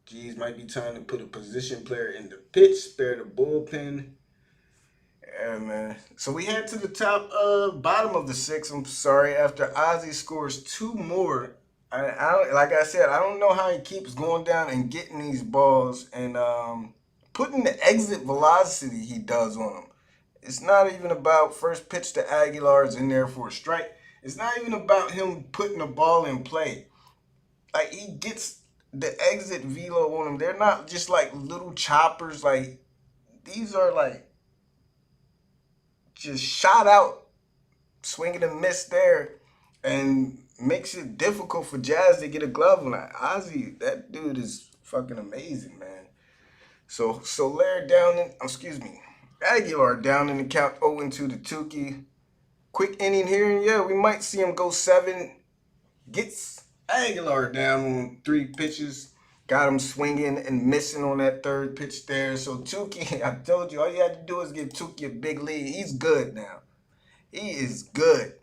G's might be time to put a position player in the pitch, spare the bullpen. Yeah, man. So we head to the bottom of the sixth. I'm sorry. After Ozzy scores two more, I don't, like I said, I don't know how he keeps going down and getting these balls and putting the exit velocity he does on them. It's not even about first pitch to Aguilar's in there for a strike. It's not even about him putting the ball in play. Like he gets the exit velo on them. They're not just like little choppers. Like these are like just shot out, swinging and miss there, and makes it difficult for Jazz to get a glove on that. Ozzy, that dude is fucking amazing, man. So Lair down in, excuse me, Aguilar down in the count 0-2 to Tukey. Quick inning here, and yeah, we might see him go seven. Gets Aguilar down on three pitches. Got him swinging and missing on that third pitch there. So Tukey, I told you, all you had to do is give Tukey a big lead. He's good now. He is good.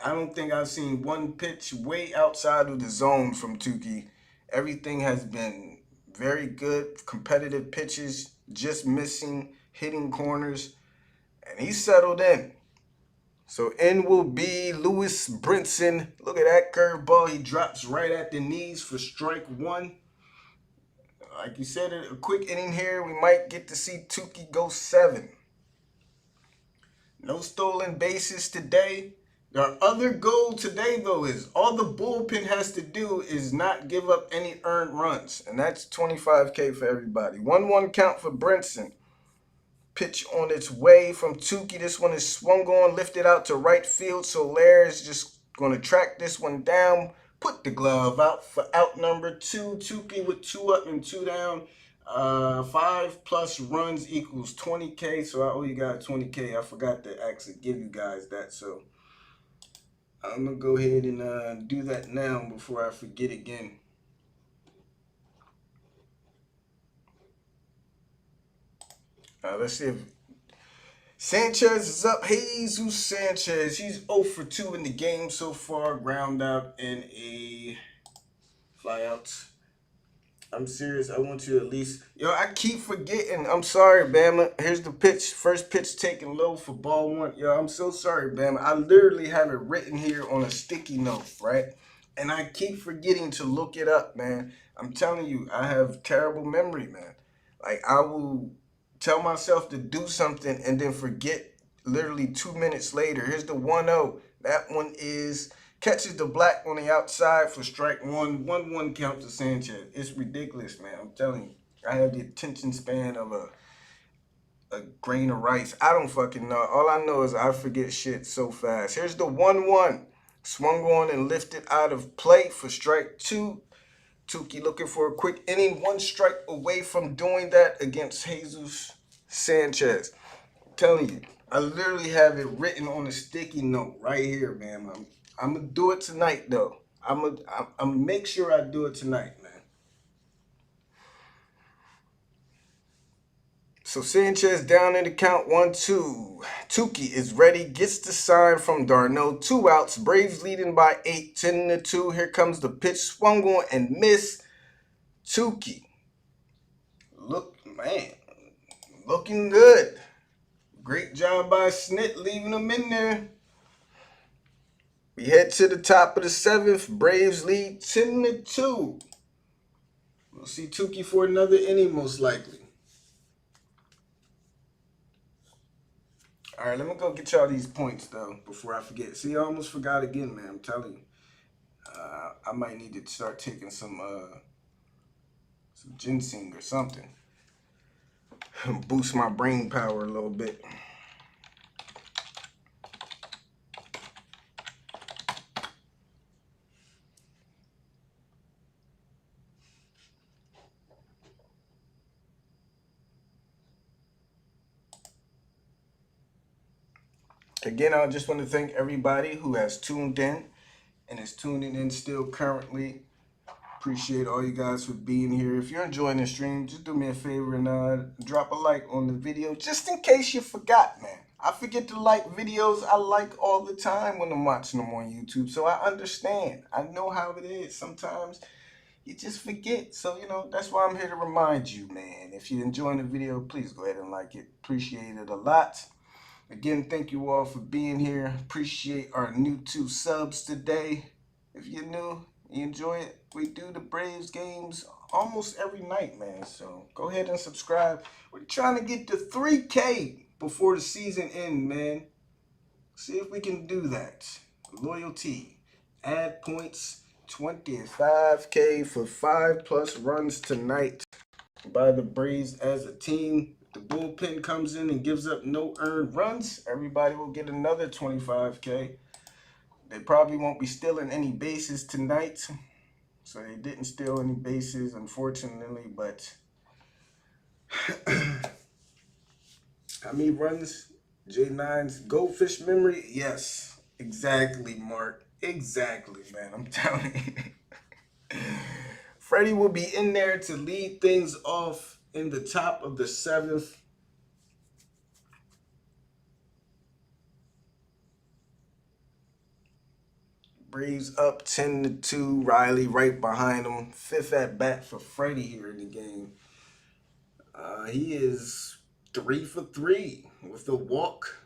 I don't think I've seen one pitch way outside of the zone from Tukey. Everything has been very good, competitive pitches, just missing, hitting corners, and he's settled in. So in will be Lewis Brinson. Look at that curveball. He drops right at the knees for strike one. Like you said, a quick inning here. We might get to see Tukey go seven. No stolen bases today. Our other goal today, though, is all the bullpen has to do is not give up any earned runs. And that's 25K for everybody. 1-1 count for Brinson. Pitch on its way from Tukey. This one is swung on, lifted out to right field. So Lair is just going to track this one down. Put the glove out for out number two. Tukey with 2 up and 2 down. 5 plus runs equals 20K. So I owe you guys 20K. I forgot to actually give you guys that. So I'm going to go ahead and do that now before I forget again. Let's see if Sanchez is up. Jesus Sanchez. He's 0 for 2 in the game so far. Ground out and a fly out. I'm serious. I want you at least. Yo, I keep forgetting. I'm sorry, Bama. Here's the pitch. First pitch taken low for ball one. Yo, I'm so sorry, Bama. I literally have it written here on a sticky note, right? And I keep forgetting to look it up, man. I'm telling you, I have terrible memory, man. Like, I will tell myself to do something and then forget literally 2 minutes later. Here's the 1-0. That one is catches the black on the outside for strike one. 1-1 count to Sanchez. It's ridiculous, man. I'm telling you. I have the attention span of a grain of rice. I don't fucking know. All I know is I forget shit so fast. Here's the 1-1. Swung on and lifted out of play for strike two. Tukey looking for a quick inning. 1 strike away from doing that against Jesus Sanchez. I'm telling you, I literally have it written on a sticky note right here, man. I'm gonna do it tonight, though. I'm gonna make sure I do it tonight, man. So Sanchez down in the count 1-2. Tukey is ready. Gets the sign from Darno. 2 outs. Braves leading by 8, 10-2. Here comes the pitch. Swung on and missed. Tukey. Look, man. Looking good. Great job by Snit leaving him in there. We head to the top of the 7th. Braves lead 10-2. We'll see Tukey for another inning most likely. All right, let me go get y'all these points, though, before I forget. See, I almost forgot again, man. I'm telling you. I might need to start taking some ginseng or something. Boost my brain power a little bit. Again, I just want to thank everybody who has tuned in and is tuning in still currently. Appreciate all you guys for being here. If you're enjoying the stream, just do me a favor and drop a like on the video, just in case you forgot, man. I forget to like videos I like all the time when I'm watching them on YouTube, so I understand. I know how it is. Sometimes you just forget. So, that's why I'm here to remind you, man. If you're enjoying the video, please go ahead and like it. Appreciate it a lot. Again, thank you all for being here. Appreciate our new 2 subs today. If you're new, you enjoy it. We do the Braves games almost every night, man. So go ahead and subscribe. We're trying to get to 3K before the season ends, man. See if we can do that. Loyalty. Add points. 25K for 5+ runs tonight by the Braves as a team. If the bullpen comes in and gives up no earned runs, everybody will get another 25K. They probably won't be stealing any bases tonight. So they didn't steal any bases, unfortunately, but how many runs? J9's goldfish memory? Yes, exactly, Mark. Exactly, man. I'm telling you. Freddie will be in there to lead things off in the top of the 7th. Braves up 10-2. Riley right behind him. 5th at bat for Freddie here in the game. He is 3 for 3 with a walk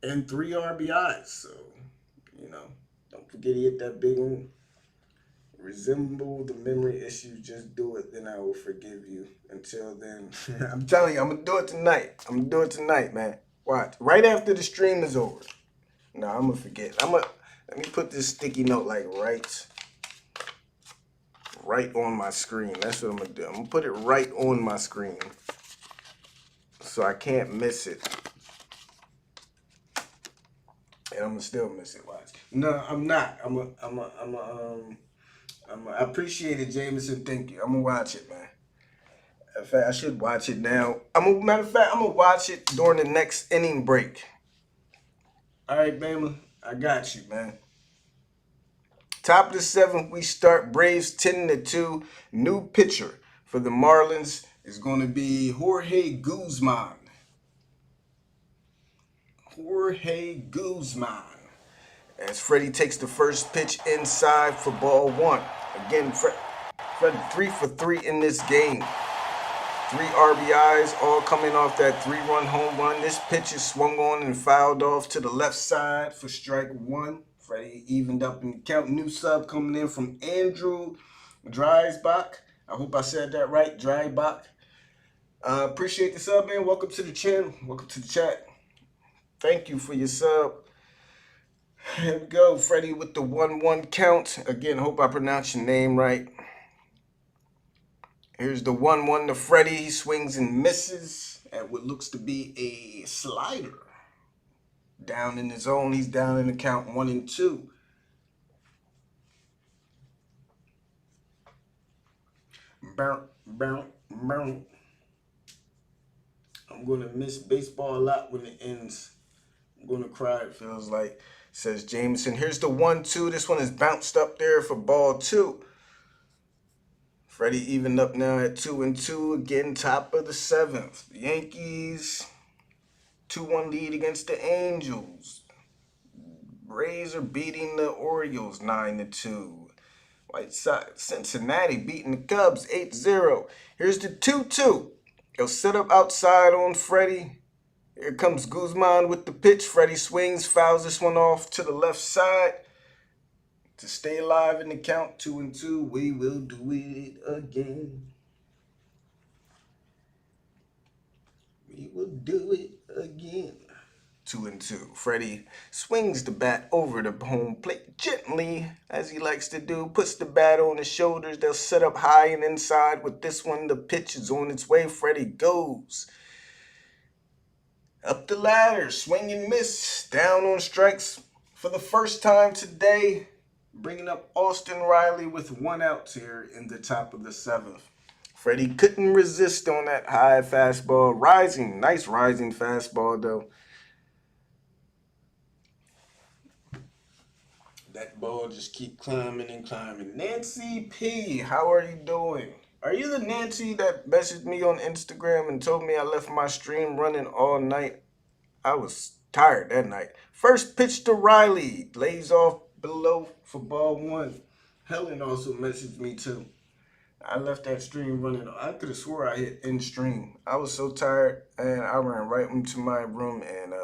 and 3 RBIs. So, don't forget he hit that big one. Resemble the memory issue. Just do it, then I will forgive you. Until then, I'm telling you, I'm going to do it tonight. I'm going to do it tonight, man. Watch. Right after the stream is over. No, I'm going to forget. Let me put this sticky note like right on my screen. That's what I'm going to do. I'm going to put it right on my screen so I can't miss it. And I'm going to still miss it. Watch. No, I'm not. I appreciate it, Jameson. Thank you. I'm going to watch it, man. In fact, I should watch it now. Matter of fact, I'm going to watch it during the next inning break. All right, Bama. I got you, man. Top of the 7th, we start Braves 10-2. New pitcher for the Marlins is going to be Jorge Guzman. As Freddie takes the first pitch inside for ball 1. Again, Fred 3 for 3 in this game. 3 RBIs, all coming off that 3-run home run. This pitch is swung on and fouled off to the left side for strike 1. Freddie evened up in the count. New sub coming in from Andrew Dreisbach. I hope I said that right, Dreisbach. Appreciate the sub, man. Welcome to the channel. Welcome to the chat. Thank you for your sub. Here we go. Freddie with the 1-1 count. Again, hope I pronounced your name right. Here's the 1-1 to Freddie. He swings and misses at what looks to be a slider. Down in the zone. He's down in the count 1-2. I'm going to miss baseball a lot when it ends. I'm going to cry, it feels like, says Jameson. Here's the 1-2. This one is bounced up there for ball 2. Freddie evened up now at 2-2. Again, top of the 7th. The Yankees, 2-1 lead against the Angels. Rays are beating the Orioles 9-2. White Sox, Cincinnati beating the Cubs 8-0. Here's the 2-2. He'll set up outside on Freddie. Here comes Guzman with the pitch. Freddie swings, fouls this one off to the left side. To stay alive in the count, 2-2, we will do it again. We will do it again. 2-2. Freddie swings the bat over the home plate gently, as he likes to do. Puts the bat on his shoulders. They'll set up high and inside. With this one, the pitch is on its way. Freddie goes up the ladder, swing and miss, down on strikes for the first time today. Bringing up Austin Riley with 1 out here in the top of the 7th. Freddie couldn't resist on that high fastball. Nice rising fastball though. That ball just keep climbing and climbing. Nancy P, how are you doing? Are you the Nancy that messaged me on Instagram and told me I left my stream running all night? I was tired that night. First pitch to Riley. Lays off below for ball 1. Helen also messaged me too. I left that stream running. I could have swore I hit end stream. I was so tired, and I ran right into my room and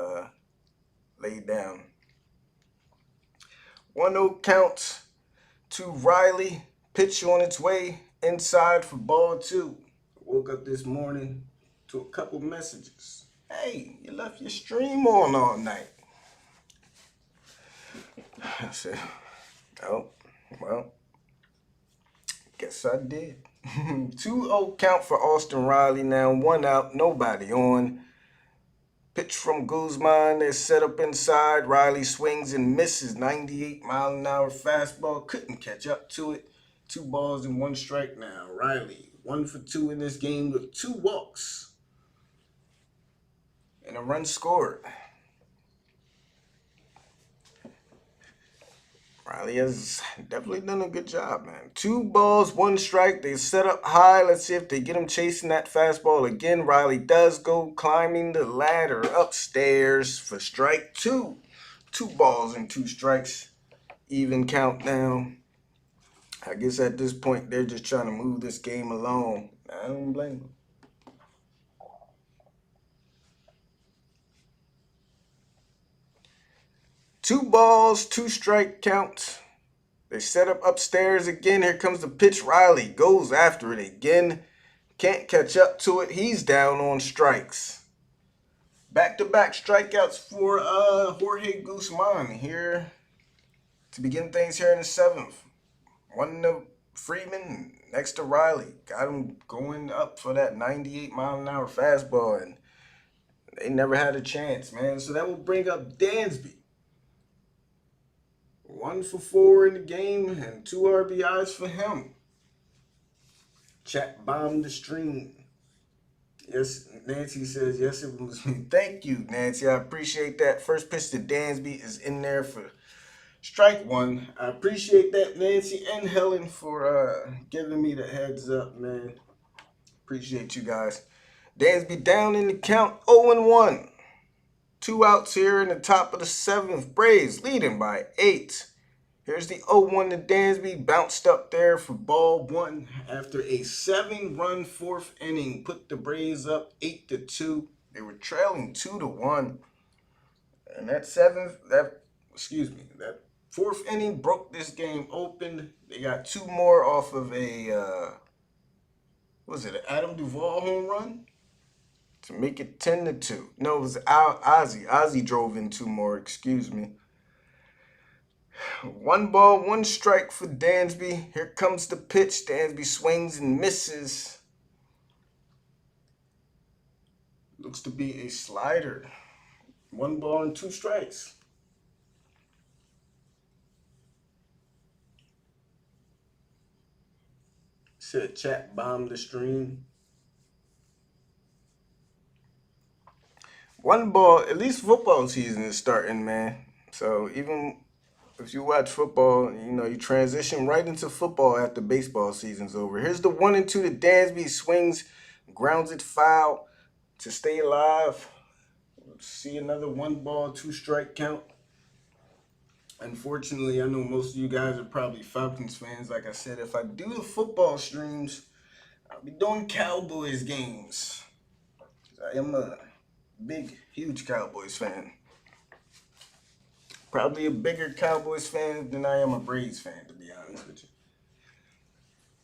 laid down. 1-0 count to Riley. Pitch on its way inside for ball 2. Woke up this morning to a couple messages. Hey, you left your stream on all night. I said, oh, well, guess I did. 2-0 count for Austin Riley now. 1 out, nobody on. Pitch from Guzman. They're set up inside. Riley swings and misses. 98-mile-an-hour fastball. Couldn't catch up to it. 2 balls and 1 strike now. Riley 1 for 2 in this game with 2 walks and a run scored. Riley has definitely done a good job, man. 2 balls, 1 strike. They set up high. Let's see if they get him chasing that fastball again. Riley does go climbing the ladder upstairs for strike 2. 2 balls and 2 strikes. Even count now. I guess at this point, they're just trying to move this game along. I don't blame them. Two balls, 2 strike count. They set up upstairs again. Here comes the pitch. Riley goes after it again. Can't catch up to it. He's down on strikes. Back-to-back strikeouts for Jorge Guzman here to begin things here in the 7th. 1 to Freeman next to Riley. Got him going up for that 98-mile-an-hour fastball, and they never had a chance, man. So that will bring up Dansby. 1 for 4 in the game and 2 RBIs for him. Chat bombed the stream. Yes, Nancy says, yes, it was me. Thank you, Nancy. I appreciate that. First pitch to Dansby is in there for strike 1. I appreciate that, Nancy and Helen, for giving me the heads up, man. Appreciate you guys. Dansby down in the count, 0-1. 2 outs here in the top of the 7th. Braves leading by 8. Here's the 0-1 to Dansby. Bounced up there for ball 1 after a 7-run 4th inning. Put the Braves up 8-2. They were trailing 2-1. And that 4th inning broke this game open. They got 2 more off of an Adam Duvall home run to make it 10-2. No, it was Ozzie. Ozzie drove in 2 more, excuse me. 1 ball, 1 strike for Dansby. Here comes the pitch. Dansby swings and misses. Looks to be a slider. 1 ball and 2 strikes. Said chat bombed the stream. 1 ball. At least football season is starting, man. So even if you watch football, you know, you transition right into football after baseball season's over. Here's the 1-2 to Dansby. Swings, grounds it foul to stay alive. See another 1 ball, 2 strike count. Unfortunately, I know most of you guys are probably Falcons fans. Like I said, if I do the football streams, I'll be doing Cowboys games. I am a big, huge Cowboys fan. Probably a bigger Cowboys fan than I am a Braves fan, to be honest with you.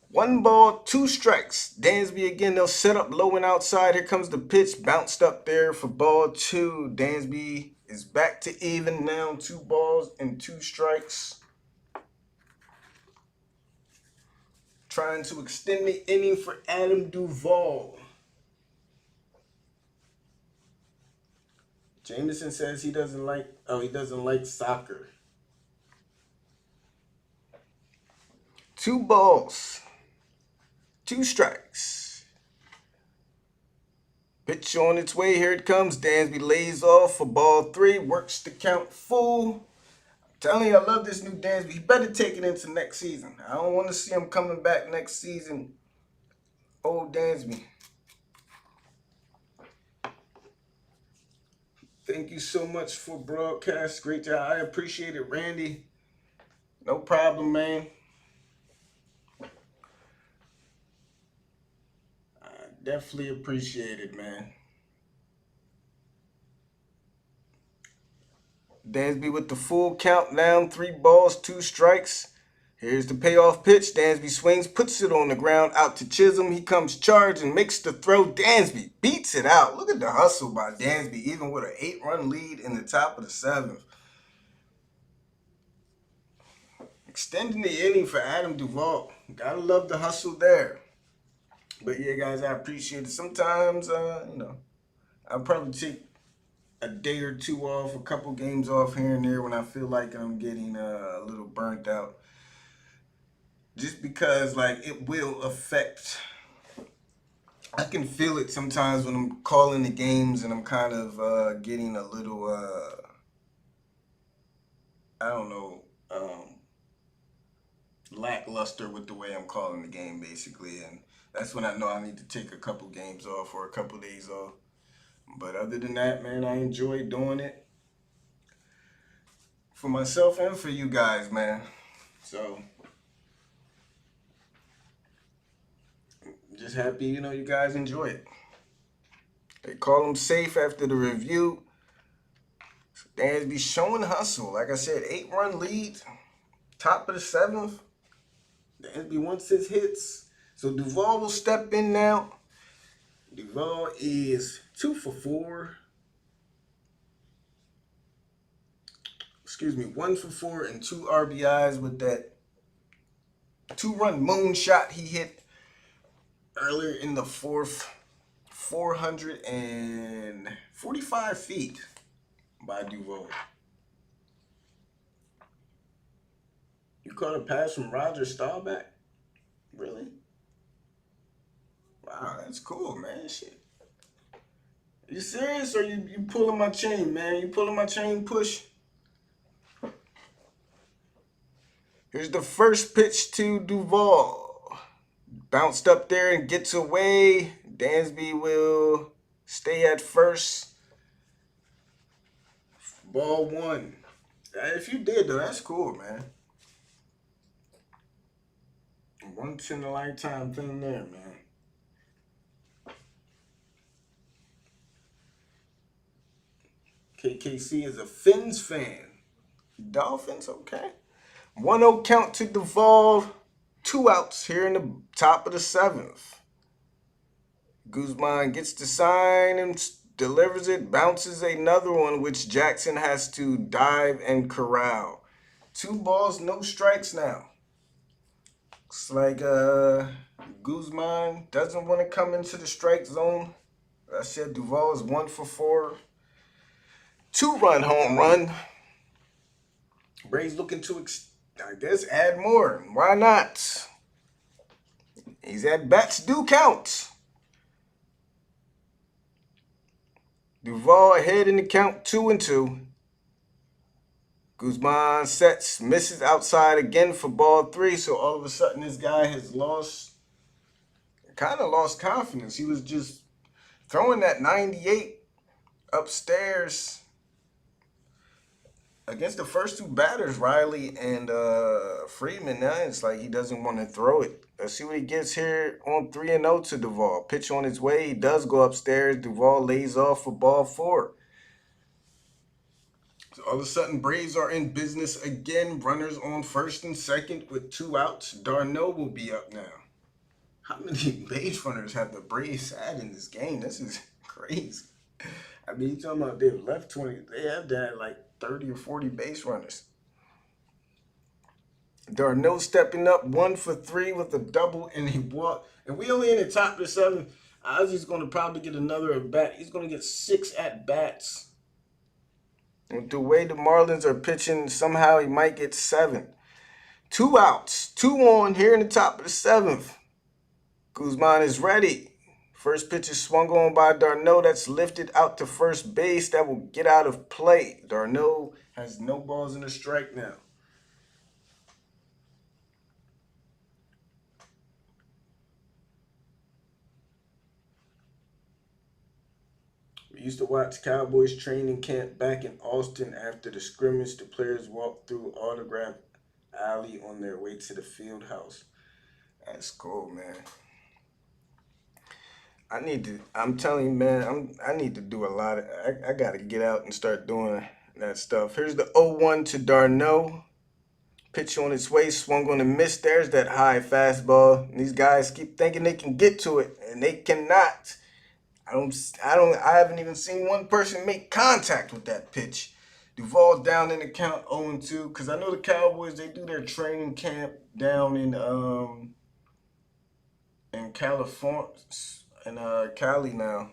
1 ball, 2 strikes. Dansby again, they'll set up low and outside. Here comes the pitch, bounced up there for ball 2. Dansby is back to even now. 2 balls and 2 strikes. Trying to extend the inning for Adam Duvall. Jameson says he doesn't like soccer. 2 balls, 2 strikes. Pitch on its way. Here it comes. Dansby lays off for ball 3. Works the count full. I'm telling you, I love this new Dansby. He better take it into next season. I don't want to see him coming back next season. Old Dansby. Thank you so much for broadcast. Great job. I appreciate it, Randy. No problem, man. I definitely appreciate it, man. Dansby with the full count down. 3 balls, 2 strikes. Here's the payoff pitch. Dansby swings, puts it on the ground, out to Chisholm. He comes charging, makes the throw. Dansby beats it out. Look at the hustle by Dansby, even with an 8-run lead in the top of the 7th. Extending the inning for Adam Duvall. Gotta love the hustle there. But yeah, guys, I appreciate it. Sometimes, I'll probably take a day or 2 off, a couple games off here and there when I feel like I'm getting a little burnt out. Just because, it will affect. I can feel it sometimes when I'm calling the games and I'm kind of getting a little, lackluster with the way I'm calling the game, basically. And that's when I know I need to take a couple games off or a couple days off. But other than that, man, I enjoy doing it for myself and for you guys, man. So just happy, you guys enjoy it. They call him safe after the review. Dansby showing hustle. Like I said, 8-run lead, top of the 7th. Dansby wants his hits. So Duvall will step in now. Duvall is 2 for 4. 1 for 4 and 2 RBIs with that 2-run moonshot he hit earlier in the 4th. 445 feet by Duvall. You caught a pass from Roger Staubach? Really? Wow, that's cool, man. Shit. You serious, or you pulling my chain, man? You pulling my chain, push? Here's the first pitch to Duvall. Bounced up there and gets away. Dansby will stay at first. Ball 1. If you did, though, that's cool, man. Once in a lifetime thing there, man. KKC is a Fins fan. Dolphins, okay. 1-0 count to Duvall. 2 outs here in the top of the 7th. Guzman gets the sign and delivers it. Bounces another one, which Jackson has to dive and corral. 2 balls, no strikes now. Looks like Guzman doesn't want to come into the strike zone. I said Duvall is 1 for 4. 2-run home run. Braves looking to, add more. Why not? These at-bats do count. Duvall ahead in the count, 2-2. Guzman sets, misses outside again for ball 3. So all of a sudden this guy has lost confidence. He was just throwing that 98 upstairs against the first 2 batters, Riley and Freeman. Now it's like he doesn't want to throw it. Let's see what he gets here on 3-0 to Duvall. Pitch on his way. He does go upstairs. Duvall lays off for ball 4. So all of a sudden, Braves are in business again. Runners on first and second with 2 outs. Darno will be up now. How many base runners have the Braves had in this game? This is crazy. I mean, you talking about they've left 20. They have that like 30 or 40 base runners. Darno stepping up 1 for 3 with a double and he walked. And we only in the top of the 7th. Ozzy's going to probably get another at bat. He's going to get 6 at bats. And the way the Marlins are pitching, somehow he might get 7. 2 outs, 2 on here in the top of the 7th. Guzman is ready. First pitch is swung on by Darno. That's lifted out to first base. That will get out of play. Darno has no balls in a strike now. We used to watch Cowboys training camp back in Austin. After the scrimmage, the players walked through Autograph Alley on their way to the field house. That's cool, man. I'm telling you, man, I need to do a lot of, I got to get out and start doing that stuff. Here's the 0-1 to Darno. Pitch on its way, swung on a miss. There's that high fastball. And these guys keep thinking they can get to it, and they cannot. I haven't even seen one person make contact with that pitch. Duvall's down in the count 0-2, because I know the Cowboys, they do their training camp down in California, in Cali now,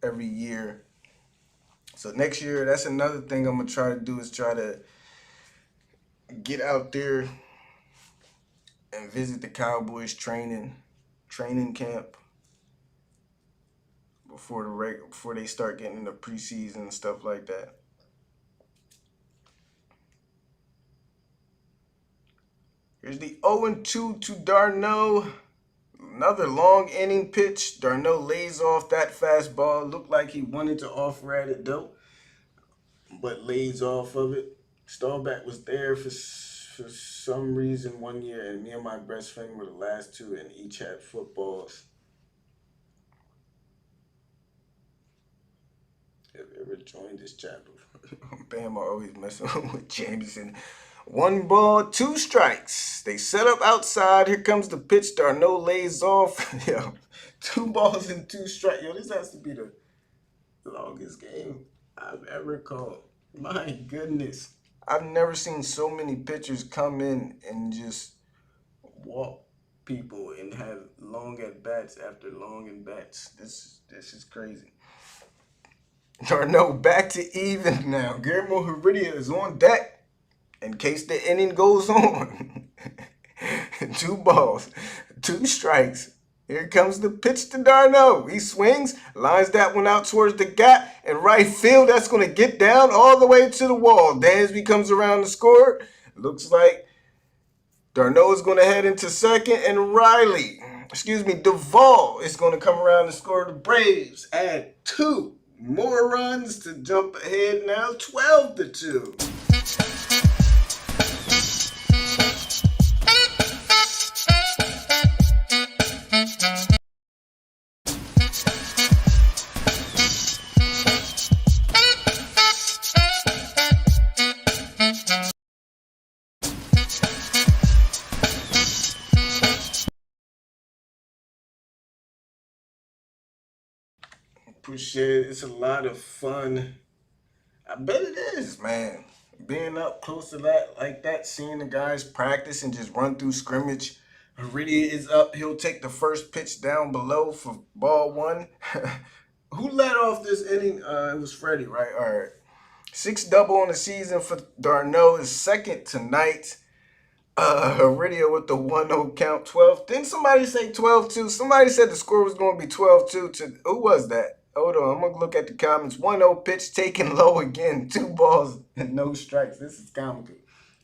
every year. So next year, that's another thing I'm gonna try to do, is try to get out there and visit the Cowboys training camp before they start getting into preseason and stuff like that. Here's the 0-2 to Darno. Another long inning pitch. Darno lays off that fastball. Looked like he wanted to off-rat it though, but lays off of it. Staubach was there for some reason one year, and me and my best friend were the last 2, and each had footballs. Have you ever joined this chat before? Bam, I always messing with Jameson. 1 ball, 2 strikes. They set up outside. Here comes the pitch. Darno lays off. Yo, 2 balls and 2 strikes. Yo, this has to be the longest game I've ever called. My goodness. I've never seen so many pitchers come in and just walk people and have long at bats after long at bats. This is crazy. Darno back to even now. Guillermo Heredia is on deck in case the inning goes on. 2 balls, 2 strikes. Here comes the pitch to Darno. He swings, lines that one out towards the gap, and right field, that's going to get down all the way to the wall. Dansby comes around to score. Looks like Darno is going to head into second, and Duvall is going to come around to score. The Braves add 2 more runs to jump ahead now, 12-2. Appreciate it. It's a lot of fun. I bet it is, man. Being up close to that, like that, seeing the guys practice and just run through scrimmage. Heredia is up. He'll take the first pitch down below for ball 1. Who led off this inning? It was Freddie, right? All right. 6 double on the season for Darno. Is second tonight. Heredia with the 1-0 count. 12. Didn't somebody say 12-2? Somebody said the score was going to be 12-2 to, who was that? Hold on, I'm going to look at the comments. 1-0 pitch taken low again. 2 balls and no strikes. This is comical.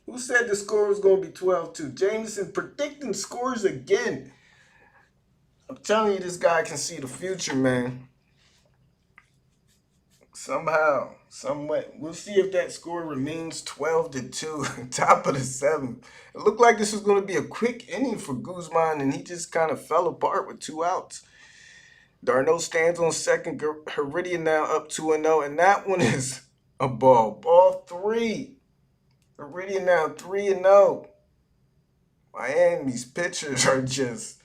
Who said the score was going to be 12-2? Jameson predicting scores again. I'm telling you, this guy can see the future, man. Somehow, someway. We'll see if that score remains 12-2, top of the 7th. It looked like this was going to be a quick inning for Guzman, and he just kind of fell apart with 2 outs. Darno stands on second. Heredia now up 2-0, and that one is a ball. Ball 3. Heredia now 3-0. Miami's pitchers are just,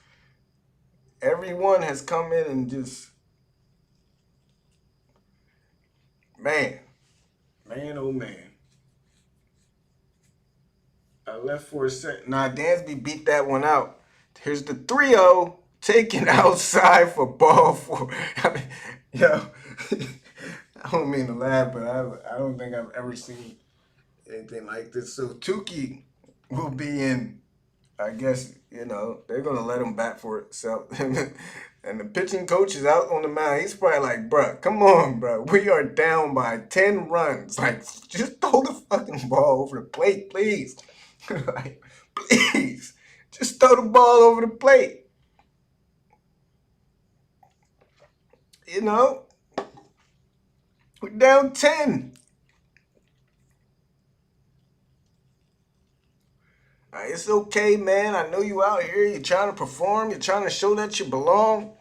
everyone has come in and just Man, oh man. I left for a second. Nah, Dansby beat that one out. Here's the 3-0 taken outside for ball four. I mean, yo, I don't mean to laugh, but I don't think I've ever seen anything like this. So Tukey will be in. I guess, they're going to let him bat for itself. And the pitching coach is out on the mound. He's probably like, bruh, come on, bruh. We are down by 10 runs. Like, just throw the fucking ball over the plate, please. Like, please. Just throw the ball over the plate. We're down 10. It's okay, man. I know you out here. You're trying to perform. You're trying to show that you belong.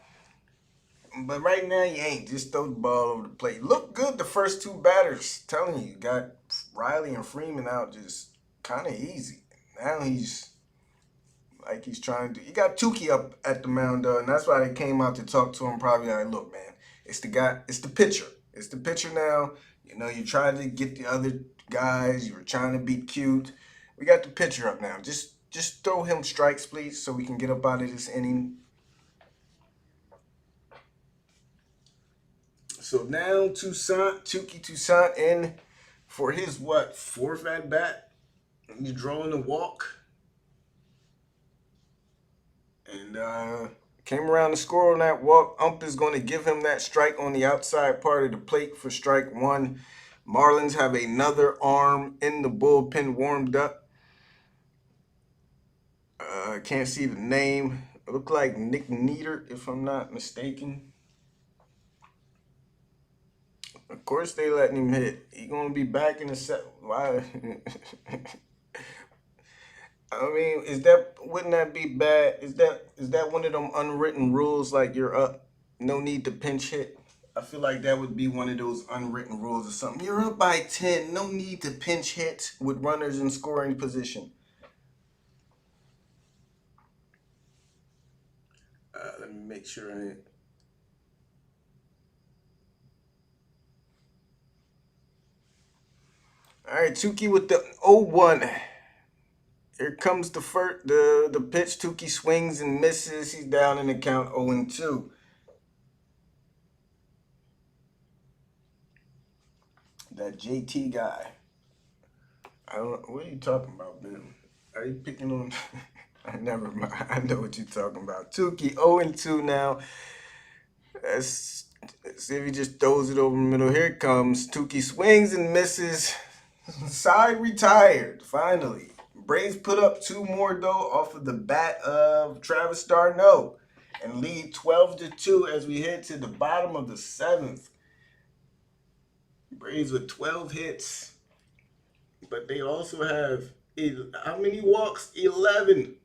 But right now, you ain't. Just throw the ball over the plate. Look good the first two batters. Telling you, got Riley and Freeman out just kind of easy. Now he's trying to do. You got Tukey up at the mound, and that's why they came out to talk to him. Probably like, look, man, it's the guy. It's the pitcher. It's the pitcher now. You tried to get the other guys. You were trying to be cute. We got the pitcher up now. Just throw him strikes, please, so we can get up out of this inning. So now Tukey Toussaint in for his fourth at bat. He's drawing the walk. And came around to score on that walk. Ump is going to give him that strike on the outside part of the plate for strike one. Marlins have another arm in the bullpen warmed up. I can't see the name. It looked like Nick Nieder, if I'm not mistaken. Of course, they letting him hit. He gonna be back in the set. Why? I mean, wouldn't that be bad? Is that one of them unwritten rules? Like you're up, no need to pinch hit. I feel like that would be one of those unwritten rules or something. You're up by 10, no need to pinch hit with runners in scoring position. Let me make sure. All right, Tukey with the 0-1. Here comes the pitch. Tukey swings and misses. He's down in the count 0-2. That JT guy. I don't. What are you talking about, man? Are you picking on? Never mind. I know what you're talking about. Tukey 0-2 now. Let's see if he just throws it over the middle. Here it comes. Tukey swings and misses. Side retired, finally. Braves put up two more, though, off of the bat of Travis d'Arnaud and lead 12-2 as we head to the bottom of the seventh. Braves with 12 hits, but they also have, how many walks? 11.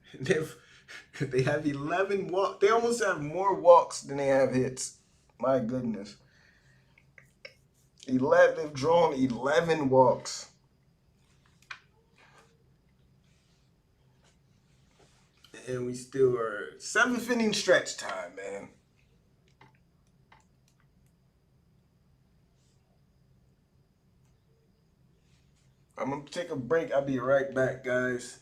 They have 11 walks. They almost have more walks than they have hits. My goodness. 11. They've drawn 11 walks. And we still are 7th inning stretch time, man. I'm going to take a break. I'll be right back, guys.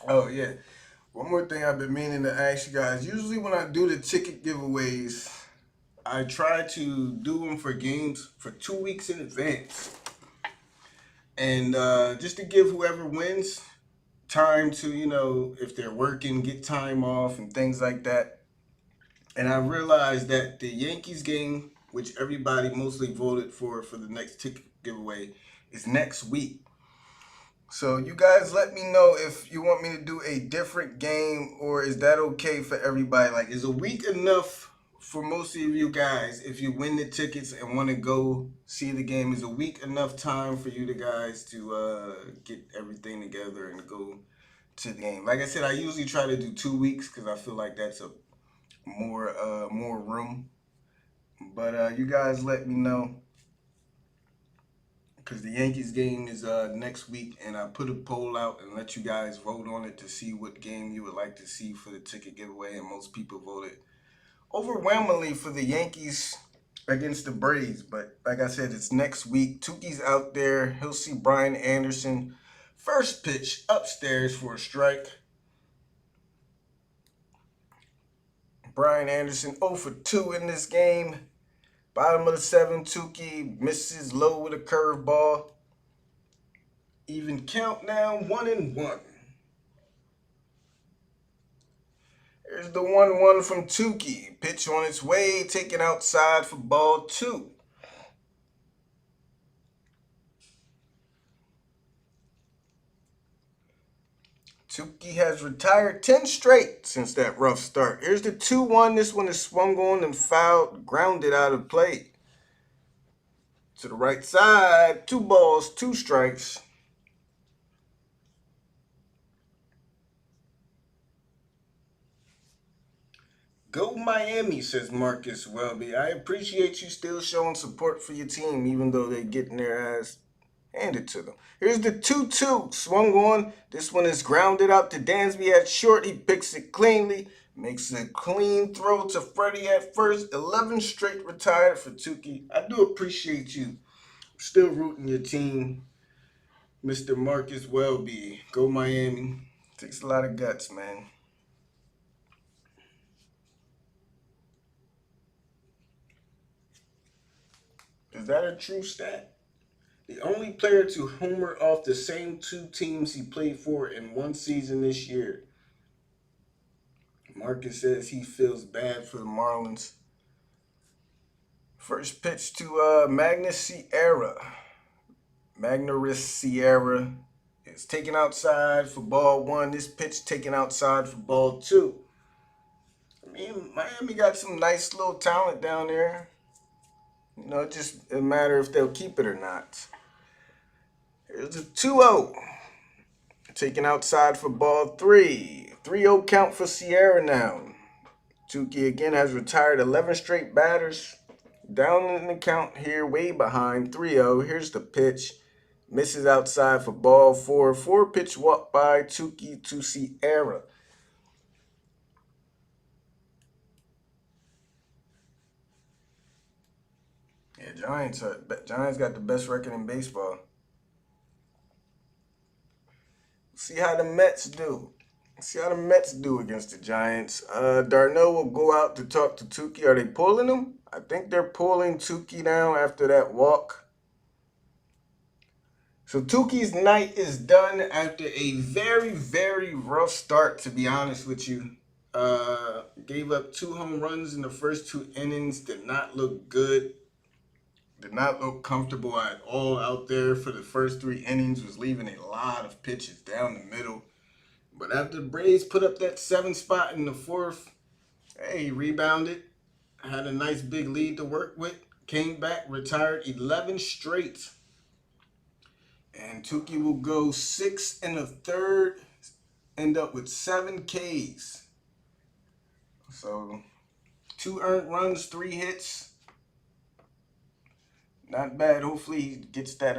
Oh, yeah. One more thing I've been meaning to ask you guys. Usually when I do the ticket giveaways, I try to do them for games for 2 weeks in advance. And just to give whoever wins time to, if they're working, get time off and things like that. And I realized that the Yankees game, which everybody mostly voted for the next ticket giveaway, is next week. So you guys let me know if you want me to do a different game, or is that okay for everybody? Like, is a week enough for most of you guys if you win the tickets and want to go see the game? Is a week enough time for you guys to get everything together and go to the game? Like I said, I usually try to do 2 weeks because I feel like that's a more room. But you guys let me know, because the Yankees game is next week, and I put a poll out and let you guys vote on it to see what game you would like to see for the ticket giveaway, and most people voted overwhelmingly for the Yankees against the Braves. But like I said, it's next week. Tuki's out there. He'll see Brian Anderson. First pitch upstairs for a strike. Brian Anderson 0 for 2 in this game. Bottom of the 7th, Tuki misses low with a curveball. Even count now, 1-1. Here's the 1-1 from Tuki. Pitch on its way, taken outside for ball 2. Tuki has retired 10 straight since that rough start. Here's the 2-1. This one is swung on and fouled, grounded out of play. To the right side, 2 balls, 2 strikes. Go Miami, says Marcus Welby. I appreciate you still showing support for your team, even though they're getting their ass handed to them. Here's the 2-2. Swung on. This one is grounded out to Dansby at short. He picks it cleanly. Makes a clean throw to Freddie at first. 11 straight retired for Tuki. I do appreciate you still rooting your team, Mr. Marcus Welby. Go Miami. Takes a lot of guts, man. Is that a true stat? The only player to homer off the same 2 teams he played for in one season this year. Marcus says he feels bad for the Marlins. First pitch to Magnus Sierra. Magnus Sierra is taken outside for ball 1. This pitch taken outside for ball 2. I mean, Miami got some nice little talent down there. It just a matter if they'll keep it or not. Here's a 2-0. Taken outside for ball 3. 3-0 count for Sierra now. Tuki again has retired 11 straight batters. Down in the count here, way behind, 3-0. Here's the pitch. Misses outside for ball 4. 4-pitch walk by Tuki to Sierra. Yeah, Giants got the best record in baseball. See how the Mets do. See how the Mets do against the Giants. Darnell will go out to talk to Tuki. Are they pulling him? I think they're pulling Tuki now after that walk. So Tuki's night is done after a very, very rough start, to be honest with you. Gave up 2 home runs in the first 2 innings. Did not look good. Did not look comfortable at all out there for the first 3 innings. Was leaving a lot of pitches down the middle. But after the Braves put up that 7th spot in the 4th, hey, he rebounded. Had a nice big lead to work with. Came back, retired 11 straight. And Tuki will go 6 1/3, end up with 7 Ks. So 2 earned runs, 3 hits. Not bad. Hopefully he gets that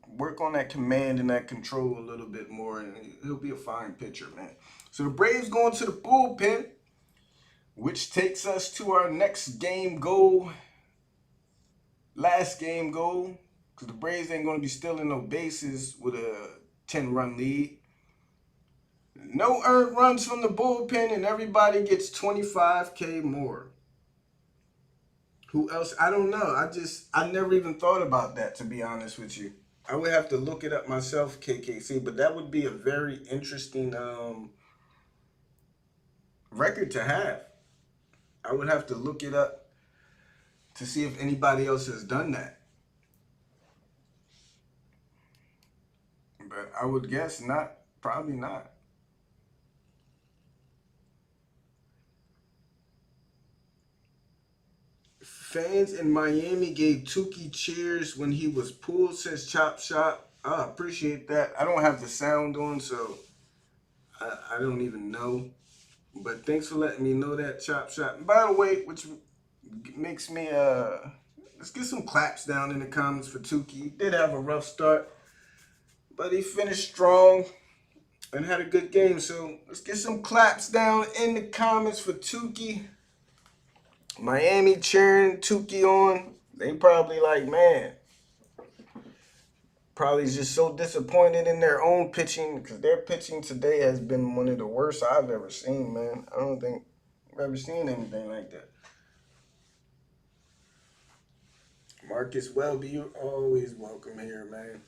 work on that command and that control a little bit more, and he'll be a fine pitcher, man. So the Braves going to the bullpen, which takes us to our next game goal. Last game goal, because the Braves ain't going to be stealing no bases with a 10-run lead. No earned runs from the bullpen, and everybody gets 25K more. Who else? I don't know. I never even thought about that, to be honest with you. I would have to look it up myself, KKC, but that would be a very interesting record to have. I would have to look it up to see if anybody else has done that. But I would guess not. Probably not. Fans in Miami gave Tukey cheers when he was pulled, says Chop Shop. I appreciate that. I don't have the sound on, so I don't even know. But thanks for letting me know that, Chop Shop. And by the way, which makes me let's get some claps down in the comments for Tukey. He did have a rough start, but he finished strong and had a good game. So let's get some claps down in the comments for Tukey. Miami cheering Tukey on. They probably like, man, probably just so disappointed in their own pitching because their pitching today has been one of the worst I've ever seen, man. I don't think I've ever seen anything like that. Marcus Welby, you're always welcome here, man.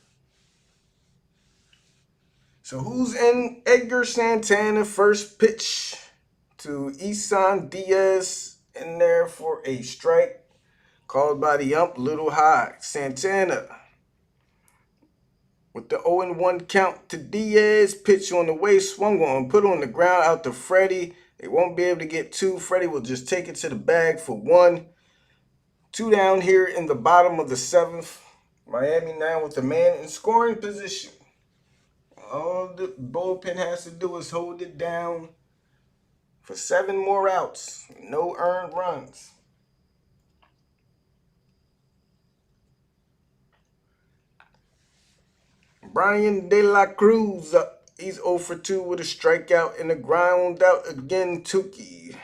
So who's in? Edgar Santana, first pitch to Isan Diaz in there for a strike. Called by the ump, little high. Santana with the 0-1 count to Diaz. Pitch on the way, swung on, put on the ground out to Freddie. They won't be able to get two. Freddie will just take it to the bag for one. Two down here in the bottom of the seventh. Miami now with the man in scoring position. All the bullpen has to do is hold it down for 7 more outs. No earned runs. Brian De La Cruz up. He's 0 for 2 with a strikeout and a ground out again. Tukey.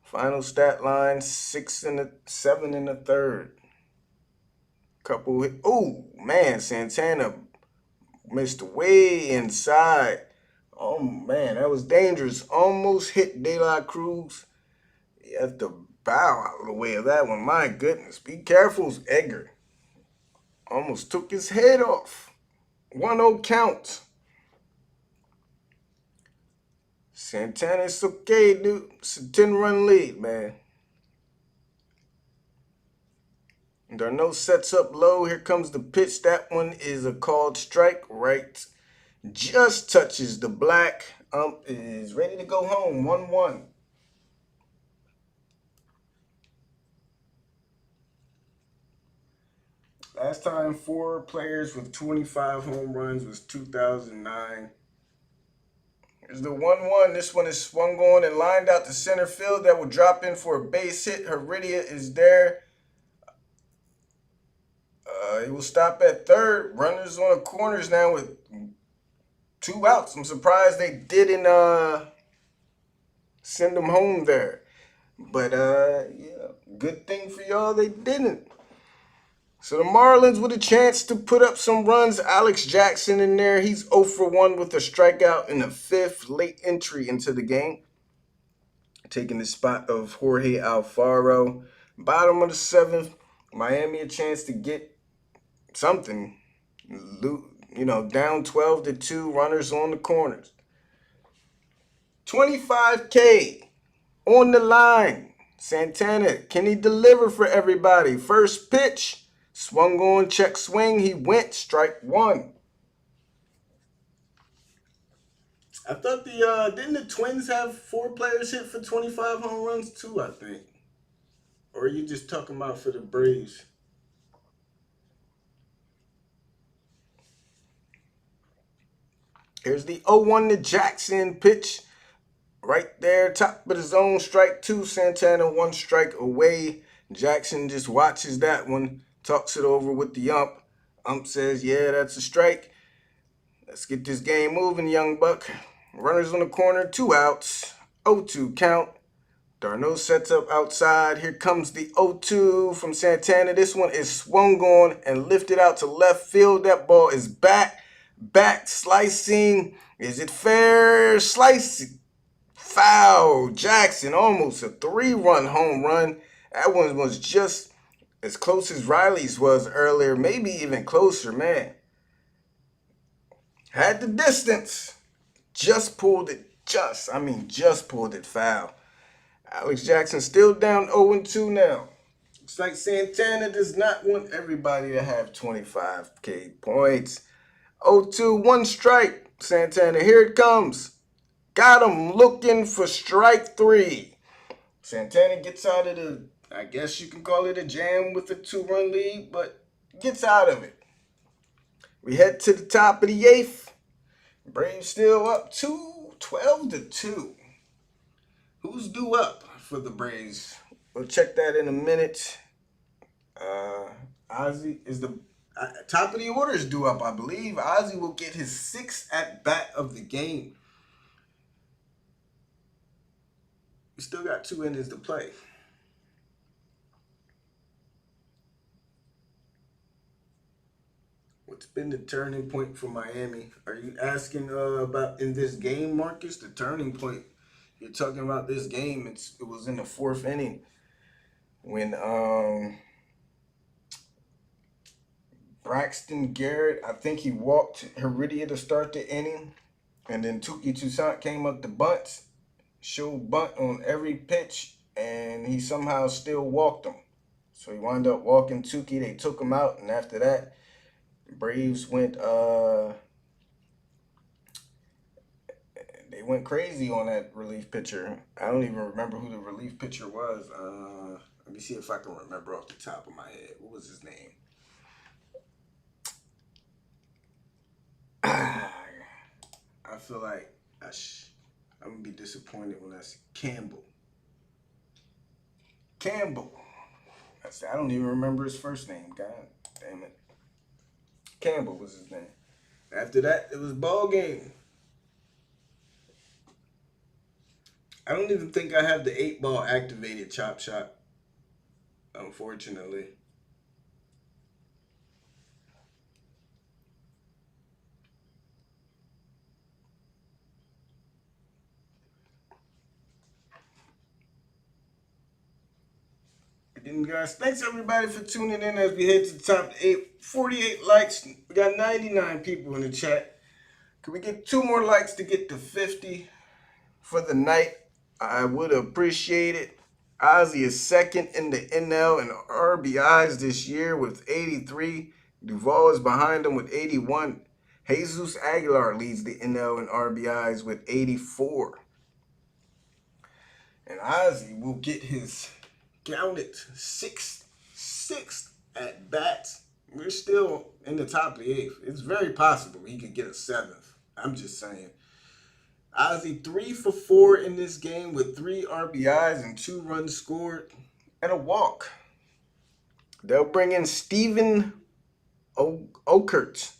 Final stat line 6 and 7 in the third. Couple hit. Oh man, Santana missed way inside. Oh man, that was dangerous. Almost hit De La Cruz. You have to bow out of the way of that one. My goodness. Be careful, Edgar. Almost took his head off. 1-0 count. Santana, it's okay, dude. It's a 10-run lead, man. There are no sets up low. Here comes the pitch. That one is a called strike. Right. Just touches the black. Ump is ready to go home. 1-1. Last time 4 players with 25 home runs was 2009. Here's the 1-1. This one is swung on and lined out to center field. That will drop in for a base hit. Heredia is there. He will stop at third. Runners on the corners now with 2 outs. I'm surprised they didn't send them home there. But yeah, good thing for y'all they didn't. So the Marlins with a chance to put up some runs. Alex Jackson in there. He's 0 for 1 with a strikeout in the 5th. Late entry into the game. Taking the spot of Jorge Alfaro. Bottom of the 7th. Miami a chance to get something. You know, down 12-2. Runners on the corners. 25K on the line. Santana, can he deliver for everybody? First pitch. Swung on, check swing. He went, strike 1. I thought didn't the Twins have 4 players hit for 25 home runs too, I think? Or are you just talking about for the Braves? Here's the 0-1 to Jackson pitch. Right there, top of the zone, strike 2. Santana 1 strike away. Jackson just watches that one. Talks it over with the ump. Ump says, yeah, that's a strike. Let's get this game moving, young buck. Runners on the corner, 2 outs. 0-2 count. There are no sets up outside. Here comes the 0-2 from Santana. This one is swung on and lifted out to left field. That ball is back Back slicing. Is it fair? Slicing. Foul. Jackson, almost a 3-run home run. That one was just as close as Riley's was earlier, maybe even closer, man. Had the distance. Just pulled it. Just pulled it foul. Alex Jackson still down 0-2 now. Looks like Santana does not want everybody to have 25K points. 0-2, one strike. Santana, here it comes. Got him looking for strike 3. Santana gets out of the, I guess you can call it a jam with a 2-run lead, but gets out of it. We head to the top of the 8th. Braves still up 12-2. Who's due up for the Braves? We'll check that in a minute. Ozzy is the top of the order is due up, I believe. Ozzy will get his 6th at bat of the game. We still got 2 innings to play. What's been the turning point for Miami? Are you asking about in this game, Marcus? The turning point. You're talking about this game. It was in the 4th inning when Braxton Garrett, I think he walked Heredia to start the inning, and then Touissant came up the bunts, showed bunt on every pitch, and he somehow still walked him. So he wound up walking Tukey. They took him out, and after that, Braves went they went crazy on that relief pitcher. I don't even remember who the relief pitcher was. Let me see if I can remember off the top of my head. What was his name? I feel like I'm gonna be disappointed when I see Campbell. I don't even remember his first name. God damn it. Campbell was his name. After that, it was ball game. I don't even think I have the 8-ball activated chop shot, unfortunately. Again, guys, thanks everybody for tuning in as we head to the top 8. 48 likes. We got 99 people in the chat. Can we get 2 more likes to get to 50 for the night? I would appreciate it. Ozzy is 2nd in the NL and RBIs this year with 83. Duvall is behind him with 81. Jesus Aguilar leads the NL in RBIs with 84. And Ozzy will get his, count it, 6th at bats. We're still in the top of the 8th. It's very possible he could get a 7th. I'm just saying. Ozzy 3 for 4 in this game with 3 RBIs and 2 runs scored and a walk. They'll bring in Steven Okerts.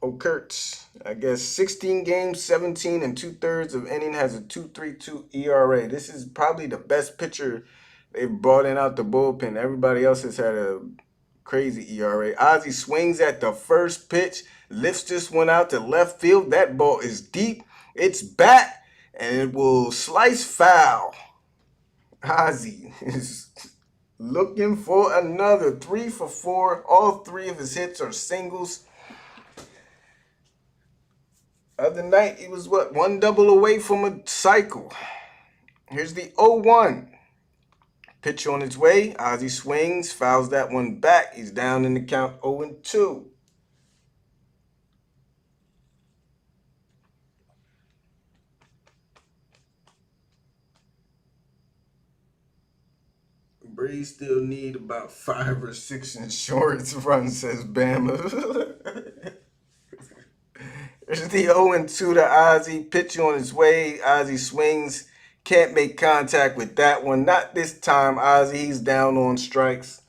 Okerts, I guess 16 games, 17 and 2/3 of inning, has a 2.32 ERA. This is probably the best pitcher they've brought in out the bullpen. Everybody else has had a crazy ERA. Ozzy swings at the first pitch, lifts this one out to left field. That ball is deep. It's back, and it will slice foul. Ozzy is looking for another 3 for 4. All 3 of his hits are singles. Other night, he was, 1 double away from a cycle. Here's the 0-1. Pitch on its way. Ozzy swings, fouls that one back. He's down in the count 0-2. Braves still need about 5 or 6 insurance runs, says Bama. There's the 0-2 to Ozzy. Pitch on his way. Ozzy swings. Can't make contact with that one. Not this time, Ozzy. He's down on strikes.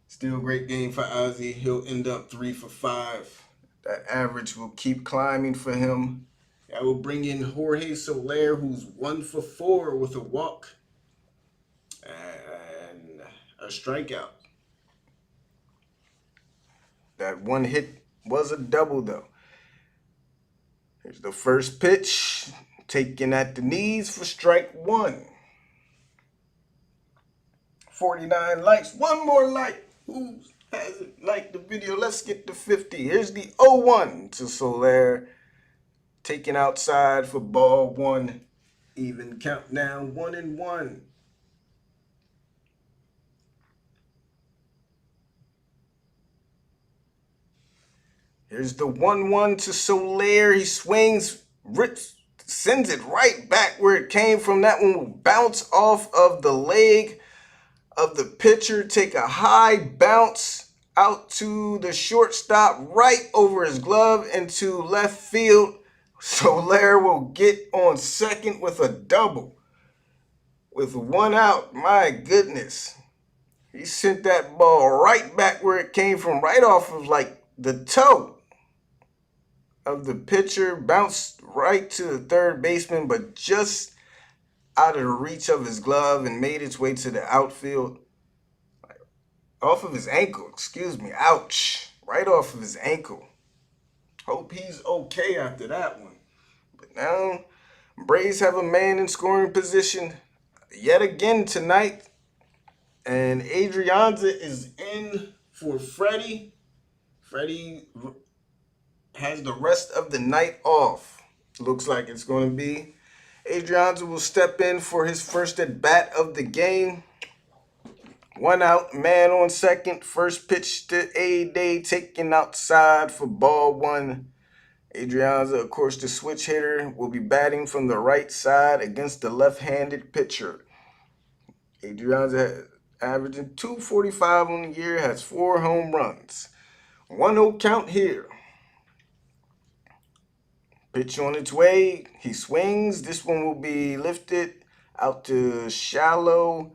Still a great game for Ozzy. He'll end up 3 for 5. That average will keep climbing for him. I will bring in Jorge Soler, who's 1 for 4 with a walk and a strikeout. That one hit was a double, though. Here's the first pitch. Taken at the knees for strike one. 49 likes. One more like. Who hasn't liked the video? Let's get to 50. Here's the 0-1 to Soler. Taken outside for ball one. Even countdown 1-1. Here's the 1-1 to Soler. He swings, rips, sends it right back where it came from. That one will bounce off of the leg of the pitcher, take a high bounce out to the shortstop, right over his glove into left field. Soler will get on second with a double. With one out, my goodness. He sent that ball right back where it came from, right off of like the toe of the pitcher, bounced right to the third baseman, but just out of the reach of his glove and made its way to the outfield. Off of his ankle, excuse me. Ouch. Right off of his ankle. Hope he's okay after that one. But now, Braves have a man in scoring position yet again tonight. And Adrianza is in for Freddie. Freddie has the rest of the night off. Looks like it's going to be. Adrianza will step in for his first at bat of the game. One out, man on second. First pitch to A-Day, taken outside for ball one. Adrianza, of course, the switch hitter, will be batting from the right side against the left-handed pitcher. Adrianza averaging .245 on the year, has 4 home runs. 1-0 count here. Pitch on its way. He swings. This one will be lifted out to shallow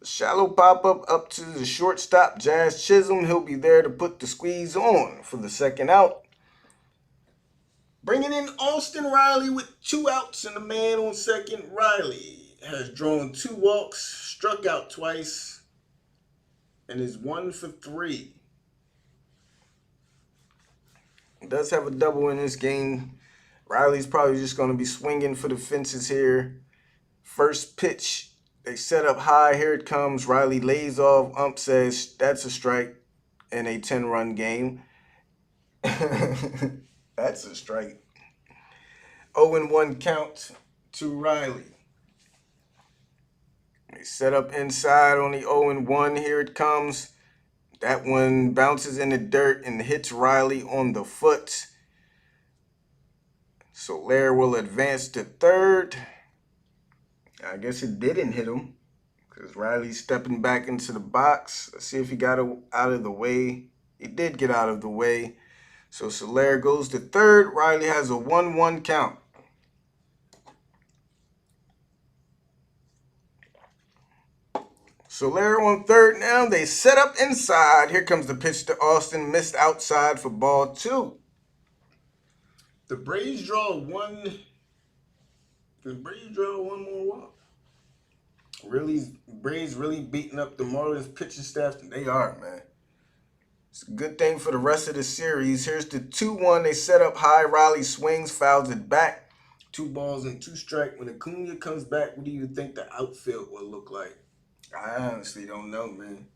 pop-up up to the shortstop, Jazz Chisholm. He'll be there to put the squeeze on for the second out. Bringing in Austin Riley with 2 outs and a man on second. Riley has drawn 2 walks, struck out twice, and is 1 for 3. Does have a double in this game. Riley's probably just going to be swinging for the fences here. First pitch. They set up high. Here it comes. Riley lays off. Ump says that's a strike in a 10-run game. That's a strike. 0-1 count to Riley. They set up inside on the 0-1. Here it comes. That one bounces in the dirt and hits Riley on the foot. Soler will advance to third. I guess it didn't hit him because Riley's stepping back into the box. Let's see if he got out of the way. He did get out of the way. So Soler goes to third. Riley has a 1-1 count. Soler on third now. They set up inside. Here comes the pitch to Austin. Missed outside for ball 2. The Braves draw one more walk. Braves really beating up the Marlins pitching staff. They are, man. It's a good thing for the rest of the series. Here's the 2-1. They set up high. Riley swings, fouls it back. 2 balls and 2 strikes. When Acuna comes back, what do you think the outfield will look like? I honestly don't know, man.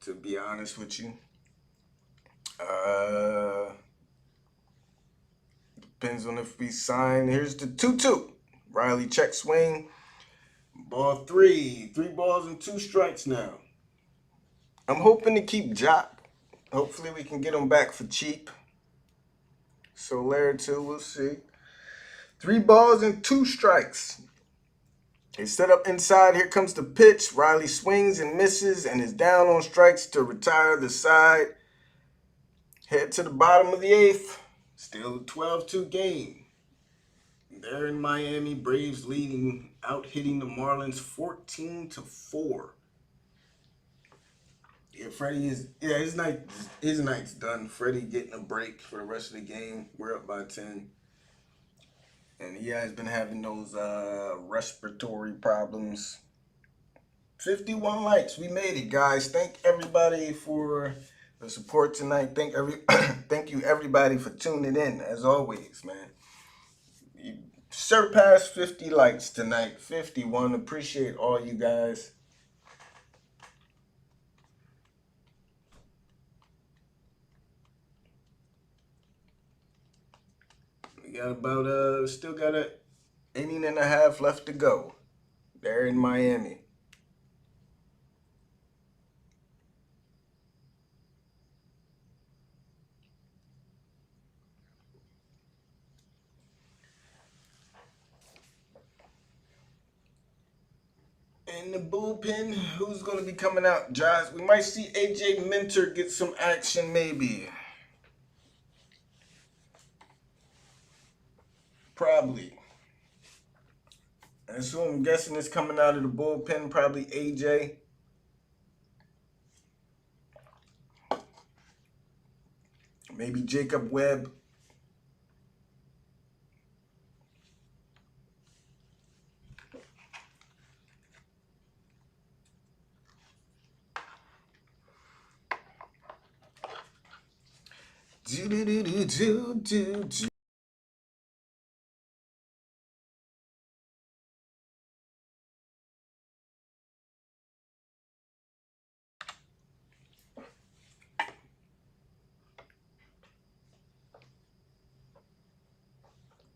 To be honest with you. Depends on if we sign. Here's the 2-2. Riley check swing. Ball 3. 3 balls and 2 strikes now. I'm hoping to keep Jock. Hopefully we can get him back for cheap. Soler too, we'll see. 3 balls and 2 strikes. They set up inside. Here comes the pitch. Riley swings and misses and is down on strikes to retire the side. Head to the bottom of the 8th. Still a 12-2 game. They're in Miami. Braves leading, out hitting the Marlins 14-4. Yeah, Freddie is. Yeah, his night's done. Freddie getting a break for the rest of the game. We're up by 10. And he has been having those respiratory problems 51 likes. We made it, guys. Thank everybody for the support tonight. Thank you everybody for tuning in. As always, man. You surpassed 50 likes tonight. 51. Appreciate all you guys. We got about still got a inning and a half left to go. There in Miami. In the bullpen, who's going to be coming out? Josh, we might see AJ Minter get some action, maybe. Probably. And so I'm guessing it's coming out of the bullpen, probably AJ. Maybe Jacob Webb. Do do do do do do do.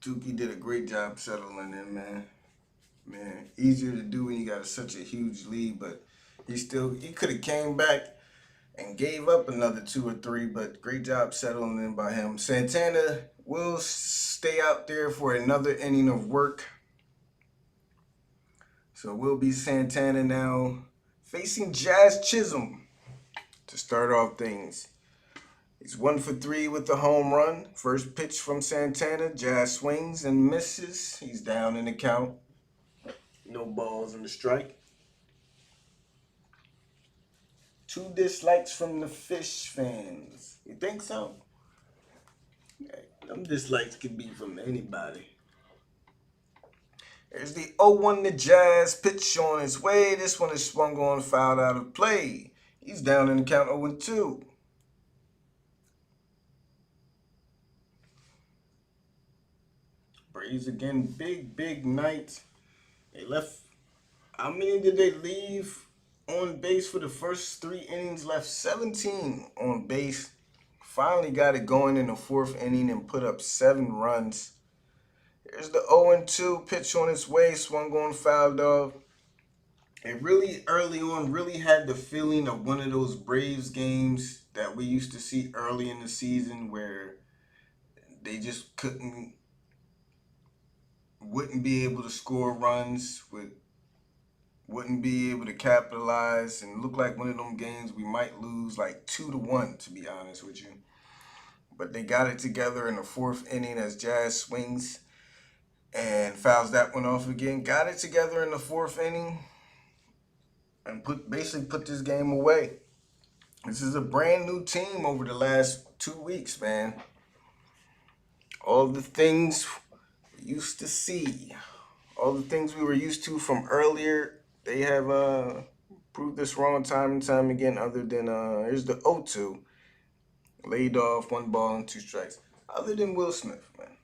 Tukey did a great job settling in, man. Man, easier to do when you got such a huge lead, but he could have came back and gave up another 2 or 3, but great job settling in by him. Santana will stay out there for another inning of work. So it will be Santana now facing Jazz Chisholm to start off things. He's 1 for 3 with the home run. First pitch from Santana. Jazz swings and misses. He's down in the count. No balls in the strike. 2 dislikes from the Fish fans. You think so? Yeah, them dislikes could be from anybody. There's the 0-1 to Jazz. Pitch on its way. This one is swung on, fouled out of play. He's down in the count 0-2. Braves again, big night. They left. How many did they leave on base for the first 3 innings? Left 17 on base. Finally got it going in the 4th inning and put up 7 runs. Here's the 0-2 pitch on its way, swung on, fouled off. It really early on really had the feeling of one of those Braves games that we used to see early in the season where they just wouldn't be able to score runs, wouldn't be able to capitalize, and look like one of them games we might lose like 2-1, to be honest with you. But they got it together in the 4th inning as Jazz swings and fouls that one off again. Got it together in the 4th inning and basically put this game away. This is a brand new team over the last 2 weeks, man. All the things we used to see, all the things we were used to from earlier, they have proved us wrong time and time again. Other than here's the 0-2, laid off, 1 ball and 2 strikes. Other than Will Smith, man.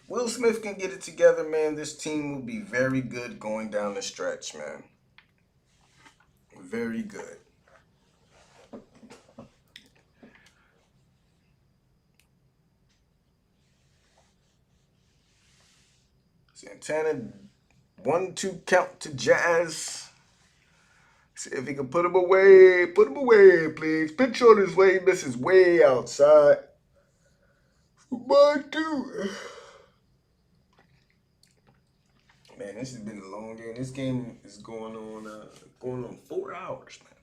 Will Smith can get it together, man. This team will be very good going down the stretch, man. Very good. Santana, 1-2 count to Jazz. See if he can put him away. Put him away, please. Pitch on his way. Misses way outside. 1-2. Man, this has been a long game. This game is going on 4 hours, man.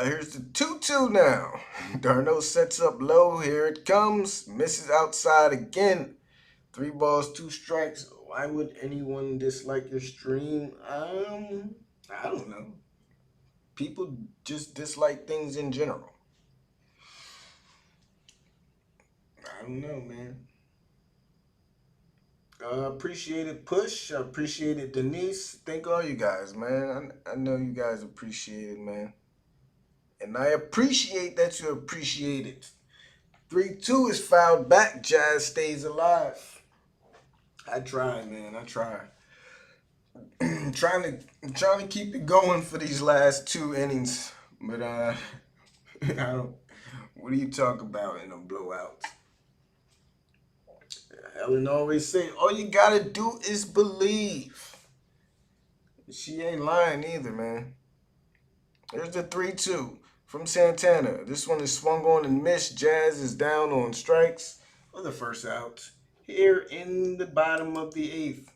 Here's the 2-2 now. Darno sets up low. Here it comes. Misses outside again. 3 balls, 2 strikes. Why would anyone dislike your stream? I don't know. People just dislike things in general. I don't know, man. Appreciate it, Push. I appreciate it, Denise. Thank all you guys, man. I know you guys appreciate it, man. And I appreciate that you appreciate it. 3-2 is fouled back. Jazz stays alive. I try, man. I try. trying to keep it going for these last 2 innings. But I don't. What do you talk about in a blowout? Helen always say, all you gotta do is believe. She ain't lying either, man. There's the 3-2 from Santana. This one is swung on and missed. Jazz is down on strikes for the first out here in the bottom of the eighth.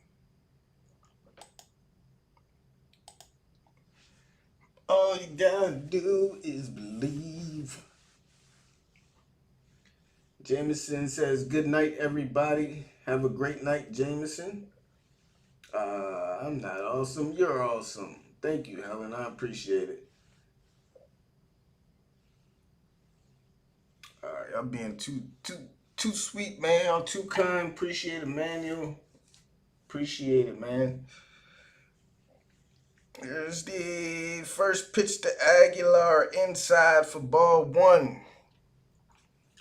All you gotta do is believe. Jameson says, good night, everybody. Have a great night, Jameson. I'm not awesome. You're awesome. Thank you, Helen. I appreciate it. All right, y'all being too sweet, man. Y'all too kind. Appreciate it, man. Appreciate it, man. Here's the first pitch to Aguilar inside for ball one.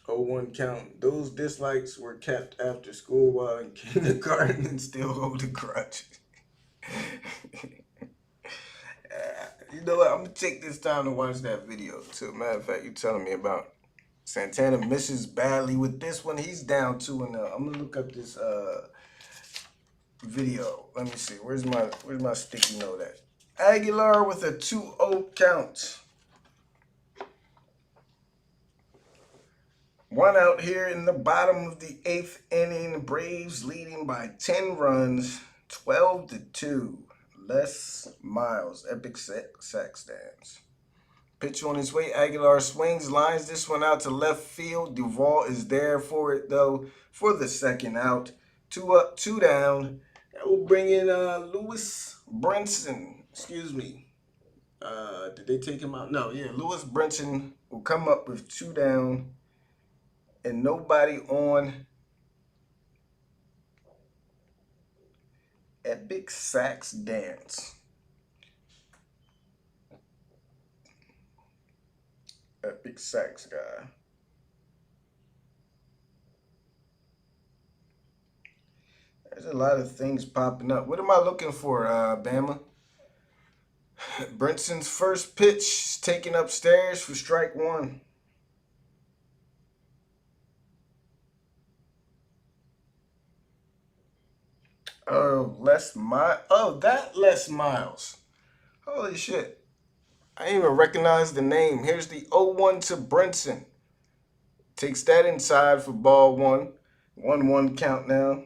0-1 count. Those dislikes were kept after school while in kindergarten and still hold a grudge. You know what? I'm going to take this time to watch that video, too. Matter of fact, you're telling me about Santana misses badly with this one. He's down 2-0. I'm going to look up this video. Let me see. Where's my sticky note at? Aguilar with a 2-0 count. One out here in the bottom of the eighth inning. The Braves leading by 10 runs, 12-2. Les Miles, epic sack stands. Pitch on his way. Aguilar swings, lines this one out to left field. Duvall is there for it, though, for the second out. 2 up, 2 down. That will bring in Lewis Brinson. Excuse me. Did they take him out? No, yeah. Lewis Brinson will come up with 2 down and nobody on. Epic sax dance. Epic sax guy. There's a lot of things popping up. What am I looking for, Bama? Brinson's first pitch is taken upstairs for strike one. Oh, that Les Miles. Holy shit. I didn't even recognize the name. Here's the 0-1 to Brinson. Takes that inside for ball one. 1-1 count now.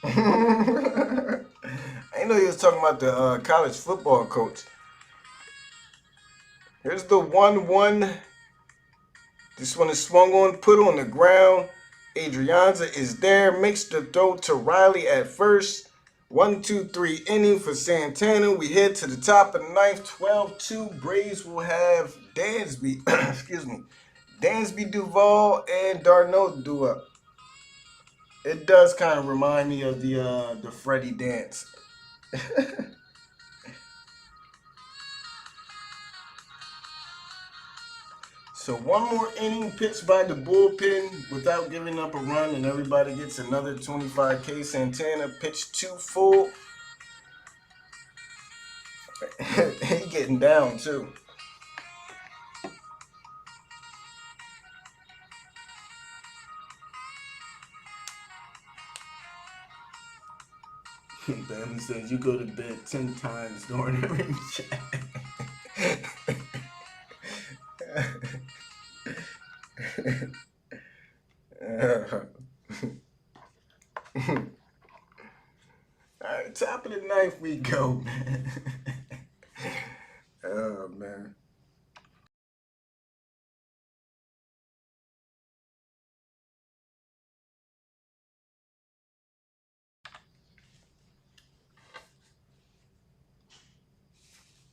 I didn't know he was talking about the college football coach. Here's the 1-1. This one is swung on, put on the ground. Adrianza is there, makes the throw to Riley at first. 1-2-3 inning for Santana. We head to the top of the ninth. 12-2. Braves will have Dansby, excuse me, Dansby, Duvall, and Darno do up. It does kind of remind me of the Freddie dance. So one more inning pitched by the bullpen without giving up a run, and everybody gets another 25K. Santana pitched 2 full. He getting down too. Bam says you go to bed 10 times during the ring chat. Alright, top of the ninth we go, man. Oh, man.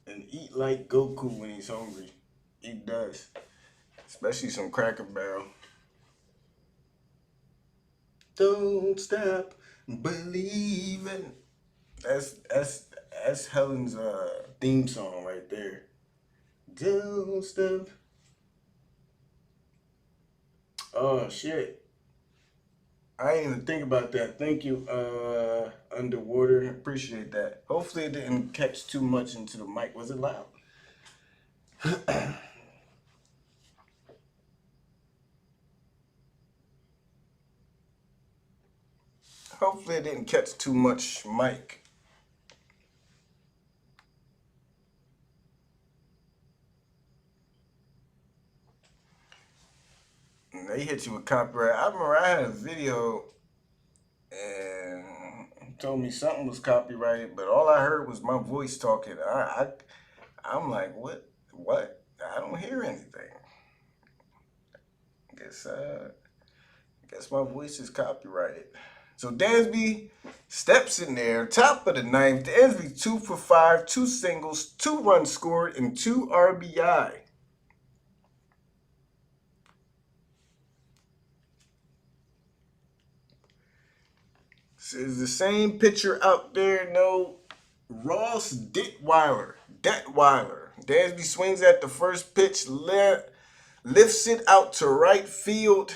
And eat like Goku when he's hungry. He does. Especially some Cracker Barrel. Don't stop believing. That's Helen's theme song right there. Don't stop. Oh shit. I didn't even think about that. Thank you, Underwater. Appreciate that. Hopefully it didn't catch too much into the mic. Was it loud? Hopefully it didn't catch too much mic. And they hit you with copyright. I remember I had a video and told me something was copyrighted, but all I heard was my voice talking. I'm like, what? What? I don't hear anything. Guess my voice is copyrighted. So Dansby steps in there, top of the ninth. Dansby 2 for 5, 2 singles, 2 runs scored, and 2 RBI. So is the same pitcher out there, no Ross Detweiler. Dansby swings at the first pitch, lifts it out to right field.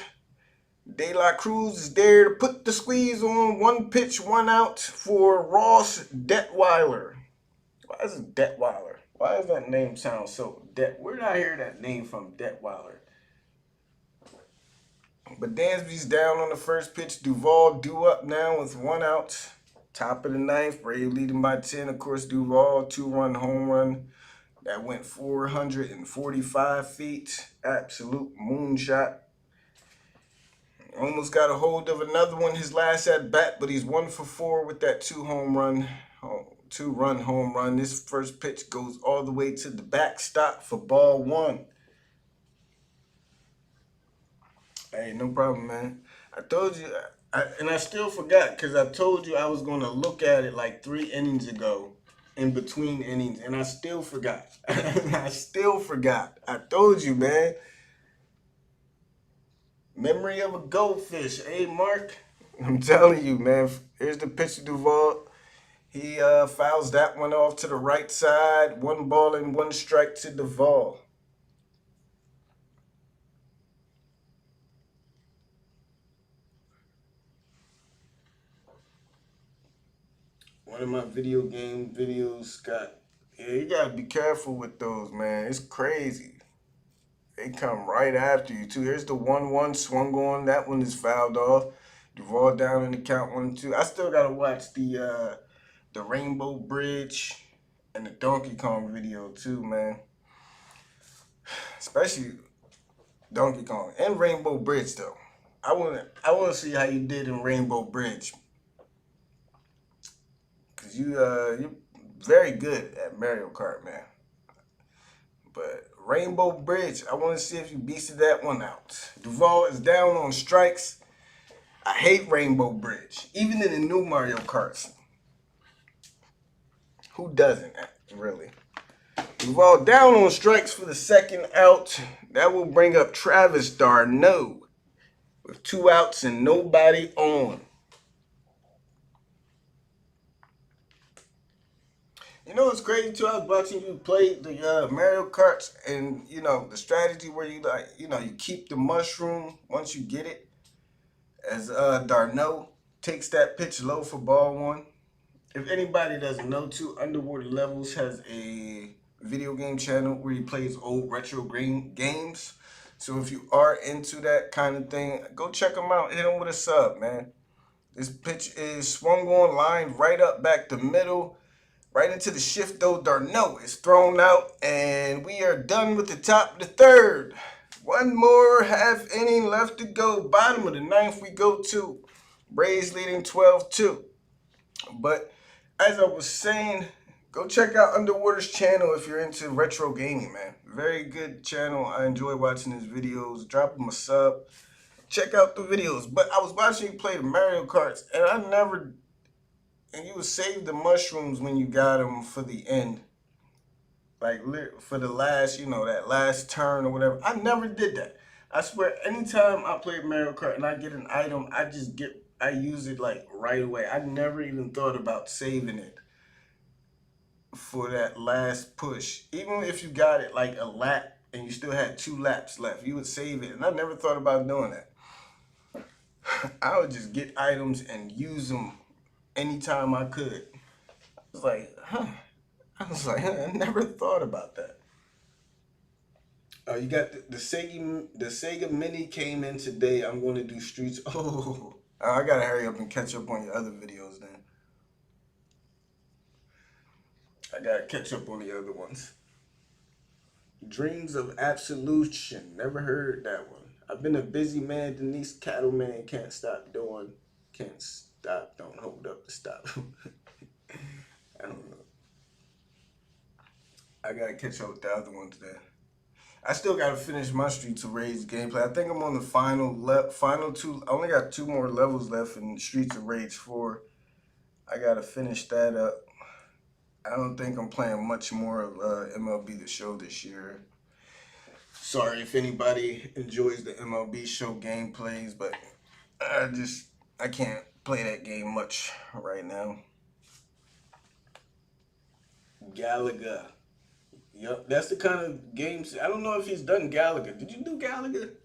De La Cruz is there to put the squeeze on. 1 pitch, 1 out for Ross Detweiler. Why is it Detweiler? Why does that name sound so Where did I hear that name from, Detweiler? But Dansby's down on the first pitch. Duvall due up now with 1 out. Top of the ninth. Braves leading by 10. Of course, Duvall 2-run home run. That went 445 feet. Absolute moonshot. Almost got a hold of another one his last at bat, but he's 1 for 4 with that 2-run home run. This first pitch goes all the way to the backstop for ball 1. Hey, no problem, man. I told you, and I still forgot because I told you I was going to look at it like 3 innings ago, in between innings, and I still forgot. I told you, man. Memory of a goldfish, eh, Mark? I'm telling you, man. Here's the pitch to Duvall. He fouls that one off to the right side. 1 ball and 1 strike to Duvall. One of my video game videos you gotta be careful with those, man. It's crazy. They come right after you, too. Here's the 1-1 swung on. That one is fouled off. Duvall down in the count 1-2. I still gotta watch the Rainbow Bridge and the Donkey Kong video, too, man. Especially Donkey Kong and Rainbow Bridge, though. I wanna see how you did in Rainbow Bridge. Cause you're very good at Mario Kart, man. But Rainbow Bridge, I want to see if you beasted that one out. Duvall is down on strikes. I hate Rainbow Bridge, even in the new Mario Karts. Who doesn't, really? Duvall down on strikes for the 2nd out. That will bring up Travis d'Arnaud with 2 outs and nobody on. You know what's crazy too? I was watching you play the Mario Karts, and the strategy where you you keep the mushroom once you get it. As d'Arnaud takes that pitch low for ball 1. If anybody doesn't know too, Underwater Levels has a video game channel where he plays old retro games. So if you are into that kind of thing, go check him out. Hit him with a sub, man. This pitch is swung on, lined right up back the middle. Right into the shift, though. d'Arnaud is thrown out, and we are done with the top of the 3rd. 1 more half inning left to go. Bottom of the 9th we go to. Braves leading 12-2. But as I was saying, go check out Underwater's channel if you're into retro gaming, man. Very good channel. I enjoy watching his videos. Drop him a sub. Check out the videos. But I was watching you play the Mario Karts, and you would save the mushrooms when you got them for the end. Like for the last, that last turn or whatever. I never did that. I swear, anytime I play Mario Kart and I get an item, I use it like right away. I never even thought about saving it for that last push. Even if you got it like a lap and you still had 2 laps left, you would save it. And I never thought about doing that. I would just get items and use them anytime I could. I was like, I never thought about that. You got the Sega Mini came in today. I'm going to do Streets. Oh, I gotta hurry up and catch up on your other videos then. I gotta catch up on the other ones. Dreams of Absolution. Never heard that one. I've been a busy man. Denise Cattleman can't stop doing. Can't stop. Don't hold up to stop. I don't know. I gotta catch up with the other ones then. I still gotta finish my Streets of Rage gameplay. I think I'm on the final two. I only got 2 more levels left in Streets of Rage 4. I gotta finish that up. I don't think I'm playing much more of MLB The Show this year. Sorry if anybody enjoys the MLB Show gameplays, but I can't play that game much right now. Galaga. Yep, that's the kind of games. I don't know if he's done Galaga. Did you do Galaga?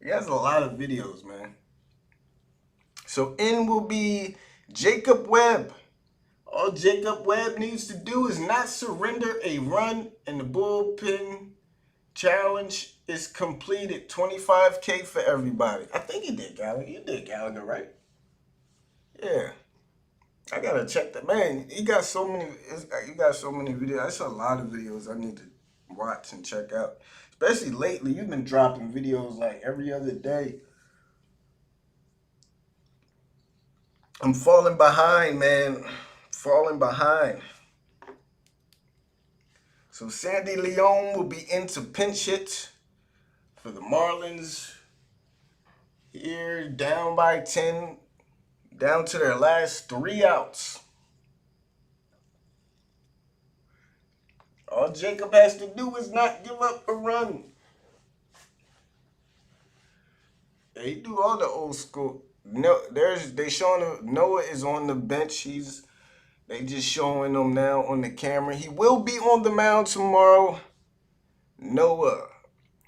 He has a lot of videos, man. So in will be Jacob Webb. All Jacob Webb needs to do is not surrender a run, and the bullpen challenge is completed. 25K for everybody. I think you did Galaga. You did Galaga, right? Yeah. I gotta check that. Man, he got so many videos. That's a lot of videos I need to watch and check out. Especially lately, you've been dropping videos like every other day. I'm falling behind, man. Falling behind. So Sandy Leon will be into pinch hit for the Marlins. Here, down by 10. Down to their last 3 outs. All Jacob has to do is not give up a run. He do all the old school. No, they showing Noah is on the bench. They just showing him now on the camera. He will be on the mound tomorrow. Noah.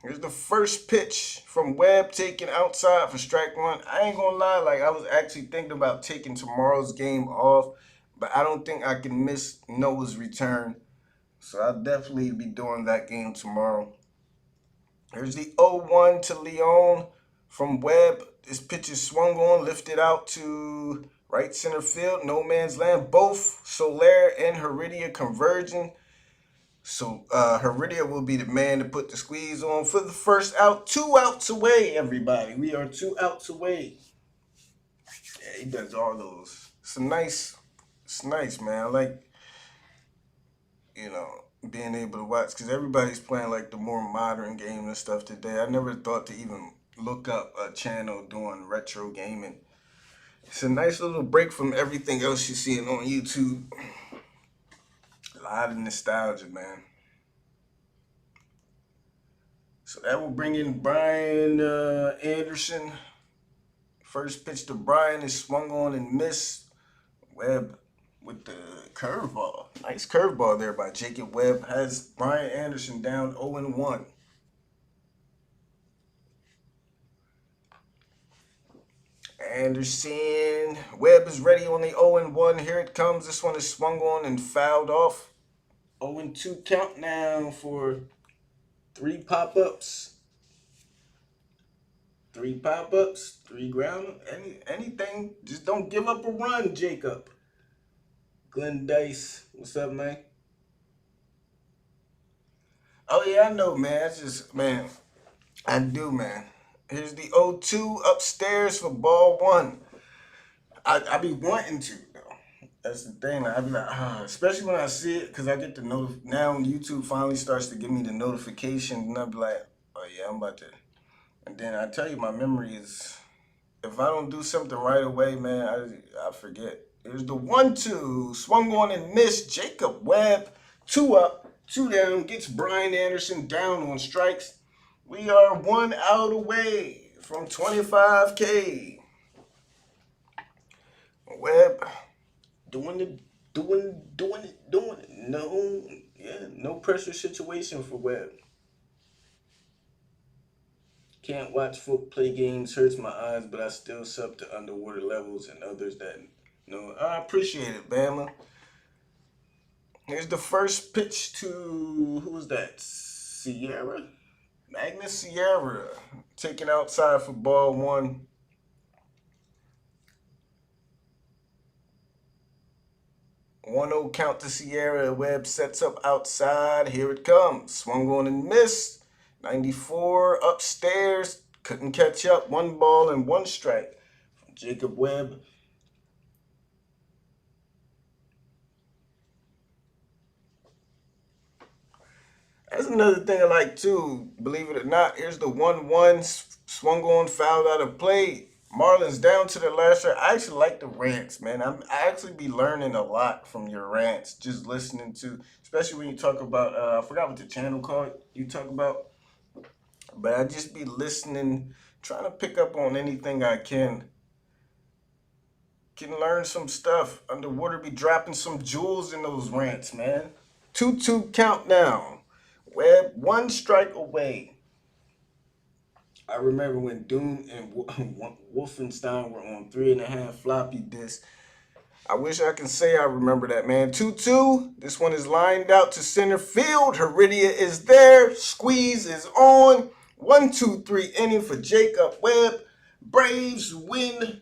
Here's the first pitch from Webb, taken outside for strike 1. I ain't gonna lie, like I was actually thinking about taking tomorrow's game off, but I don't think I can miss Noah's return. So I'll definitely be doing that game tomorrow. Here's the 0-1 to Leon from Webb. This pitch is swung on, lifted out to right center field, no man's land. Both Soler and Heredia converging. So Heredia will be the man to put the squeeze on for the first out. 2 outs away, everybody. We are 2 outs away. Yeah, he does all those. It's nice, man. I like, being able to watch, because everybody's playing like the more modern game and stuff today. I never thought to even look up a channel doing retro gaming. It's a nice little break from everything else you're seeing on YouTube. A lot of nostalgia, man. So that will bring in Brian Anderson. First pitch to Brian is swung on and missed. Webb with the curveball. Nice curveball there by Jacob Webb. Has Brian Anderson down 0-1. Anderson. Webb is ready on the 0-1. Here it comes. This one is swung on and fouled off. 0-2 count now for 3 pop-ups. 3 pop-ups, 3 ground, anything. Just don't give up a run, Jacob. Glenn Dice, what's up, man? Oh, yeah, I know, man. It's just, man, I do, man. Here's the 0-2 upstairs for ball 1. I be wanting to, though. That's the thing. I be like, especially when I see it, because I get the now YouTube finally starts to give me the notification, and I be like, oh, yeah, I'm about to. And then I tell you, my memory is, if I don't do something right away, man, I forget. Here's the 1-2, swung on and missed. Jacob Webb, 2 up, Two down, gets Brian Anderson down on strikes. We are 1 out away from 25K. Webb doing it, doing it. No, yeah, no pressure situation for Webb. Can't watch folk play games, hurts my eyes, but I still sub to underwater levels and others that no. I appreciate it, Bama. Here's the first pitch to who's that? Sierra? Magnus Sierra. Taken outside for ball one. 1-0 count to Sierra. Webb sets up outside. Here it comes. Swung on and missed. 94 upstairs. Couldn't catch up. 1 ball and 1 strike from Jacob Webb. That's another thing I like too. Believe it or not, here's the 1-1 swung on, fouled out of play. Marlins down to the last shot. I actually like the rants, man. I actually be learning a lot from your rants, just listening to, especially when you talk about. I forgot what the channel called. You talk about, but I just be listening, trying to pick up on anything I can. Can learn some stuff. Underwater be dropping some jewels in those rants, man. 2-2 count now. Webb 1 strike away. I remember when Doom and Wolfenstein were on 3.5 floppy disks. I wish I can say I remember that, man. 2-2. This one is lined out to center field. Heredia is there. Squeeze is on. 1-2-3 inning for Jacob Webb. Braves win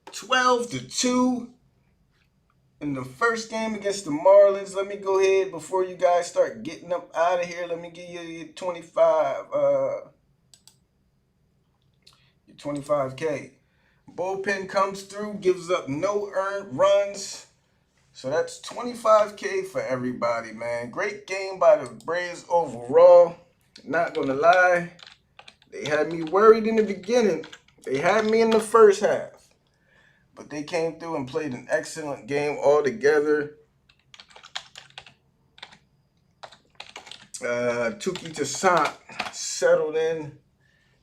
12-2 in the first game against the Marlins. Let me go ahead before you guys start getting up out of here. Let me give you your 25K. Bullpen comes through, gives up no earned runs. So that's 25K for everybody, man. Great game by the Braves overall. Not gonna lie, they had me worried in the beginning. They had me in the first half. But they came through and played an excellent game altogether. Touissant settled in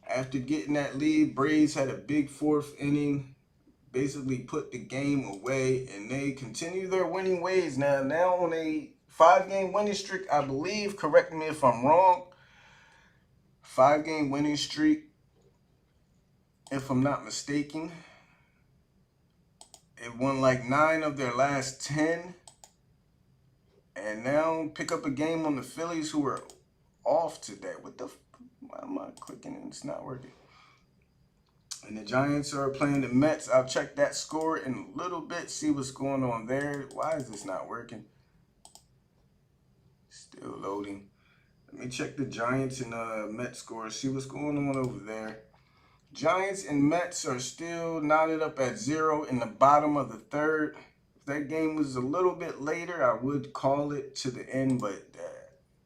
after getting that lead. Braves had a big fourth inning, basically put the game away, and they continue their winning ways now. Now on a 5-game winning streak, I believe. Correct me if I'm wrong. 5-game winning streak, if I'm not mistaken. They won like 9 of their last 10. And now pick up a game on the Phillies, who are off today. Why am I clicking and it's not working? And the Giants are playing the Mets. I'll check that score in a little bit, see what's going on there. Why is this not working? Still loading. Let me check the Giants and Mets scores, see what's going on over there. Giants and Mets are still knotted up at 0 in the bottom of the third. If that game was a little bit later, I would call it to the end, but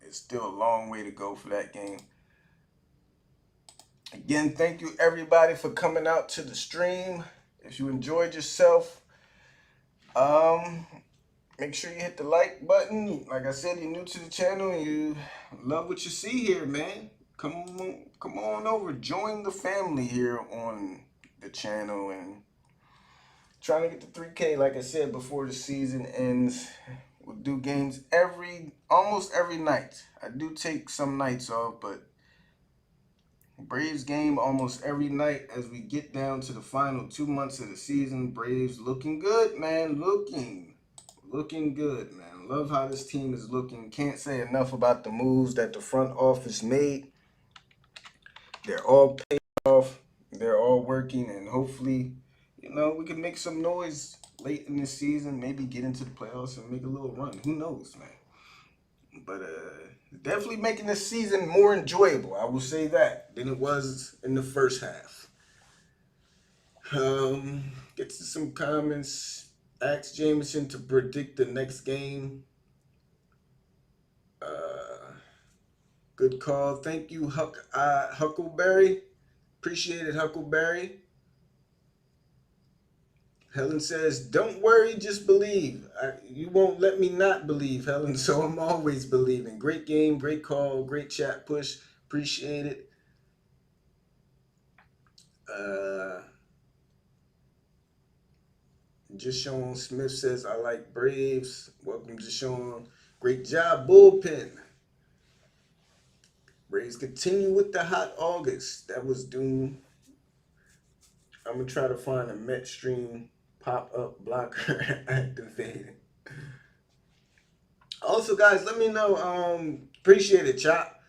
it's still a long way to go for that game. Again, thank you everybody for coming out to the stream. If you enjoyed yourself, make sure you hit the like button. Like I said, you're new to the channel and you love what you see here, man. Come on over, join the family here on the channel, and trying to get to 3K, like I said, before the season ends. We'll do games almost every night. I do take some nights off, but Braves game almost every night as we get down to the final 2 months of the season. Braves looking good, man. Looking good, man. Love how this team is looking. Can't say enough about the moves that the front office made. They're all paid off. They're all working, and hopefully, we can make some noise late in the season. Maybe get into the playoffs and make a little run. Who knows, man? But definitely making this season more enjoyable. I will say that than it was in the first half. Get to some comments. Ask Jameson to predict the next game. Good call. Thank you, Huckleberry. Appreciate it, Huckleberry. Helen says, "Don't worry, just believe. You won't let me not believe, Helen. So I'm always believing." Great game, great call, great chat push. Appreciate it. Uh, Jashon Smith says, "I like Braves." Welcome, Jashon. Great job, bullpen. Braves continue with the hot August. That was Doom. I'm gonna try to find a Met stream pop up blocker activated. Also, guys, let me know. Appreciate it, Chop.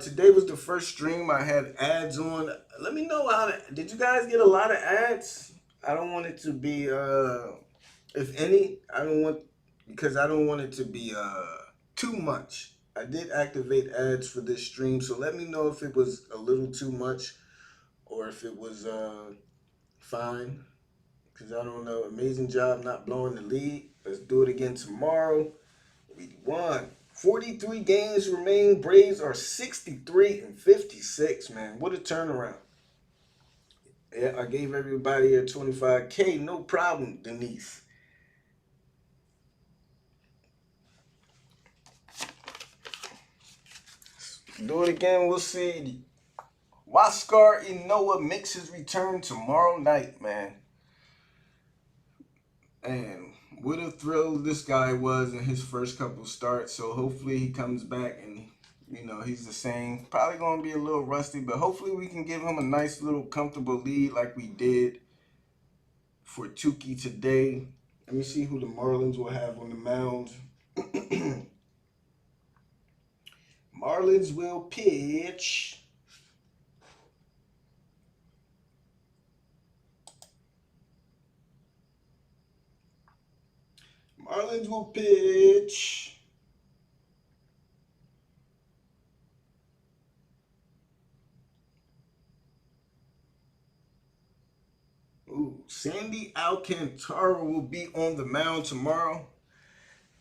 Today was the first stream I had ads on. Let me know did you guys get a lot of ads? I don't want it to be if any. I don't want it to be too much. I did activate ads for this stream, so let me know if it was a little too much or if it was fine. Cause I don't know. Amazing job not blowing the lead. Let's do it again tomorrow. We won. 43 games remain. Braves are 63-56, man. What a turnaround. Yeah, I gave everybody a 25K. No problem, Denise. Do it again. We'll see. Waskar Inoa makes his return tomorrow night, man. And what a thrill this guy was in his first couple starts. So hopefully he comes back and he's the same. Probably going to be a little rusty, but hopefully we can give him a nice little comfortable lead like we did for Tukey today. Let me see who the Marlins will have on the mound. Marlins will pitch. Marlins will pitch. Ooh, Sandy Alcantara will be on the mound tomorrow.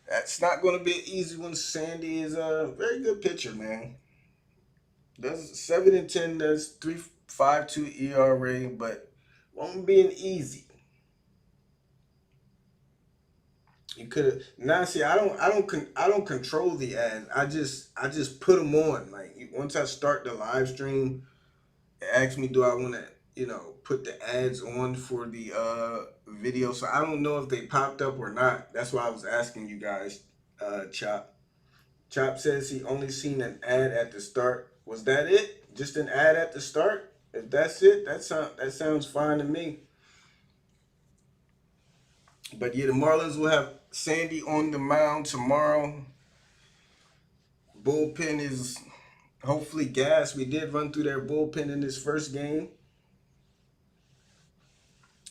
That's not going to be an easy one. Sandy is a very good pitcher, man. Does 7-10. That's 3.52 ERA, but won't be an easy. You could have now. See, I don't control the ads. I just put them on. Like once I start the live stream, it asks me, do I want to put the ads on for the video? So I don't know if they popped up or not. That's why I was asking you guys. Chop. Chop says he only seen an ad at the start. Was that it? Just an ad at the start? If that's it, that sounds fine to me. But yeah, the Marlins will have Sandy on the mound tomorrow. Bullpen is hopefully gas. We did run through their bullpen in this first game.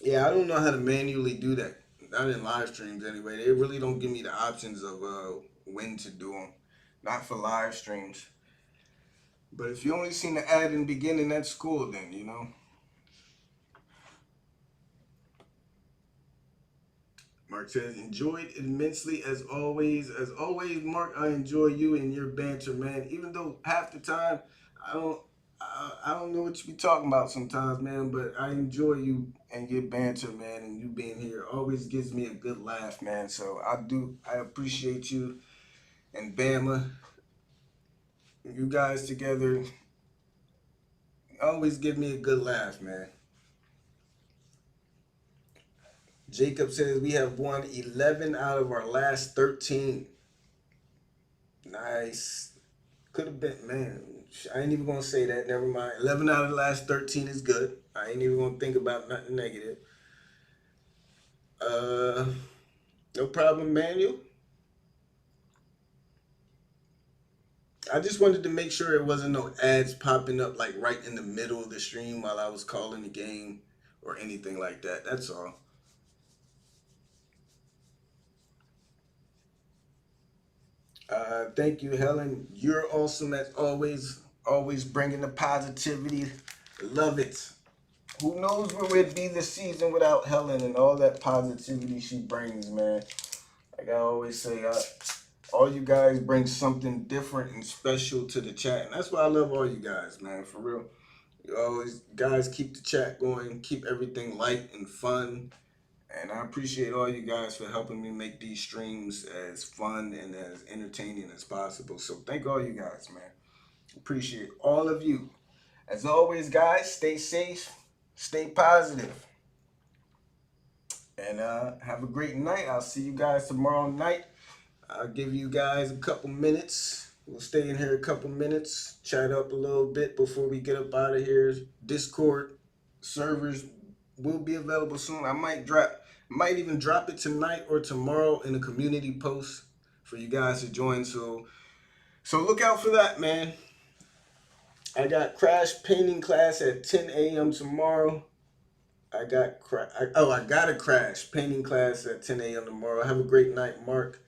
Yeah, I don't know how to manually do that. Not in live streams anyway. They really don't give me the options of when to do them. Not for live streams. But if you only seen the ad in the beginning, that's cool then. Mark says, enjoyed immensely as always. As always, Mark, I enjoy you and your banter, man. Even though half the time I don't know what you be talking about sometimes, man, but I enjoy you and your banter, man, and you being here always gives me a good laugh, man. So I appreciate you and Bama. You guys together always give me a good laugh, man. Jacob says we have won 11 out of our last 13. Nice. Could have been, man. I ain't even gonna say that. Never mind. 11 out of the last 13 is good. I ain't even gonna think about nothing negative. Uh, no problem, Manuel. I just wanted to make sure it wasn't no ads popping up like right in the middle of the stream while I was calling the game or anything like that. That's all. Thank you, Helen. You're awesome as always. Always bringing the positivity. Love it. Who knows where we'd be this season without Helen and all that positivity she brings, man. Like I always say, all you guys bring something different and special to the chat. And that's why I love all you guys, man, for real. You always, guys, keep the chat going. Keep everything light and fun. And I appreciate all you guys for helping me make these streams as fun and as entertaining as possible. So thank all you guys, man. Appreciate all of you. As always, guys, stay safe, stay positive, and have a great night. I'll see you guys tomorrow night. I'll give you guys a couple minutes. We'll stay in here a couple minutes, chat up a little bit before we get up out of here. Discord servers will be available soon. I might even drop it tonight or tomorrow in a community post for you guys to join. So look out for that, man. I got crash painting class at 10 a.m. tomorrow. I got a crash painting class at 10 a.m. tomorrow. Have a great night, Mark.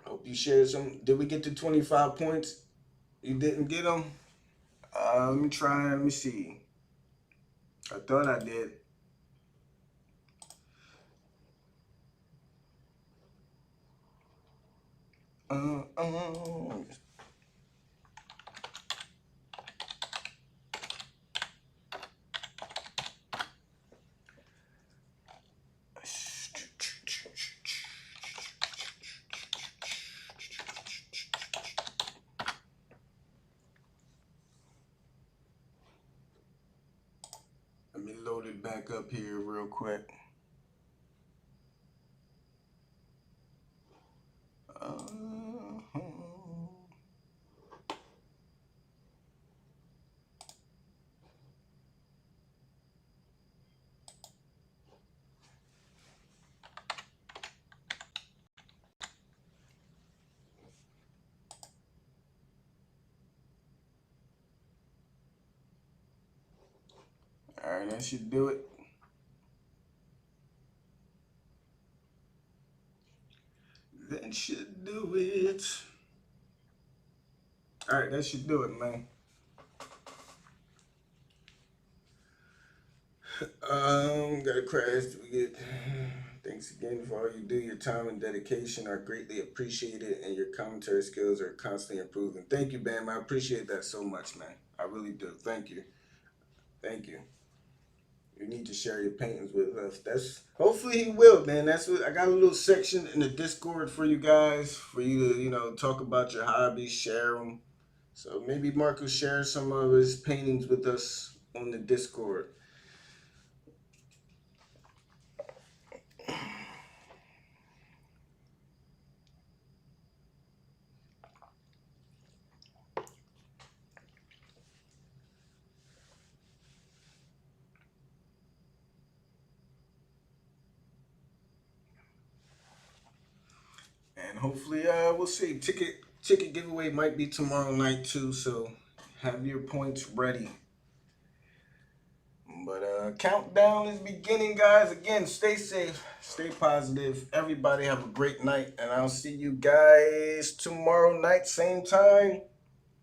Hope you shared some. Did we get to 25 points? You didn't get them? Let me try. Let me see. I thought I did. Uh, uh. Let me load it back up here real quick. All right, that should do it. That should do it. All right, that should do it, man. Got a crash. We get. Thanks again for all you do. Your time and dedication are greatly appreciated, and your commentary skills are constantly improving. Thank you, Bam. I appreciate that so much, man. I really do. Thank you. Thank you. You need to share your paintings with us. That's hopefully he will, man. That's what I got a little section in the Discord for you guys, for you to talk about your hobbies, share them. So maybe Mark will share some of his paintings with us on the Discord. And hopefully, we'll see. Ticket giveaway might be tomorrow night too. So have your points ready. But countdown is beginning, guys. Again, stay safe, stay positive. Everybody have a great night, and I'll see you guys tomorrow night, same time,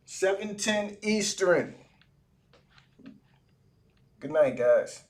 7:10 Eastern. Good night, guys.